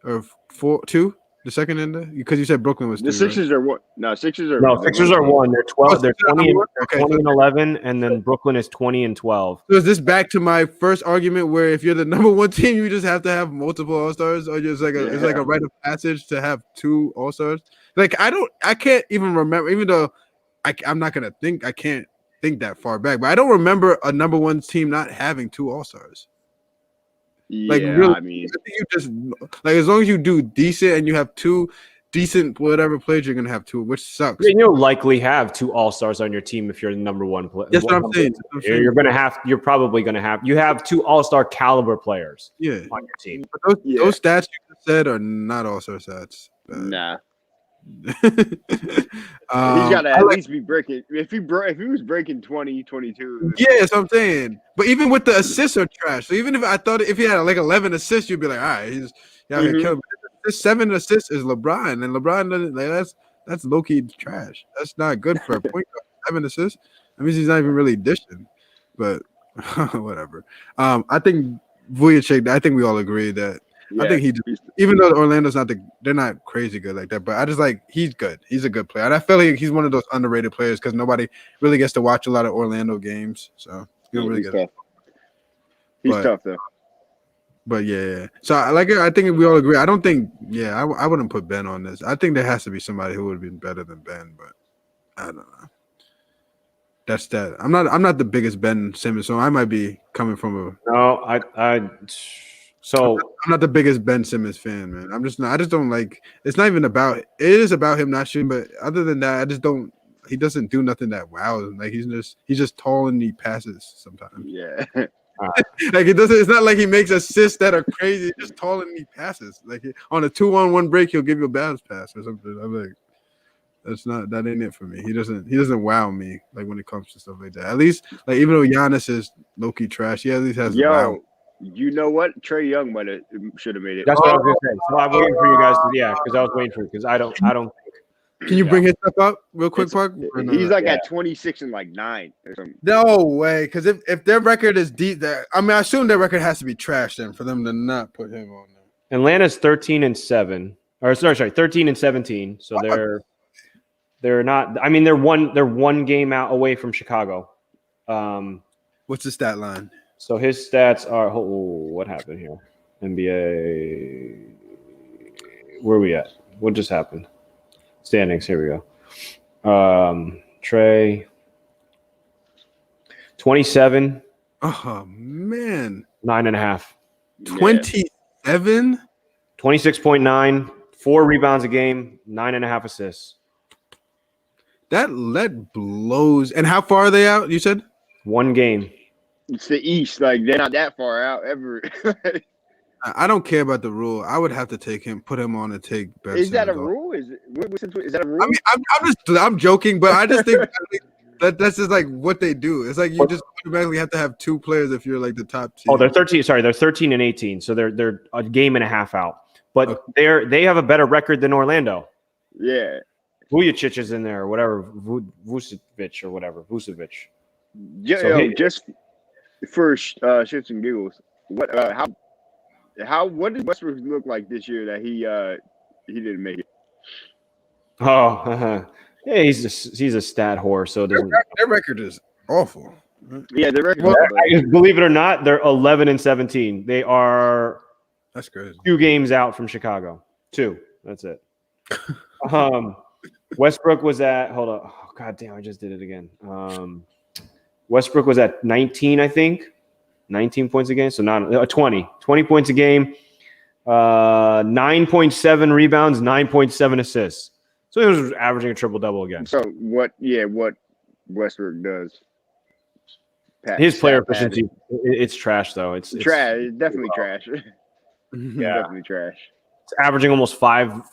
or 4, 2? The second in there, because you said Brooklyn was 3, the Sixers are what? No, Sixers are. No, Sixers are 1. They're 12. They're 20 and 11, and then Brooklyn is 20 and 12. So is this back to my first argument where if you're the number 1 team, you just have to have multiple All-Stars, or just like it's like a rite of passage to have 2 All-Stars? Like I can't even remember, even though I'm not gonna think. I can't think that far back, but I don't remember a number one team not having 2 All-Stars. Yeah, Like really, I mean, I think you just like as long as you do decent and you have 2 decent whatever players, you're gonna have 2, which sucks. You'll likely have 2 All-Stars on your team if you're the number one player. That's what I'm saying. You have 2 All-Star caliber players Yeah, on your team. but those stats you just said are not All-Star stats. nah. Um, He's got to I at like- least be breaking. If he was breaking 20, 22. Yeah, that's what I'm saying. But even with the assists are trash. So even if he had like 11 assists, you'd be like, all right, he's out here Mhm. killing. But 7 assists is LeBron, and LeBron doesn't like that's low key trash. That's not good for a point guard. 7 assists. That means he's not even really dishing. But whatever. I think Vujacic. I think we all agree that. I think even though Orlando's they're not crazy good like that, but I just like he's good. He's a good player, and I feel like he's one of those underrated players because nobody really gets to watch a lot of Orlando games, so you don't really he's get. tough. He's But- tough though. But yeah. So I think we all agree. I don't think. Yeah, I wouldn't put Ben on this. I think there has to be somebody who would have been better than Ben, but I don't know. That's that. I'm not the biggest Ben Simmons, so I might be coming from a. No, so I'm not the biggest Ben Simmons fan, man. I'm just not. I just don't like. It's not even about. It is about him not shooting, but other than that, I just don't. He doesn't do nothing that wow. Like he's just tall and he passes sometimes. Yeah. Like it doesn't. It's not like he makes assists that are crazy. He's just tall and he passes. Like on a 2-on-1 break, he'll give you a bounce pass or something. I'm like, that ain't it for me. He doesn't wow me like when it comes to stuff like that. At least like even though Giannis is low key trash, he at least has a wow. Yo, you know what? Trey Young should have made it. that's what I was gonna say. So I'm waiting for you guys to because I was waiting for you because I don't Can you bring his stuff up real quick, Park? Or no? He's like at 26 and like 9 or something. No way, because if their record is deep, I assume their record has to be trash then for them to not put him on there. Atlanta's 13-7, or sorry, 13-17. So they're not. I mean, they're one game out away from Chicago. What's the stat line? So his stats are. Oh, what happened here? NBA. Where are we at? What just happened? Standings. Here we go. Trey. 27, Oh man, 9.5. 27. 26.9, 4 rebounds a game, 9.5 assists. That blows. And how far are they out? You said 1 game. It's the East. Like they're not that far out ever. I don't care about the rule. I would have to put him on and take. Ben Is that a Simmons off. rule? Is that a rule? I mean, I'm joking, but I just think that's just like what they do. It's like you just automatically have to have 2 players if you're like the top team. Oh, they're 13. Sorry, they're 13 and 18. So they're a game and a half out. But they have a better record than Orlando. Yeah. Vujacic is in there, or whatever. Vucevic or whatever. Vucevic. Yeah. So just for shits and giggles, what does Westbrook look like this year that he didn't make it? Oh, yeah, he's a stat whore. So it doesn't. Their record is awful. Yeah, the record. Believe it or not, they're 11-17. They are That's crazy. 2 games out from Chicago. 2. That's it. Westbrook was at. Hold on. Oh, God damn! I just did it again. Westbrook was at 19, I think. 19 points a game. So not 20 points a game. 9.7 rebounds, 9.7 assists. So he was averaging a triple double again. So what Westbrook does? His player efficiency, it's trash though. It's trash. It's definitely trash. Yeah. Definitely trash. It's averaging almost five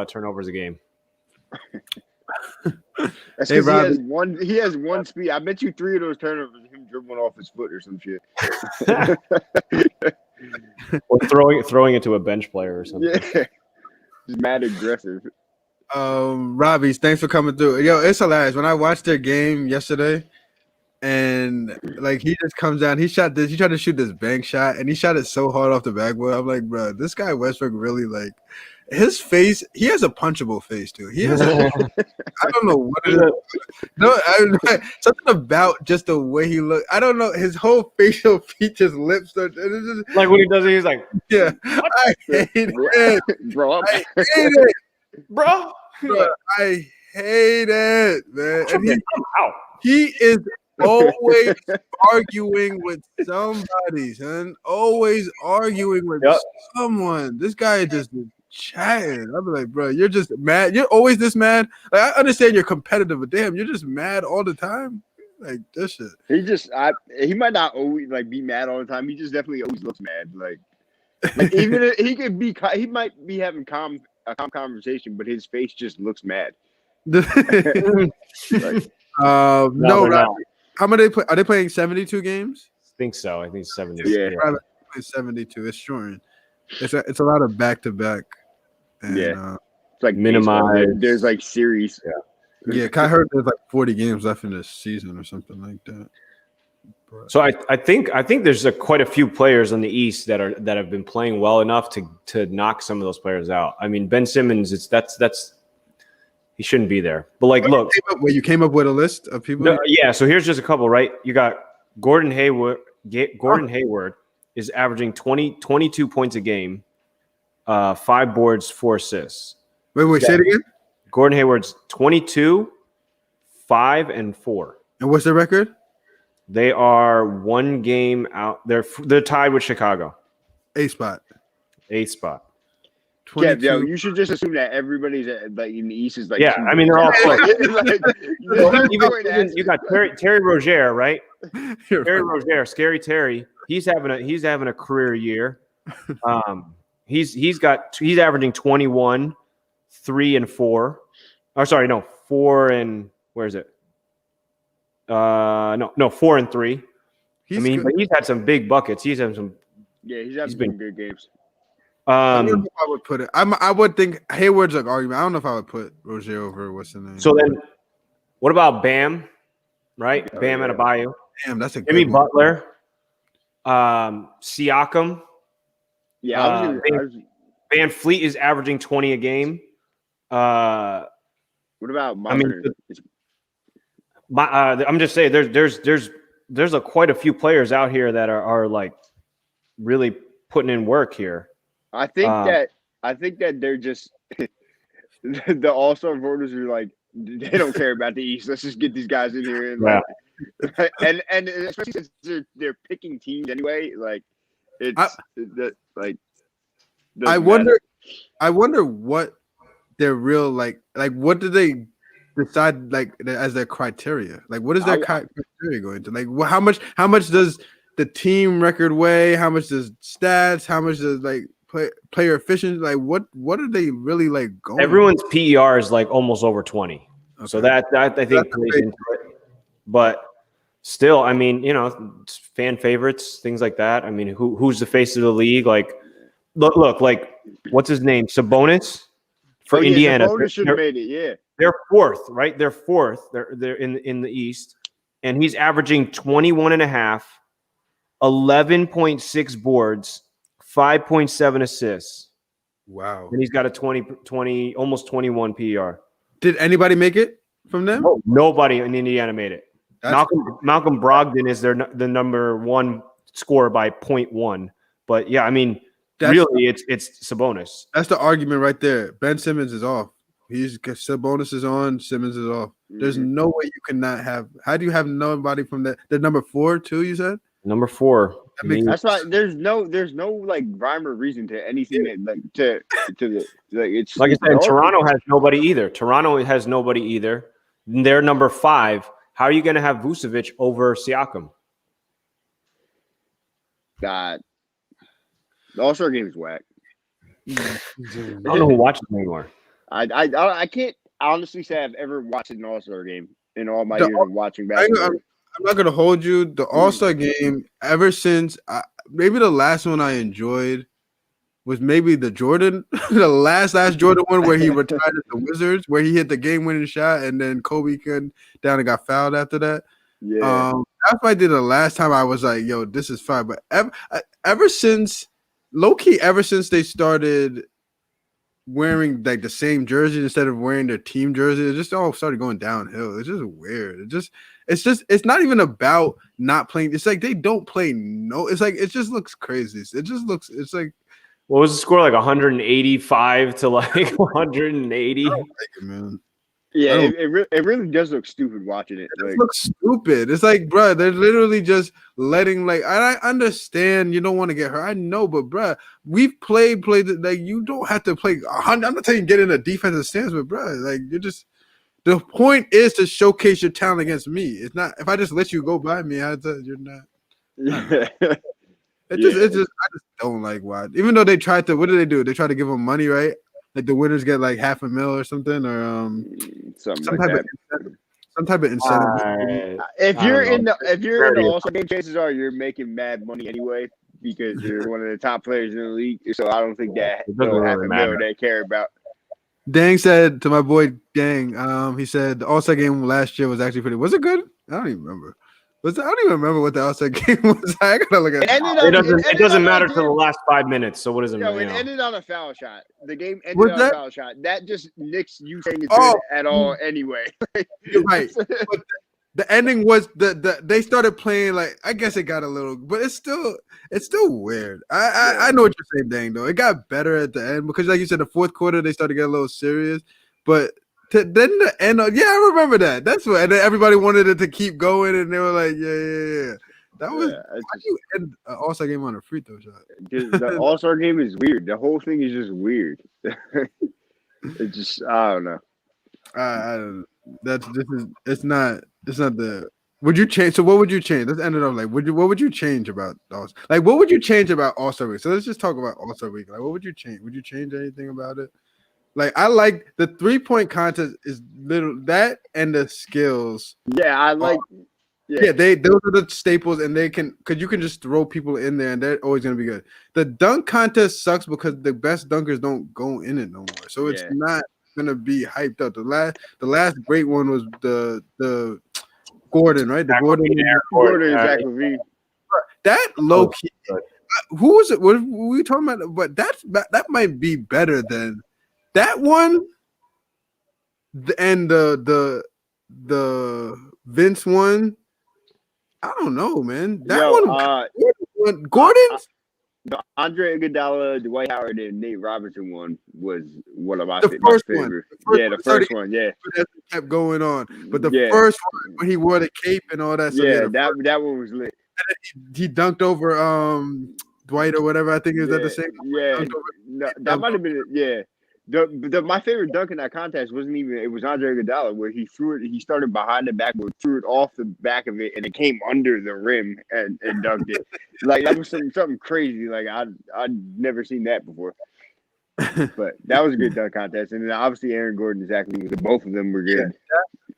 turnovers a game. That's Hey, because Robbie. he has one speed. I bet you 3 of those turnovers are him dribbling off his foot or some shit. Or throwing it to a bench player or something. Yeah. Just mad aggressive. Robbie, thanks for coming through. Yo, it's hilarious. When I watched their game yesterday, and like he just comes down, he tried to shoot this bank shot, and he shot it so hard off the backboard. I'm like, bro, this guy Westbrook really like his face. He has a punchable face too. He has. I don't know what it is. No, something about just the way he looked. I don't know. His whole facial features, lips, it's just, Like when he does it, he's like, yeah. I hate it. Bro, I hate it. bro. Bro, I hate it, man. And Out. he is always arguing with somebody, son. Always arguing with Yep. someone. This guy just chatting. I'll be like, bro, you're just mad. You're always this mad. Like, I understand you're competitive, but damn, you're just mad all the time. Like this shit. He might not always like be mad all the time. He just definitely always looks mad. Like even if he might be having a calm conversation, but his face just looks mad. No, they're not. how many they play? Are they playing 72 games? I think so. I think 70. Yeah. Probably 72. It's short. It's a lot of back to back. Yeah. It's like Minimize. baseball. There's like series. Yeah, I heard there's like 40 games left in this season or something like that. So I think there's quite a few players on the East that have been playing well enough to knock some of those players out. I mean, Ben Simmons, that's he shouldn't be there. But like, look, you came up with a list of people. no, yeah. So here's just a couple, right? You got Gordon Hayward. Gordon Hayward is averaging 22 points a game, 5 boards, 4 assists. Wait, say it again. Gordon Hayward's 22, 5, and 4. And what's the record? They are 1 game out. They're tied with Chicago. 8th spot. 8th spot. Yeah, 22. yo, you should just assume that everybody's like in the East is like. Yeah, I mean they're all close. Like, You got Terry Rozier, right? You're Terry right. Rozier, Scary Terry. He's having a career year. He's averaging 21, 3 and 4. Oh, sorry, no, 4 and where is it? No, 4 and 3. Good. But he's had some big buckets. He's had some. yeah, he's having been- some good games. I don't know if I would put it. I would think Hayward's like argument. I don't know if I would put Rozier over what's the name. So then, what about Bam? Right, Oh, Bam yeah. Adebayo, damn, that's a Jimmy good one. Butler, Siakam. Yeah, Van Fleet is averaging 20 a game. what about mean, Martin? I'm just saying there's quite a few players out here that are like really putting in work here. I think that they're just the All-Star voters are like they don't care about the East. Let's just get these guys in here and and especially since they're picking teams anyway. Like I wonder what their real like what do they decide like as their criteria? Like what is their criteria going to? Like how much does the team record weigh? How much does stats? How much does like player efficiency? Like what are they really like going? Everyone's PER is like almost over 20. Okay. So that I think plays into it. But still, I mean, it's fan favorites, things like that. I mean, who's the face of the league? Like, look, like what's his name? Sabonis for Indiana. Sabonis should have made it. Yeah, they're 4th, right? They're 4th. They're in the East, and he's averaging 21 and a half, 11.6 boards, 5.7 assists. Wow. And he's got a 20 almost 21 PER. Did anybody make it from them? No, nobody in Indiana made it. That's- Malcolm Brogdon is the number 1 scorer by 0.1. But yeah, I mean, really, it's Sabonis. That's the argument right there. Ben Simmons is off. Sabonis is on. Simmons is off. There's no way you cannot have. How do you have nobody from that? They're number 4 too. You said Number 4. That makes- that's why there's no like rhyme or reason to anything that like to the like it's like I said, Toronto has nobody either. They're number 5. How are you going to have Vucevic over Siakam? God, the All-Star game is whack. I don't know who watches anymore. I can't honestly say I've ever watched an All-Star game in all my years of watching basketball. I'm not gonna hold you. The All-Star game, ever since maybe the last one I enjoyed was maybe the Jordan, the last Jordan one where he retired at the Wizards, where he hit the game-winning shot, and then Kobe came down and got fouled after that. Yeah, That's why I did the last time. I was like, "Yo, this is fine." But ever since, low key, ever since they started wearing like the same jersey instead of wearing their team jersey, it just all started going downhill. It's just weird. It's not even about not playing. It's like they don't play. No, it's like it just looks crazy. It's like. What was the score? Like 185 to like 180. I don't like it, man. Yeah, don't- it really does look stupid watching it. It Like, looks stupid. It's like, bro, they're literally just letting like. I understand you don't want to get hurt. I know, but bro, we've played like you don't have to play. I'm not telling you get in a defensive stance, but bro, like you're just. The point is to showcase your talent against me. It's not if I just let you go by me. You're not. yeah, It's just I just don't like why. Even though they tried to, what did they do? They tried to give them money, right? Like the winners get like $500,000 or something, or something some like type that. of incentive. Some type of incentive. If I you're don't in know. the All-Star game, chances are you're making mad money anyway because you're one of the top players in the league. So I don't think that It doesn't they'll really have a matter. mil they care about. Dang said to my boy Dang, he said the All-Star game last year was actually pretty. Was it good? I don't even remember. I don't even remember what the All-Star game was. I gotta look at It ended It up. doesn't. It ended doesn't on a matter till the damn- last 5 minutes. So what does it No, matter? it ended on a foul shot. The game ended Was on that- a foul shot. That just nicks you saying it's Oh. good at all anyway. You're right. But the ending was the they started playing like I guess it got a little, but it's still weird. I know what you're saying, Dang though. It got better at the end because like you said, the fourth quarter they started to get a little serious, but. Then the end, yeah, I remember that. That's what, and then everybody wanted it to keep going, and they were like, "Yeah." That was Yeah, how do you end an All-Star game on a free throw shot? the All-Star game is weird. The whole thing is just weird. It's just I don't know. I don't. It's not the. Would you change? So what would you change? Let's end it up like. What would you change about All? Like what would you change about All-Star week? So let's just talk about All-Star week. Like what would you change? Would you change anything about it? Like I like the 3-point contest is little that and the skills. Yeah, I like. Yeah, those are the staples, and they can because you can just throw people in there, and they're always gonna be good. The dunk contest sucks because the best dunkers don't go in it no more, so it's Yeah. not gonna be hyped up. The last great one was the Gordon, right? The Gordon, Gordon and Zach LaVine. that low key. Who was it? What were we talking about? But that might be better than that one. And the Vince one. I don't know, man. That one, Gordon. The Andre Iguodala, Dwight Howard, and Nate Robinson one was one of my The first one. favorite. The first The one. first one. Yeah, Kept going on, but the Yeah. first one when he wore the cape and all that. So yeah, yeah, that one was lit. he dunked over Dwight or whatever. I think it was at the same. Yeah, dunked over- no, that might have been it. Yeah. My favorite dunk in that contest wasn't even it was Andre Iguodala where he threw it. He started behind the backboard, threw it off the back of it, and it came under the rim and dunked it. Like that was something crazy. Like I'd never seen that before. But that was a good dunk contest, and then obviously Aaron Gordon and Zach LaVine, both of them were good.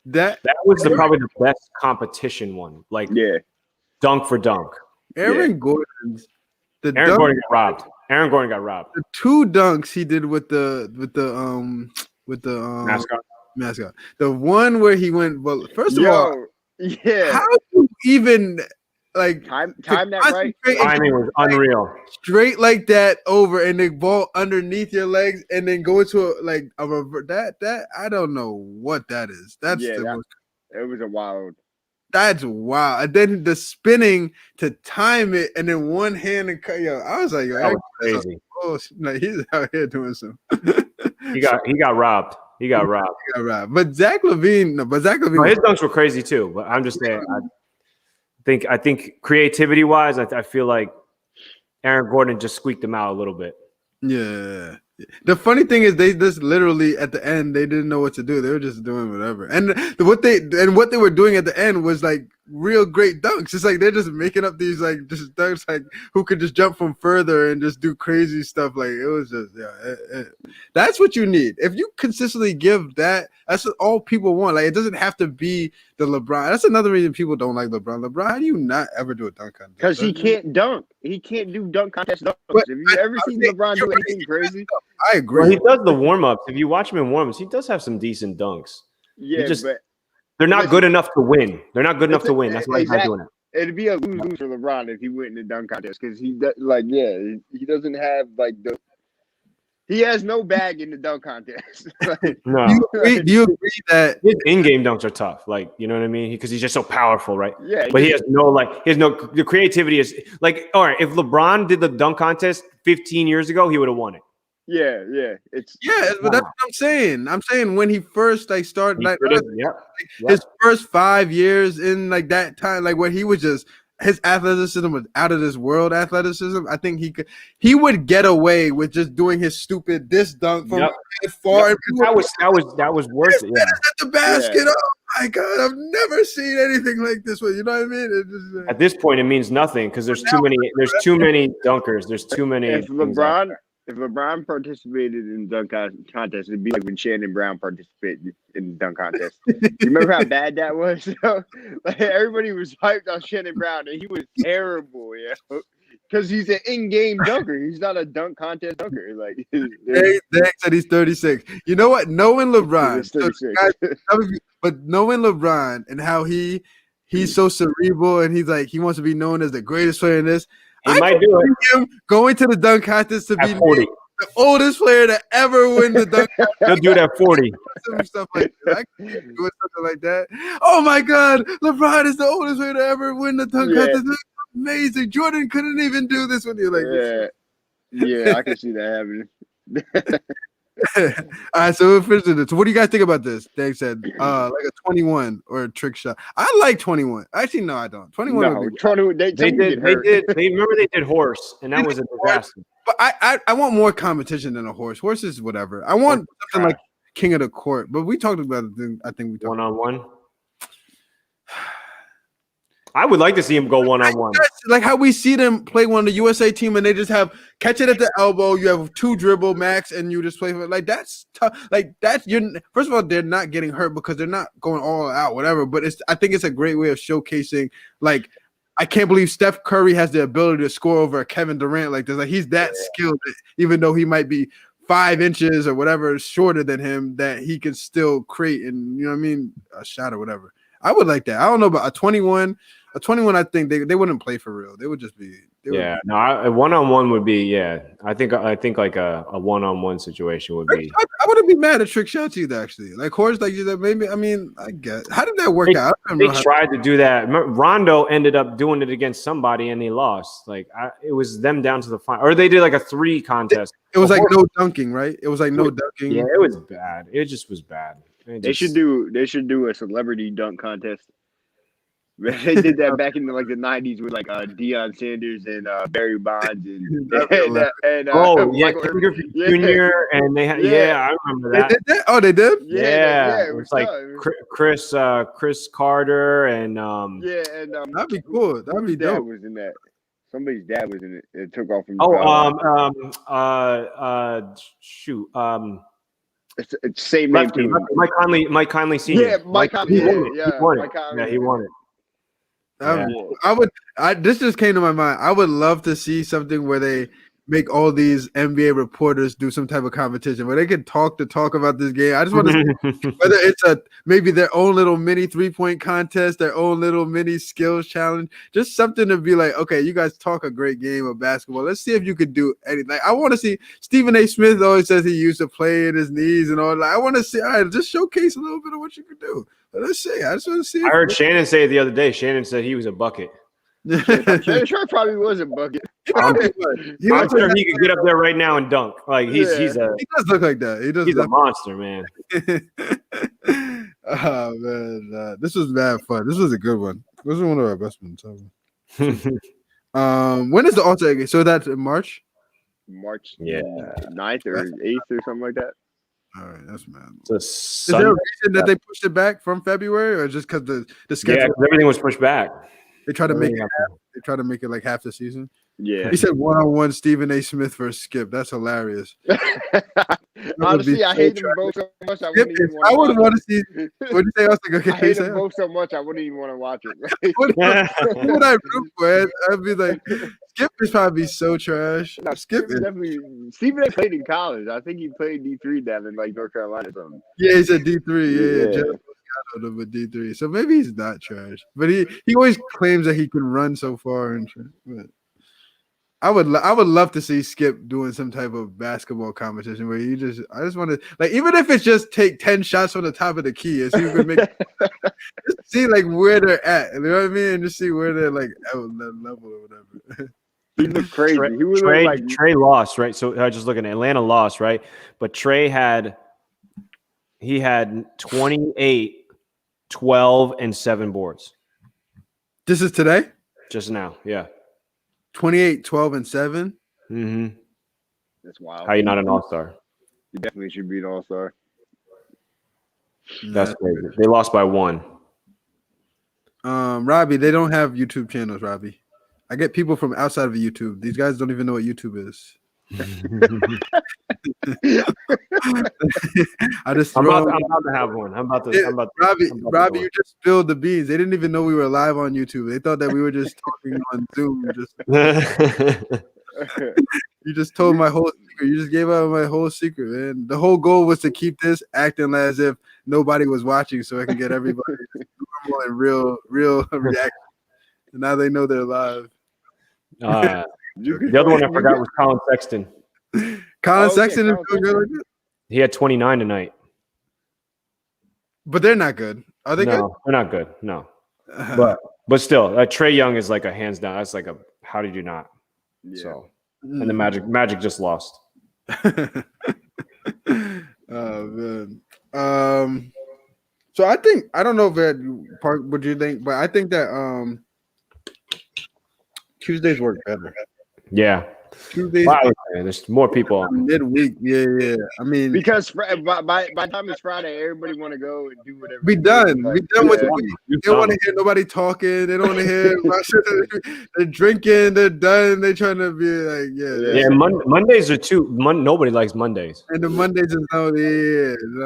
That That was probably the best competition one. Like Yeah, dunk for dunk. Aaron Gordon's the Aaron dunk, Gordon got robbed. Aaron Gordon got robbed. the 2 dunks he did with the mascot. The one where he went. Well, first of all, yeah, how do you even like time that right. concentrate and Timing was unreal. straight like that over and the ball underneath your legs and then go into a revert that I don't know what that is. That's Yeah, the that- most, It was a wild. that's wild. And then the spinning to time it and then one hand and cut. Yo, I was like, yo, That was crazy. oh, like he's out here doing some. He got robbed. He got robbed. Yeah, right. But Zach LaVine, No, his dunks were crazy too. But I'm just saying. I think creativity wise, I feel like Aaron Gordon just squeaked him out a little bit. yeah. The funny thing is, they just literally at the end they didn't know what to do. They were just doing whatever, and what they were doing at the end was like real great dunks. It's like they're just making up these like just dunks like who could just jump from further and just do crazy stuff. Like it was just that's what you need. If you consistently give that, that's what all people want. Like it doesn't have to be the LeBron. That's another reason people don't like LeBron. LeBron, how do you not ever do a dunk contest? Because he can't dunk. He can't do dunk contest dunks. But Have you ever seen LeBron do anything crazy? I agree. Well, he does the warm ups. If you watch him in warm ups, he does have some decent dunks. Yeah, just- but They're not Listen, good enough to win. They're not good enough to win. That's why he's not exactly. doing it. it'd be a lose for LeBron if he went in the dunk contest because he he doesn't have he has no bag in the dunk contest. No, Do you agree that his in-game dunks are tough. Like, you know what I mean? Because he's just so powerful, right? Yeah, But he has the creativity is like, all right, if LeBron did the dunk contest 15 years ago, he would have won it. Yeah, it's but that's what I'm saying. I'm saying when he first like started, He like, could've- yep. his first 5 years in like that time, like where he was just his athleticism was out of this world athleticism. I think he would get away with just doing his stupid disc dunk from far. Yep. That was worth it. Yeah. At the basket. Oh my god, I've never seen anything like this one. You know what I mean? It just, At this point, it means nothing because there's too many. There's too many dunkers. There's too many. If LeBron participated in dunk contest, it'd be like when Shannon Brown participated in the dunk contest. You remember how bad that was? Like, everybody was hyped on Shannon Brown, and he was terrible, because he's an in-game dunker. He's not a dunk contest dunker. Like, they said he's 36. You know what? Knowing LeBron, but knowing LeBron and how he's so cerebral, and he's like he wants to be known as the greatest player in this. He might do it. Him going to the dunk contest to be 40. The oldest player to ever win the dunk contest. He'll do it at 40. Stuff like that. I can do something like that. Oh my God, LeBron is the oldest player to ever win the dunk contest. That's amazing. Jordan couldn't even do this when you're like, yeah, I can see that happening. All right, so we'll finish it. So what do you guys think about this? Dave said like a 21 or a trick shot. I like 21. Actually, no, I don't. 21. No, 21. They did. They remember they did horse, and that was a disaster. But I want more competition than a horse. Horse is whatever. I want something like King of the Court. But we talked about it. I think we talked one-on-one. I would like to see him go one-on-one. Like how we see them play one of the USA team and they just have catch it at the elbow. You have 2 dribble max and you just play for it. Like that's tough. Like that's first of all, they're not getting hurt because they're not going all out, whatever. But I think it's a great way of showcasing. Like I can't believe Steph Curry has the ability to score over Kevin Durant like this. Like he's that skilled, even though he might be 5 inches or whatever shorter than him, that he can still create and you know what I mean, a shot or whatever. I would like that. I don't know about a 21. A 21, I think they wouldn't play for real. They would just be. A one-on-one would be. Yeah, I think like a one-on-one situation would be. I wouldn't be mad at trick shots either. Actually, like horse, like you said, maybe. I mean, I guess. How did that work out? They tried to do that. Rondo ended up doing it against somebody and they lost. Like it was them down to the final, or they did like a 3 contest. It was like no dunking, right? It was like no dunking. Yeah, it was bad. It just was bad. They should do a celebrity dunk contest. They did that back in the 90s with like Deion Sanders and Barry Bonds and Ken Griffey Jr. and they had I remember that. They did that? Oh, they did? Yeah, it was like Chris Carter and that'd be cool. That'd be dope. Was in that. Somebody's dad was in it. It took off from. It's same name too. Mike Conley Sr. Yeah, Mike Conley. He won it. This just came to my mind. I would love to see something where they make all these NBA reporters do some type of competition where they can talk about this game. I just want to see whether it's maybe their own little mini 3-point contest, their own little mini skills challenge, just something to be like, okay, you guys talk a great game of basketball. Let's see if you could do anything. Like, I want to see Stephen A. Smith always says he used to play in his knees and all. Like, I want to see. All right, just showcase a little bit of what you could do. Let's see. I just want to see. I heard Shannon say it the other day. Shannon said he was a bucket. Shannon Sharp probably was a bucket. I'm sure he could get up there right now and dunk. Like he does look like that. He's a monster, man. Oh man, this was bad fun. This was a good one. This was one of our best ones. When is the All-Star game? So that's in March. March 9th or 8th or something like that. All right, that's mad. Is there a reason that they pushed it back from February, or just because the schedule? Yeah, everything was pushed back. They try to make it. They try to make it like half the season. Yeah. He said one-on-one Stephen A. Smith versus Skip. That's hilarious. Honestly, I hate them both so much. I wouldn't want to see. What did you say? I hate them both so much. I wouldn't even want to watch it. What would I root for? I'd be like, Skip is probably so trash. No, Skip is definitely. Stephen A. played in college. I think he played D3 down in North Carolina or something. Yeah, he's a D3. Yeah. With D3, so maybe he's not trash, but he always claims that he can run so far. But I would love to see Skip doing some type of basketball competition where I just want to, like, even if it's just take 10 shots from the top of the key and see who can make just see like where they're at, you know what I mean, and just see where they're like at that level or whatever. He looked crazy. Trey, He would look Trey, like Trey lost, right? So I was just looking at Atlanta lost, right? But Trey had 28, 12, and 7 boards This is today? just now. Yeah. 28, 12, and 7. Mm-hmm. that's wild. How you not an all-star? He definitely should be an all-star. That's crazy. They lost by 1. Robbie, they don't have YouTube channels, Robbie. I get people from outside of YouTube. These guys don't even know what YouTube is. I just I'm throw about them- to have one. Robbie, you just spilled the beans. They didn't even know we were live on YouTube. They thought that we were just talking on Zoom. You just told my whole secret. You just gave out my whole secret, man. The whole goal was to keep this acting as if nobody was watching, so I can get everybody normal and real reaction. And now they know they're live. The other one I forgot was Colin Sexton. Colin Oh, Sexton yeah, is doing good like that? He had 29 tonight. But they're not good. Are they No, they're not good. No, good? but still, Trey Young is like a hands down. That's like a how did you not? Yeah. So and the Magic just lost. Oh man. So I don't know if that part what you think, but I think that Tuesdays work better. Yeah. Tuesdays Wow, man, there's more people on. midweek. Yeah. I mean, Because by the time it's Friday, everybody want to go and do whatever. we they do. done. Like, We done with yeah. the week. They don't want to hear nobody talking. They don't want to hear. They're drinking. They're done. They're trying to be like, Yeah, Mondays are too. Nobody likes Mondays. And the Mondays is no,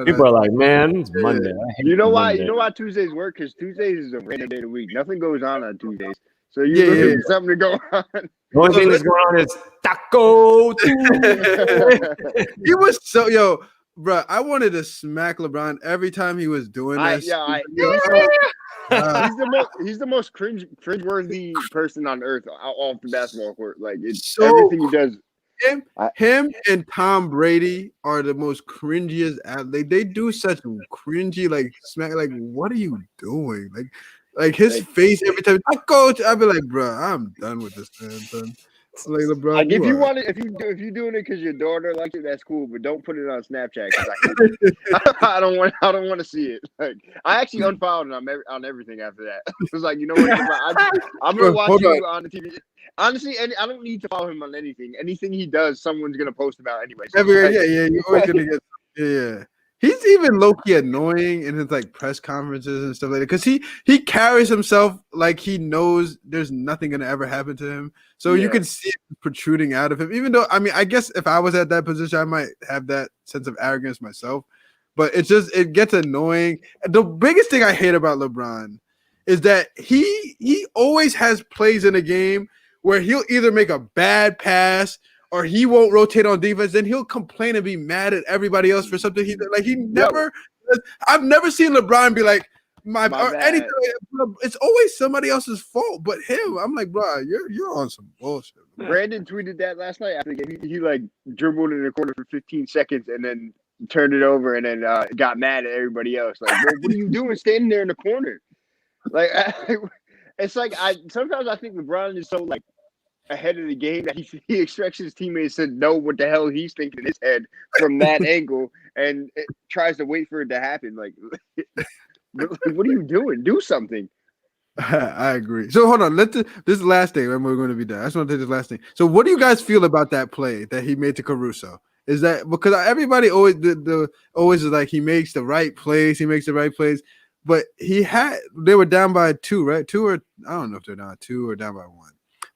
People are like, man, it's Monday. I hate You know why? Monday." You know why Tuesdays work? Because Tuesdays is a random day of the week. Nothing goes on Tuesdays, so Yeah, you yeah. look for something to go on. The only thing that's going on is Taco Tuesday. He was so bro. I wanted to smack LeBron every time he was doing that. He's the most cringeworthy person on earth off the basketball court. Like it's So- everything he does. Him and Tom Brady are the most cringiest. They do such cringy like smack. Like, what are you doing? Like his face every time. I coach. I'd be like, bro, I'm done with this man. Son. It's like LeBron. Like if you are- want it, if you're doing it because your daughter likes it, that's cool. But don't put it on Snapchat because I hate it. I don't want to see it. Like I actually unfollowed him on everything after that. It was like, you know what? I'm gonna watch Hold you on. on the TV. Honestly, I don't need to follow him on anything. Anything he does, someone's gonna post about anyway. So Yeah. You're always gonna get. Yeah. He's even low key annoying in his like press conferences and stuff like that because he carries himself like he knows there's nothing gonna ever happen to him. So you Yeah. can see it protruding out of him. Even though I guess if I was at that position, I might have that sense of arrogance myself. But it gets annoying. The biggest thing I hate about LeBron is that he always has plays in a game where he'll either make a bad pass or he won't rotate on defense, then he'll complain and be mad at everybody else for something he did. Like he never. I've never seen LeBron be like My or bad. anything. It's always somebody else's fault, but him. I'm like, bro, you're on some bullshit. Brandon tweeted that last night. I think he like dribbled in the corner for 15 seconds and then turned it over and then got mad at everybody else. Like, bro, what are you doing standing there in the corner? Like, it's like sometimes I think LeBron is so like ahead of the game that he expects his teammates to know what the hell he's thinking in his head from that angle and it tries to wait for it to happen. Like, what are you doing? Do something. I agree. So hold on. This is the last thing, and we're going to be done. I just want to take this last thing. So what do you guys feel about that play that he made to Caruso? Is that because everybody always always is like he makes the right plays, but they were down by 2, right? 2 or I don't know if they're down by 2 or down by 1.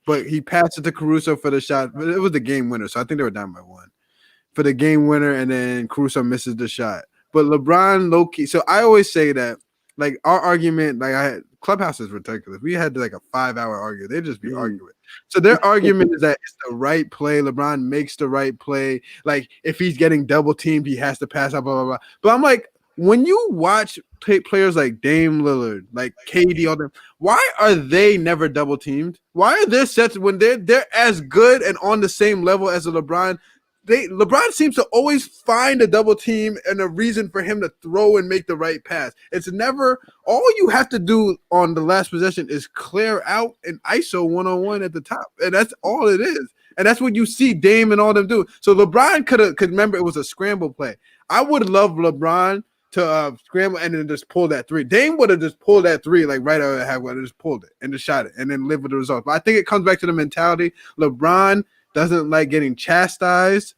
But he passed it to Caruso for the shot. But it was the game winner, so I think they were down by 1 for the game winner, and then Caruso misses the shot. But LeBron low key. So I always say that, like our argument, Clubhouse is ridiculous. We had like a 5-hour argument. They just be arguing. So their argument is that it's the right play. LeBron makes the right play. Like if he's getting double teamed, he has to pass out. Blah blah blah. But I'm like, when you watch players like Dame Lillard, like KD, all them, why are they never double teamed? Why are their sets when they're as good and on the same level as a LeBron? LeBron seems to always find a double team and a reason for him to throw and make the right pass. It's never all you have to do on the last possession is clear out and ISO 1-on-1 at the top, and that's all it is. And that's what you see Dame and all them do. So LeBron could remember it was a scramble play. I would love LeBron to scramble and then just pull that three. Dame would have just pulled that three like right out of halfway, just pulled it and just shot it and then live with the result. But I think it comes back to the mentality. LeBron doesn't like getting chastised.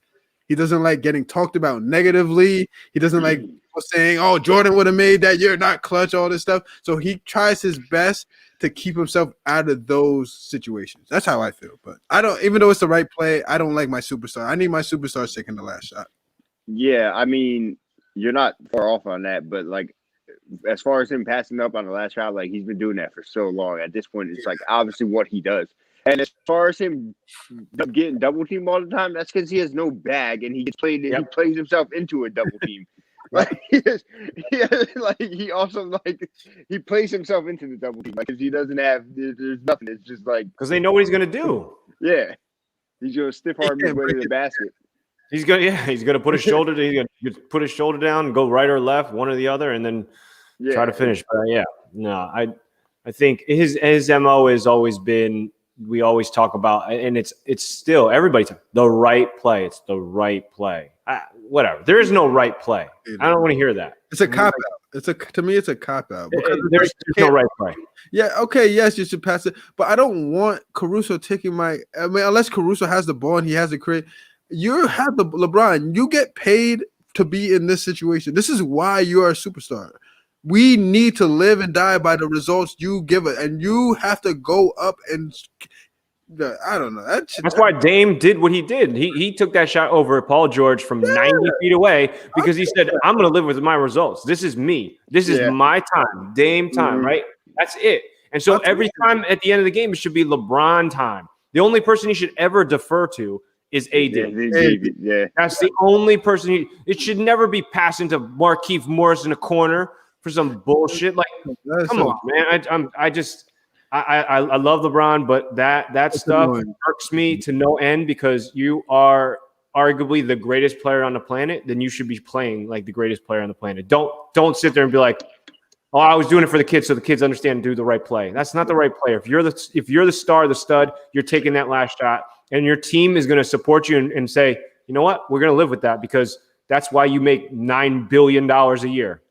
He doesn't like getting talked about negatively. He doesn't like people saying, "Oh, Jordan would have made that. You're not clutch." All this stuff. So he tries his best to keep himself out of those situations. That's how I feel. But I don't. Even though it's the right play, I don't like my superstar. I need my superstar taking the last shot. Yeah, I mean, you're not far off on that, but like as far as him passing up on the last shot, like he's been doing that for so long. At this point, it's like obviously what he does. And as far as him getting double teamed all the time, that's because he has no bag and he gets played. He plays himself into a double team. Like he also he plays himself into the double team because he doesn't have. There's nothing. It's just like because they know what he's gonna do. Yeah, he's gonna stiff arm his way to the basket. He's gonna put his shoulder. He's gonna put his shoulder down and go right or left, one or the other, and then try to finish. But I think his MO has always been. We always talk about, and it's still everybody's the right play. It's the right play. Whatever. There is no right play. I don't want to hear that. It's a cop out. To me, it's a cop out. There's no right play. Yeah. Okay. Yes, you should pass it, but I don't want Caruso taking my. I mean, unless Caruso has the ball and he has to create. You have the LeBron. You get paid to be in this situation. This is why you are a superstar. We need to live and die by the results you give it, and you have to go up and I don't know. That's why Dame did what he did. He took that shot over Paul George from 90 feet away because he said, "I'm going to live with my results. This is me. This is my time, Dame time, right? That's it." And so every time at the end of the game, it should be LeBron time. The only person he should ever defer to is AD. Yeah. That's the only person. It should never be passing to Markieff Morris in a corner for some bullshit. Like, come on, man. I love LeBron, but that stuff irks me to no end because you are arguably the greatest player on the planet. Then you should be playing like the greatest player on the planet. Don't sit there and be like, "Oh, I was doing it for the kids, so the kids understand and do the right play." That's not the right player. If you're the star, the stud, you're taking that last shot, and your team is going to support you and say, "You know what? We're going to live with that because that's why you make $9 billion a year."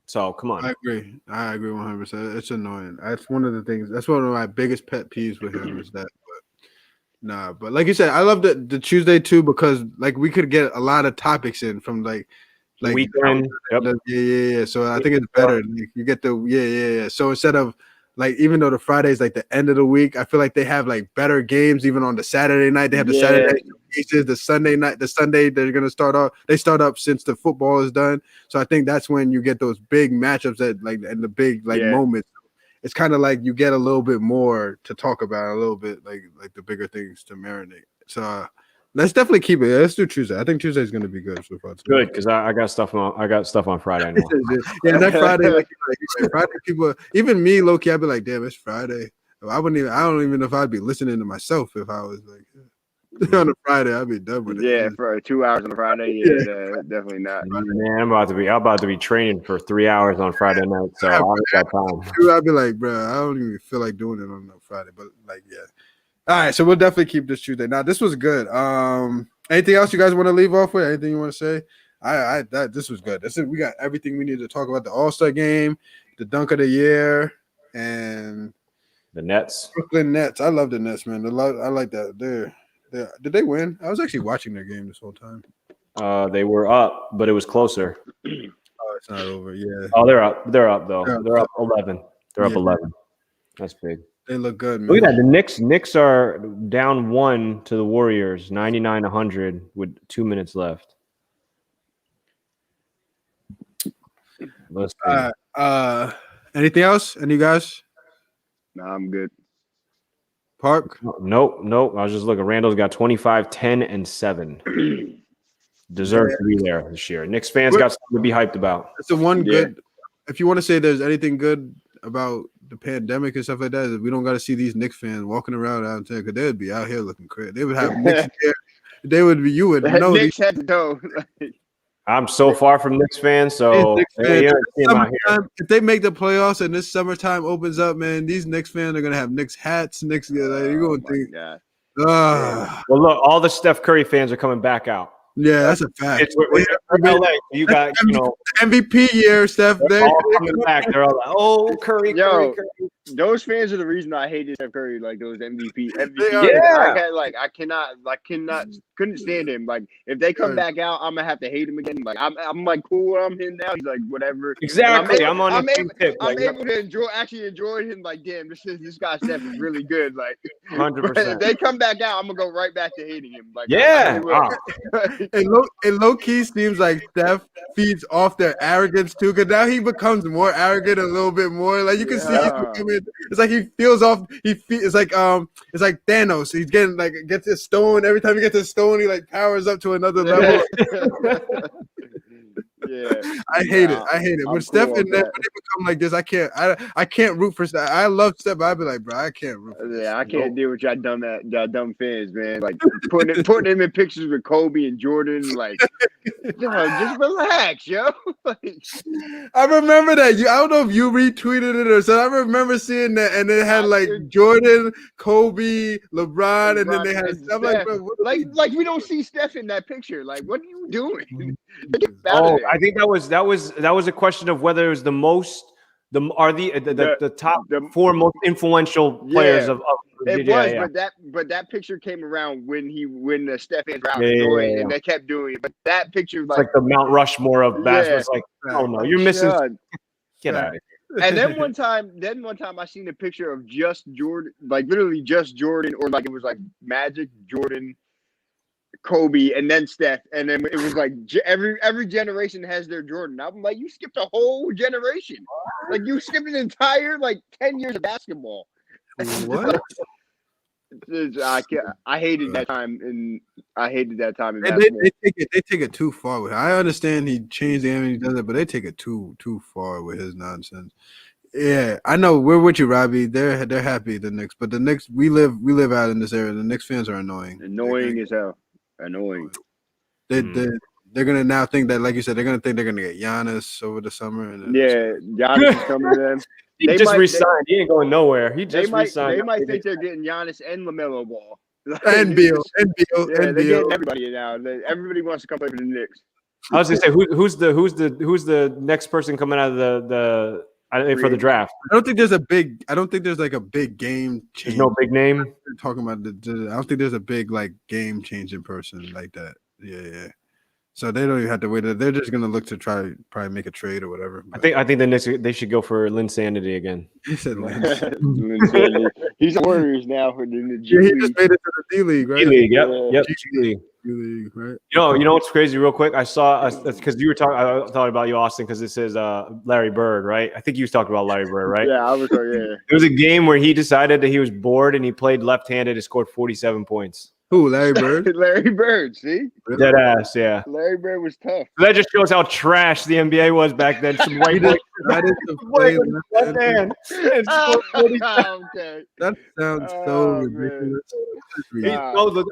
So come on. I agree 100%. It's annoying. That's one of the things. That's one of my biggest pet peeves with him is that. But like you said, I love the Tuesday too because like we could get a lot of topics in from like weekend. Yeah. So I think it's better. You get the So instead of like even though the Friday is like the end of the week, I feel like they have like better games even on the Saturday night. They have the Saturday pieces, the Sunday night, the Sunday they're gonna start off. They start up since the football is done. So I think that's when you get those big matchups that like and the big moments. It's kind of like you get a little bit more to talk about, a little bit like the bigger things to marinate. So let's definitely keep it. Let's do Tuesday. I think Tuesday is going to be good so far. Good because I got stuff on Friday now. That Friday, Friday people, even me, low key, I'd be like, damn, it's Friday. I don't even know if I'd be listening to myself if I was like on a Friday. I'd be done with it. Yeah, for 2 hours on a Friday, definitely not. Man, I'm about to be training for 3 hours on Friday night, so I don't got time. I'd be like, bro, I don't even feel like doing it on a Friday, but like, yeah. All right, so we'll definitely keep this Tuesday. Now, this was good. Anything else you guys want to leave off with? Anything you want to say? This was good. We got everything we need to talk about: the All-Star game, the dunk of the year, and the Nets. Brooklyn Nets. I love the Nets, man. I like that. Did they win? I was actually watching their game this whole time. They were up, but it was closer. Oh, it's not over. Yeah. Oh, they're up. They're up though. They're up 11. They're up 11. That's big. They look good, man. Look at that. The Knicks are down 1 to the Warriors, 99-100 with 2 minutes left. Let's see. Anything else? Any guys? No, I'm good. Park? Nope. I was just looking. Randall's got 25, 10, and 7. Deserves to be there this year. Knicks fans got something to be hyped about. It's the one good. If you want to say there's anything good about the pandemic and stuff like that, is we don't got to see these Knicks fans walking around out there because they'd be out here looking crazy. They would have Knicks gear. they would be. You would know. Knicks head to toe. I'm so far from Knicks fans, so Knicks yeah, fans, you don't see 'em out here. if they make the playoffs and this summertime opens up, man, these Knicks fans are gonna have Knicks hats. Knicks, like, you're Oh gonna my think, God. Well, look, all the Steph Curry fans are coming back out. yeah, that's a fact. We're in LA. You got, MVP year, Steph. they're all coming back. They're all like, "Oh, Curry, Yo, Curry." Those fans are the reason I hated Steph Curry. Like those MVP. Yeah. I couldn't stand him. Like if they come back out, I'm gonna have to hate him again. Like I'm like cool where I'm him now. He's like whatever. Exactly. I'm on I'm the same tip. I'm able to enjoy him. Like damn, this guy Steph is really good. Like 100%. if they come back out, I'm gonna go right back to hating him. Like Yeah. It low key seems like Steph feeds off their arrogance too, because now he becomes more arrogant a little bit more. Like you can see he's becoming. It's like he feels off. It's like Thanos. He's getting like gets his stone every time he gets his stone. He like powers up to another level. Yeah, I hate it. When Steph and cool them, when they become like this, I can't root for Steph. I love Steph, but I'd be like, bro, I can't root for Yeah, I can't deal with y'all dumb fans, man. Like putting him in pictures with Kobe and Jordan. Like, yo, just relax, yo. Like, I remember that. I don't know if you retweeted it or so. I remember seeing that, and it had like Jordan, Kobe, LeBron, and then they had. I'm like, bro, like we don't see Steph in that picture. Like, what are you doing? I think that was a question of whether it was the top four most influential players of it was, but that picture came around when the Steph fans were out and they kept doing it. But that picture, like the Mount Rushmore of basketball. It's like, oh no, you're missing. Get out of here. And then one time I seen a picture of just Jordan, like literally just Jordan, or like it was like Magic, Jordan, Kobe, and then Steph, and then it was like every generation has their Jordan. I'm like, you skipped a whole generation, like you skipped an entire like 10 years of basketball. What? I hated that time, and I hated that time in basketball. They take it too far with it. I understand he changed the game and he does it, but they take it too far with his nonsense. Yeah, I know we're with you, Robbie. They're happy the Knicks, but the Knicks we live out in this area. The Knicks fans are annoying. Annoying as hell. Annoying. They're gonna now think that, like you said, they're gonna think they're gonna get Giannis over the summer. And Giannis is coming to them. He just resigned. He ain't going nowhere. He just resigned. They might think they're getting Giannis and LaMelo Ball. And Beal. They're getting everybody now. Everybody wants to come play for the Knicks. I was gonna say who's the next person coming out of the for the draft? I don't think there's like a big game change. There's no big name. We're talking about I don't think there's a big like game changing person like that. Yeah. So they don't even have to wait. They're just gonna look to probably make a trade or whatever. But I think the Knicks, they should go for Linsanity again. He said Linsanity. He's the Warriors now for the G League. He just made it to the D League, right? D League, yep. G League. Right? You know what's crazy? Real quick, I saw because you were talking. I thought about you, Austin, because it says Larry Bird, right? I think you was talking about Larry Bird, right? Yeah, I was. Yeah. There was a game where he decided that he was bored and he played left-handed and scored 47 points. Who, Larry Bird? Larry Bird, see? Dead ass, yeah. Larry Bird was tough. So that just shows how trash the NBA was back then. Some white boy. Okay. That sounds so ridiculous.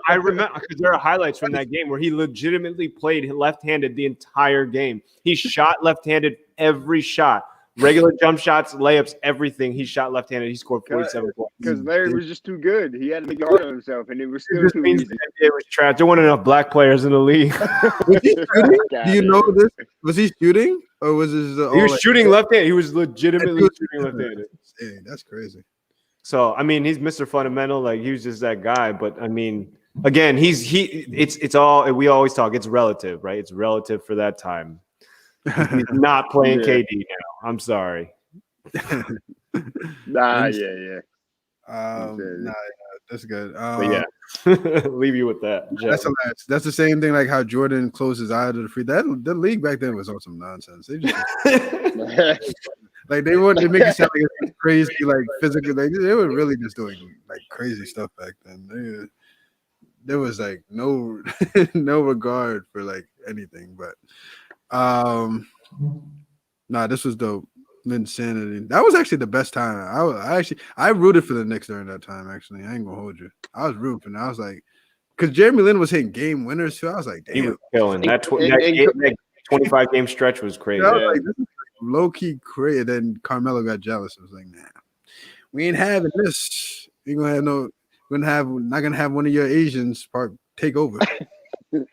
I remember because there are highlights from that game where he legitimately played left-handed the entire game. He shot left-handed every shot. Regular jump shots, layups, everything. He shot left-handed. He scored 47 points. Because Larry was just too good. He had to make it hard on himself, and it was still too easy. It was trash. There weren't enough black players in the league. Was he shooting? Do you know this? Was he shooting, or was this? He was shooting left-handed. He was legitimately shooting left-handed. Hey, that's crazy. So I mean, he's Mr. Fundamental. Like he was just that guy. But I mean, again, it's all we always talk. It's relative, right? It's relative for that time. He's not playing KD now. I'm sorry. Yeah. That's good. But leave you with that. That's the same thing like how Jordan closed his eye to the free. The league back then was on some nonsense. They just like they make it sound like it's crazy, like physically. Like they were really just doing like crazy stuff back then. There was like no regard for like anything, but. This was dope. Insanity. That was actually the best time. I rooted for the Knicks during that time. Actually, I ain't gonna hold you. I was rooting for them. I was like, because Jeremy Lin was hitting game winners too. I was like, He damn. was killing that. And- That 25 game stretch was crazy. I was like, this is low key crazy. Then Carmelo got jealous. I was like, nah, we ain't having this. We gonna have no. Not gonna have one of your Asians take over. Nope,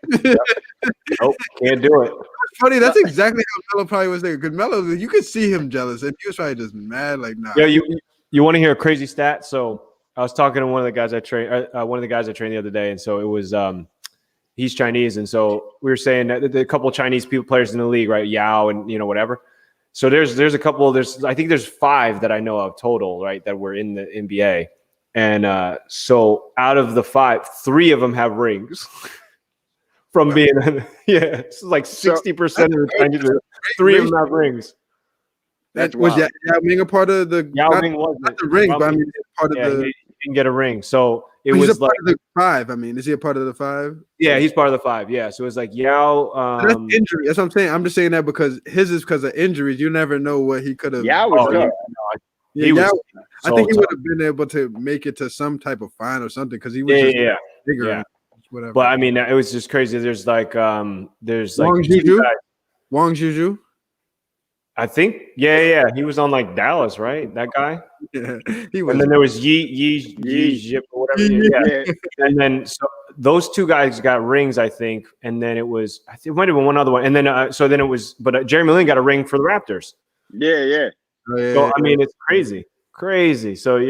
can't do it. Funny, that's exactly how Melo probably was there. Because Melo, you could see him jealous, and he was probably just mad, like, nah. Yeah, you want to hear a crazy stat? So I was talking to one of the guys I trained the other day, and so it was he's Chinese, and so we were saying that the couple of Chinese players in the league, right? Yao and whatever. So there's a couple. I think there's 5 that I know of total, right? That were in the NBA, and so out of the 5, 3 of them have rings. From being, it's like 60% of the Chinese, 3 of them have rings. That was Yao Ming a part of the Yao Ming wasn't not the ring, but I mean part of the. He didn't get a ring, so it he's was a part like of the 5. I mean, is he a part of the 5? yeah, he's part of the 5. Yeah, so it was like Yao. That's injury. That's what I'm saying. I'm just saying that because his is because of injuries. You never know what he could have. Yeah, was tough. He was I think he would have been able to make it to some type of fine or something because he was bigger. Yeah. Whatever. But I mean, it was just crazy. There's like Wang Juju. I think, he was on like Dallas, right? That guy. Yeah, he was. And then there was Yi Jip or whatever. Yeah. And then so those 2 guys got rings, I think. And then it might have been one other one. And then but Jeremy Lin got a ring for the Raptors. Yeah. So I mean, it's crazy. So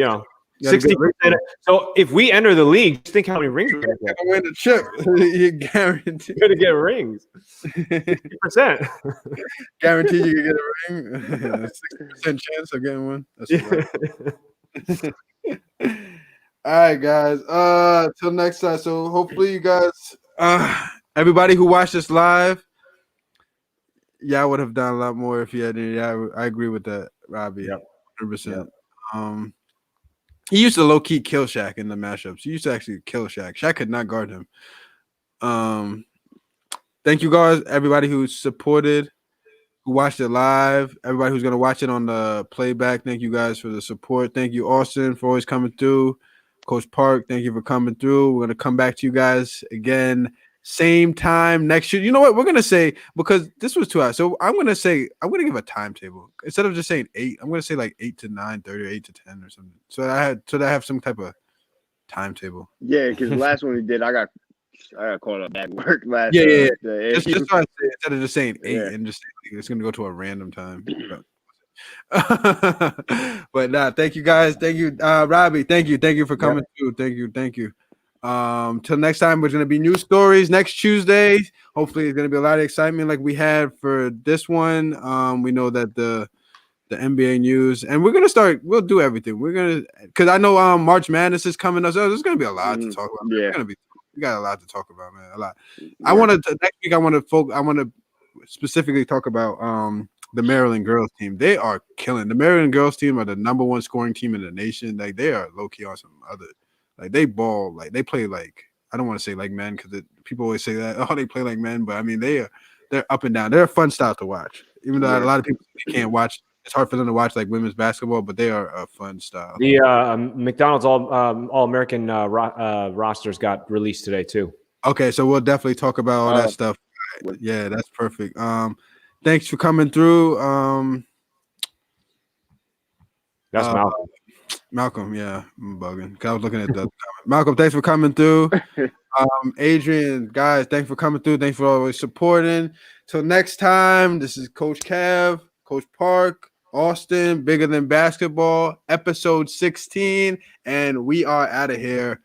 60%. So if we enter the league, just think how many rings we're gonna get. Win the chip. You guarantee. You're gonna get rings. 60%. Guarantee you get a ring. 60% chance of getting one. That's right. All right, guys. Till next time. So hopefully you guys, everybody who watched this live, I would have done a lot more if you had any. I agree with that, Robbie. Yep. 100%. Yep. He used to low key kill Shaq in the matchups. He used to actually kill Shaq. Shaq could not guard him. Thank you guys, everybody who supported, who watched it live, everybody who's gonna watch it on the playback. Thank you guys for the support. Thank you, Austin, for always coming through. Coach Park, thank you for coming through. We're gonna come back to you guys again, same time next year. You know what? We're gonna say, because this was 2 hours, so I'm gonna give a timetable instead of just saying 8. I'm gonna say like 8 to 9:30 or 8 to 10 or something. So I have some type of timetable. Yeah, because the last one we did, I got caught up at work last. Yeah. Day. Just so I say, instead of just saying 8 and just saying, it's gonna go to a random time. But nah, thank you guys. Thank you, Robbie. Thank you for coming through. Thank you. Till next time, there's gonna be new stories next Tuesday. Hopefully, there's gonna be a lot of excitement like we had for this one. We know that the NBA news, and we'll do everything. Because I know March Madness is coming up, so there's gonna be a lot to talk about. Yeah, we got a lot to talk about, man. A lot. Next week I want to specifically talk about the Maryland girls team. They are killing. The Maryland girls team are the #1 scoring team in the nation. Like, they are low key on some other. Like, they ball, like they play like, I don't want to say like men, because people always say that, oh, they play like men, but I mean they're up and down. They're a fun style to watch. Even though a lot of people can't watch, it's hard for them to watch like women's basketball, but they are a fun style. The McDonald's All American rosters got released today too. Okay, so we'll definitely talk about all that stuff. Yeah, that's perfect. Thanks for coming through. That's Malcolm. Malcolm, yeah, I'm bugging. I was looking at the comment. Malcolm, thanks for coming through. Adrian, guys, thanks for coming through. Thanks for always supporting. Till next time, this is Coach Kev, Coach Park, Austin, Bigger Than Basketball, episode 16, and we are out of here.